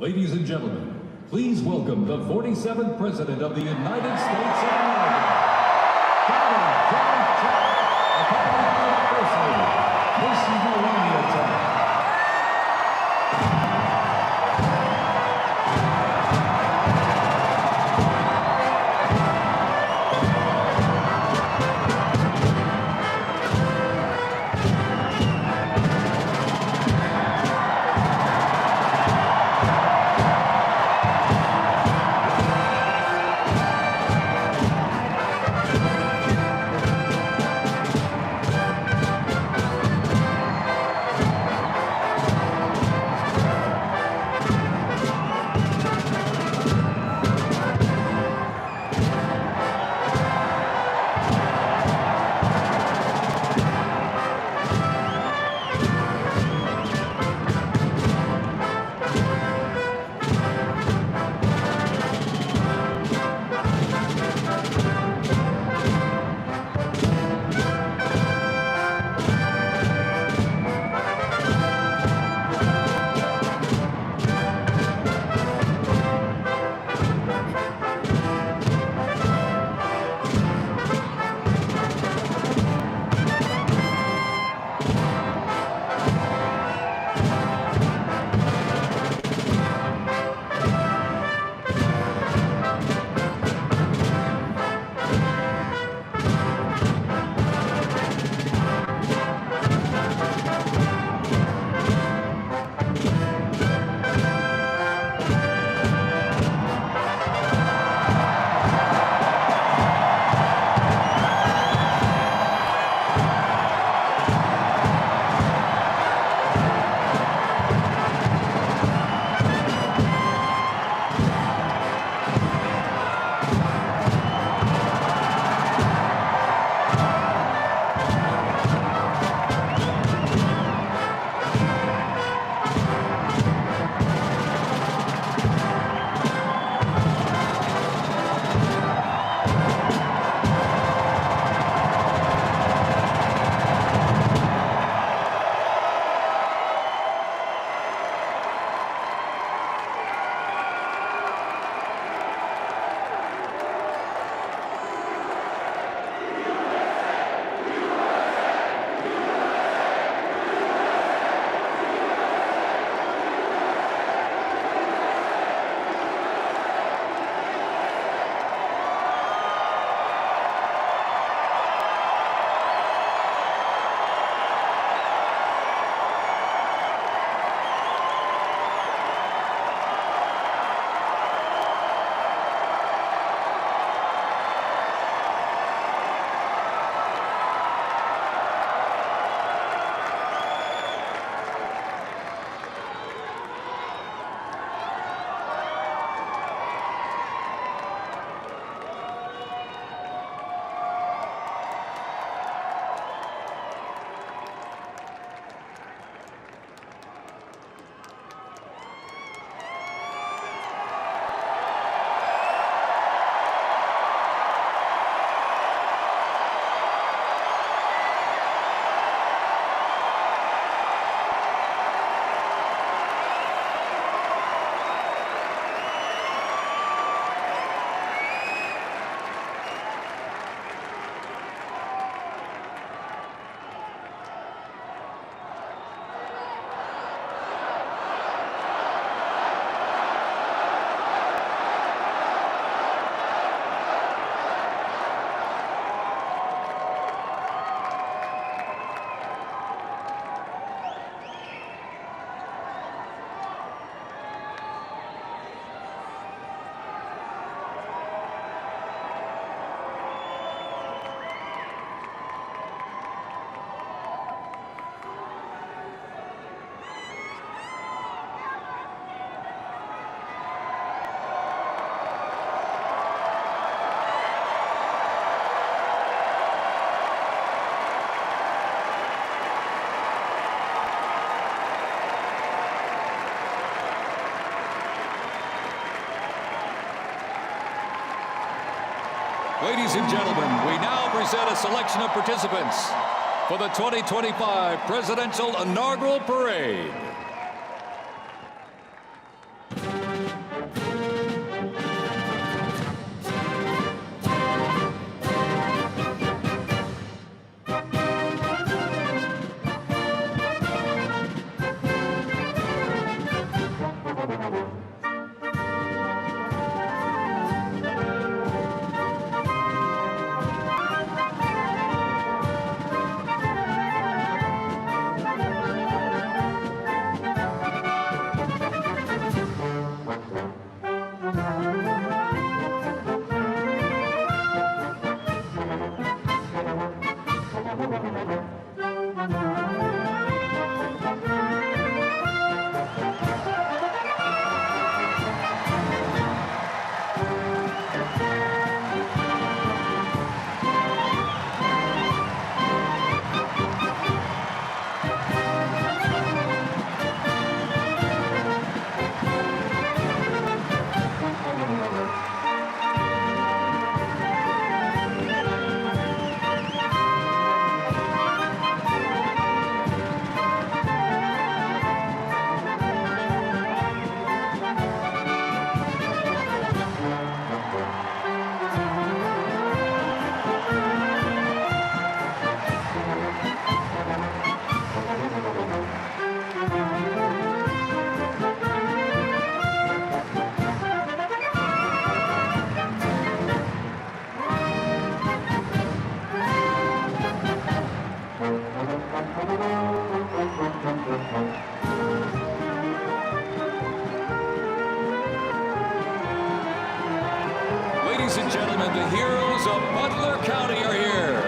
Ladies and gentlemen, please welcome the 47th President of the United States of America, Donald John Trump, accompanied by the First Lady, Miss Melania Trump. Ladies and gentlemen, we now present a selection of participants for the 2025 Presidential Inaugural Parade. heroes of Butler County are here.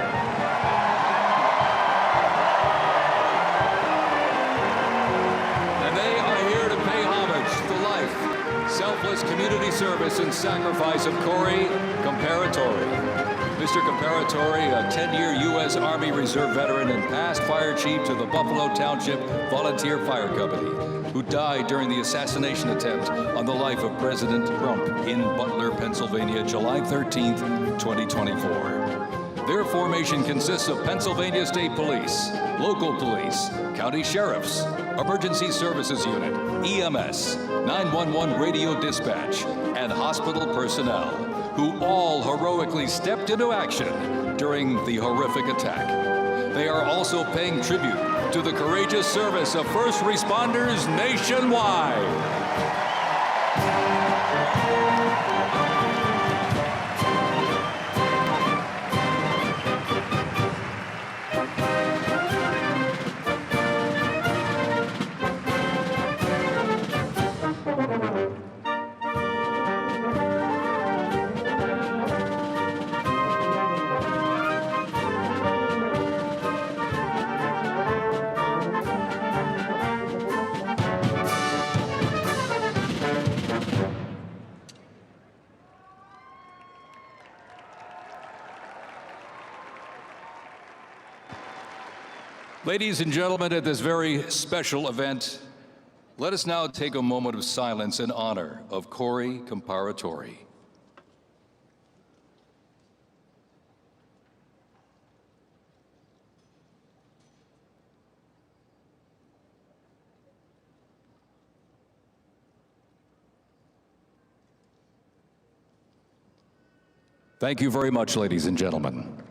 And they are here to pay homage to the life, selfless community service, and sacrifice of Corey Comparatori. Mr. Comparatori, a 10-year U.S. Army Reserve veteran and past fire chief to the Buffalo Township Volunteer Fire Company, who died during the assassination attempt on the life of President Trump in Butler, Pennsylvania, July 13th, 2024. Their formation consists of Pennsylvania State Police, local police, county sheriffs, emergency services unit, EMS, 911 radio dispatch, and hospital personnel, who all heroically stepped into action during the horrific attack. They are also paying tribute to the courageous service of first responders nationwide. Ladies and gentlemen, at this very special event, let us now take a moment of silence in honor of Corey Comparatori. Thank you very much, ladies and gentlemen.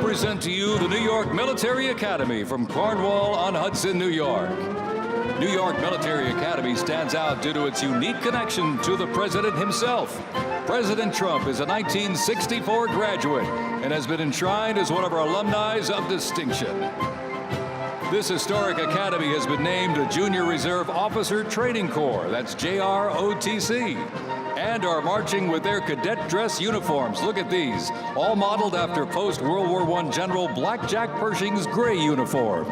Present to you the New York Military Academy from Cornwall-on-Hudson, New York. New York Military Academy stands out due to its unique connection to the President himself. President Trump is a 1964 graduate and has been enshrined as one of our alumni of distinction. This historic academy has been named a Junior Reserve Officer Training Corps, that's JROTC, and are marching with their cadet dress uniforms. Look at these, all modeled after post-World War I General Blackjack Pershing's gray uniform.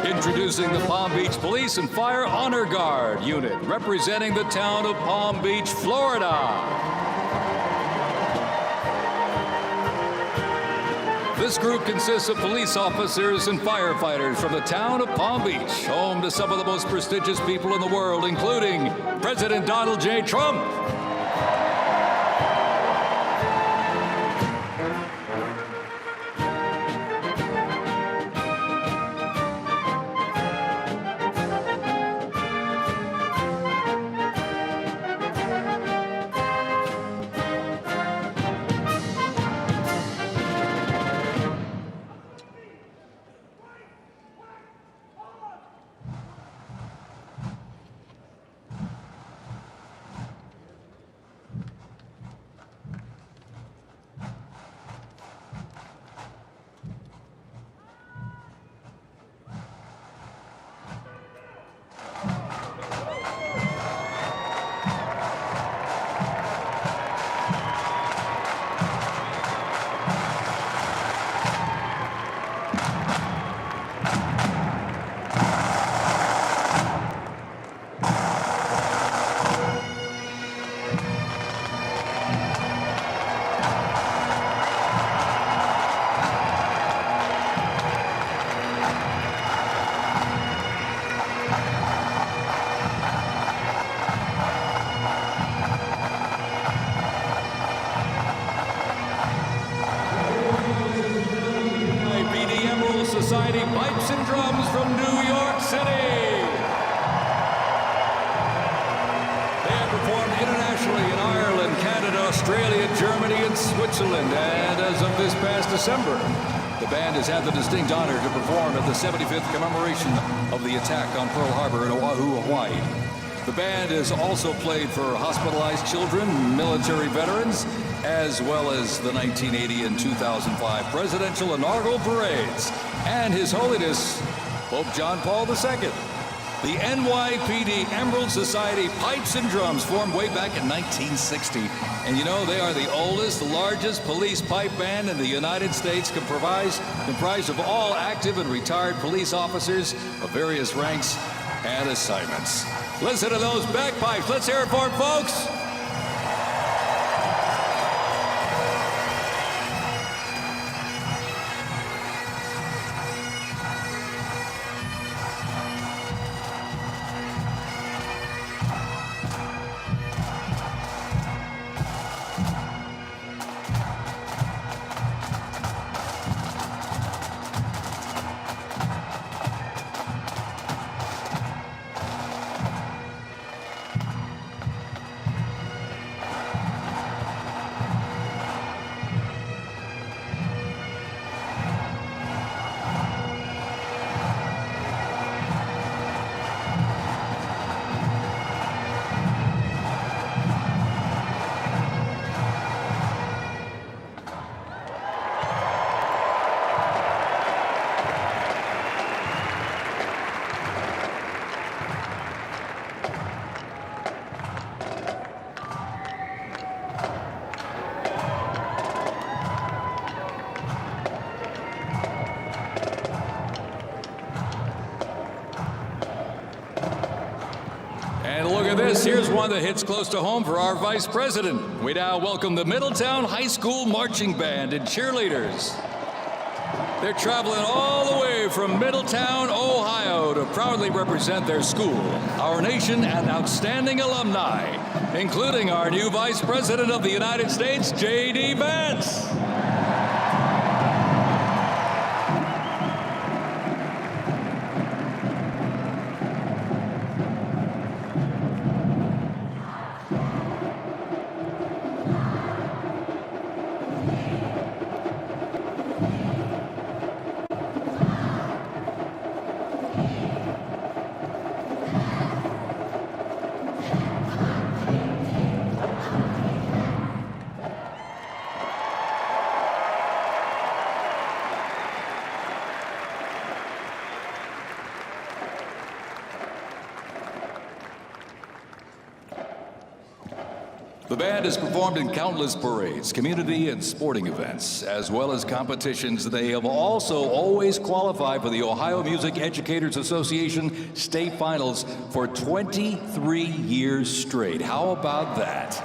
Introducing the Palm Beach Police and Fire Honor Guard unit, representing the town of Palm Beach, Florida. This group consists of police officers and firefighters from the town of Palm Beach, home to some of the most prestigious people in the world, including President Donald J. Trump. Society Pipes and Drums from New York City. They have performed internationally in Ireland, Canada, Australia, Germany, and Switzerland. And as of this past December, the band has had the distinct honor to perform at the 75th commemoration of the attack on Pearl Harbor in Oahu, Hawaii. The band has also played for hospitalized children, military veterans, as well as the 1980 and 2005 presidential inaugural parades, and His Holiness Pope John Paul II. The NYPD Emerald Society Pipes and Drums formed way back in 1960. And you know, they are the oldest, largest police pipe band in the United States, comprised of all active and retired police officers of various ranks and assignments. Listen to those bagpipes. Let's hear it for them, folks. Here's one that hits close to home for our Vice President. We now welcome the Middletown High School Marching Band and cheerleaders. They're traveling all the way from Middletown, Ohio to proudly represent their school, our nation, and outstanding alumni, including our new Vice President of the United States, J.D. Vance. The band has performed in countless parades, community and sporting events, as well as competitions. They have also always qualified for the Ohio Music Educators Association state finals for 23 years straight. How about that?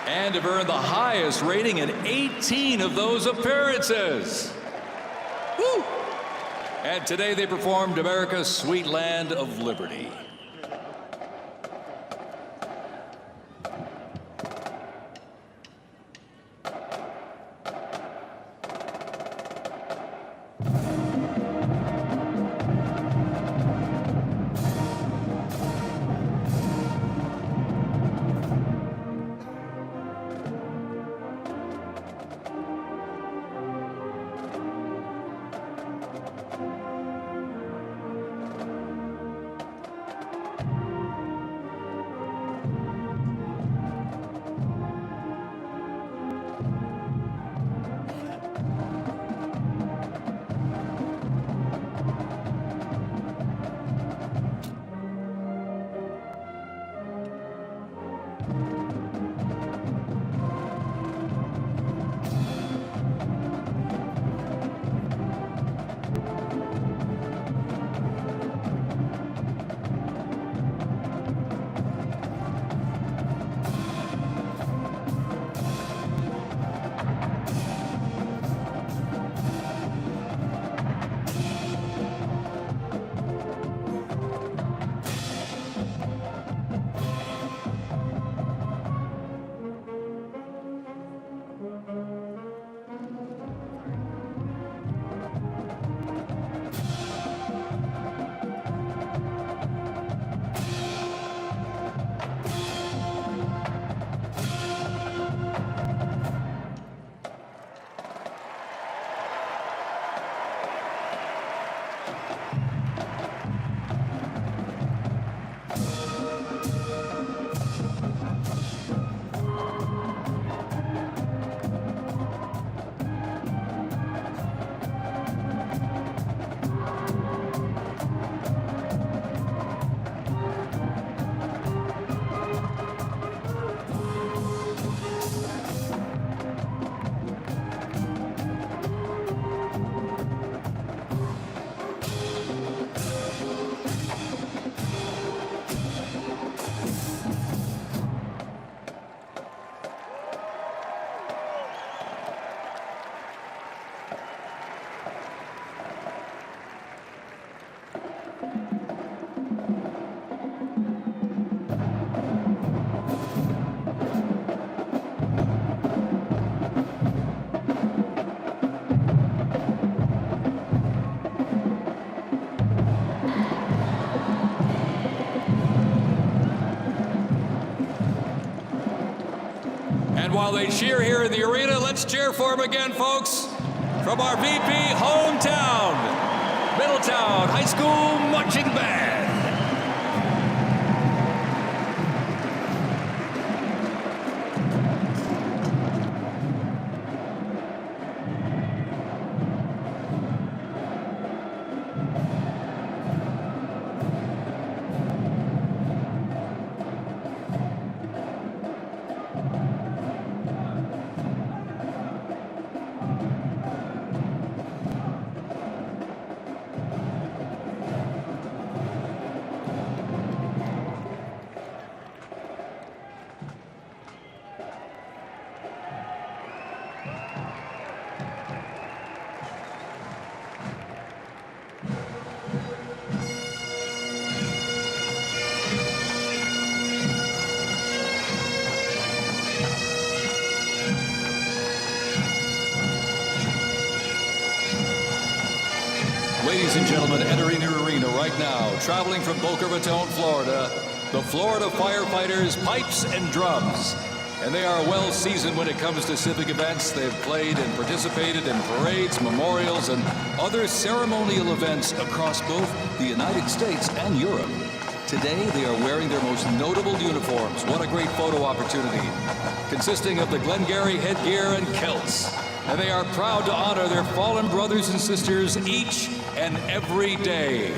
And have earned the highest rating in 18 of those appearances. Woo! And today they performed America's Sweet Land of Liberty. while they cheer here in the arena, let's cheer for him again, folks, from our VP hometown, Middletown High School Marching Band. Ladies and gentlemen, entering the arena right now, traveling from Boca Raton, Florida, the Florida Firefighters Pipes and Drums. And they are well seasoned when it comes to civic events. They've played and participated in parades, memorials, and other ceremonial events across both the United States and Europe. Today, they are wearing their most notable uniforms. What a great photo opportunity. Consisting of the Glengarry headgear and kilts. And they are proud to honor their fallen brothers and sisters each and every day.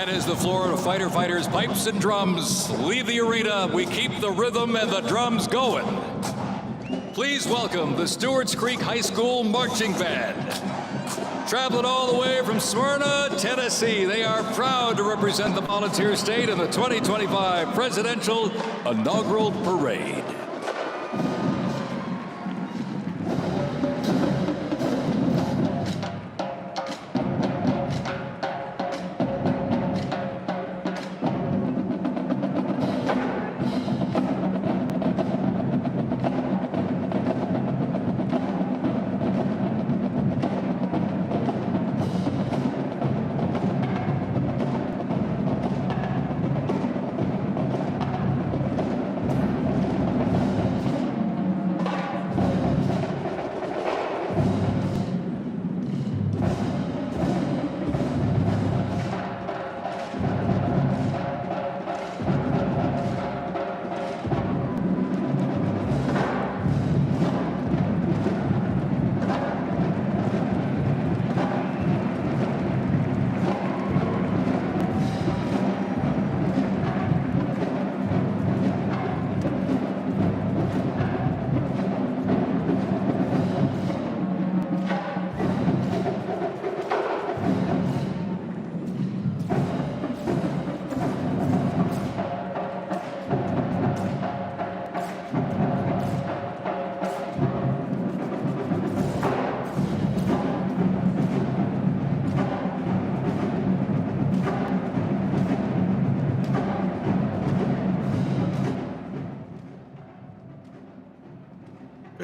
And as the Florida Fighter Fighters Pipes and Drums leave the arena, we keep the rhythm and the drums going. Please welcome the Stewart's Creek High School Marching Band. Traveling all the way from Smyrna, Tennessee, they are proud to represent the Volunteer State in the 2025 Presidential Inaugural Parade.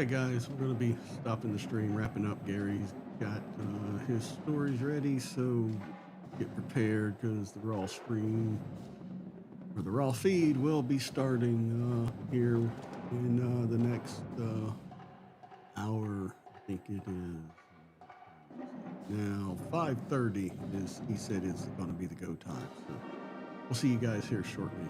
Okay, guys, we're going to be stopping the stream, wrapping up. Gary's got his stories ready, so get prepared because the raw stream or the raw feed will be starting here in the next hour. I think it is now 5:30. Is he said is going to be the go time. So we'll see you guys here shortly.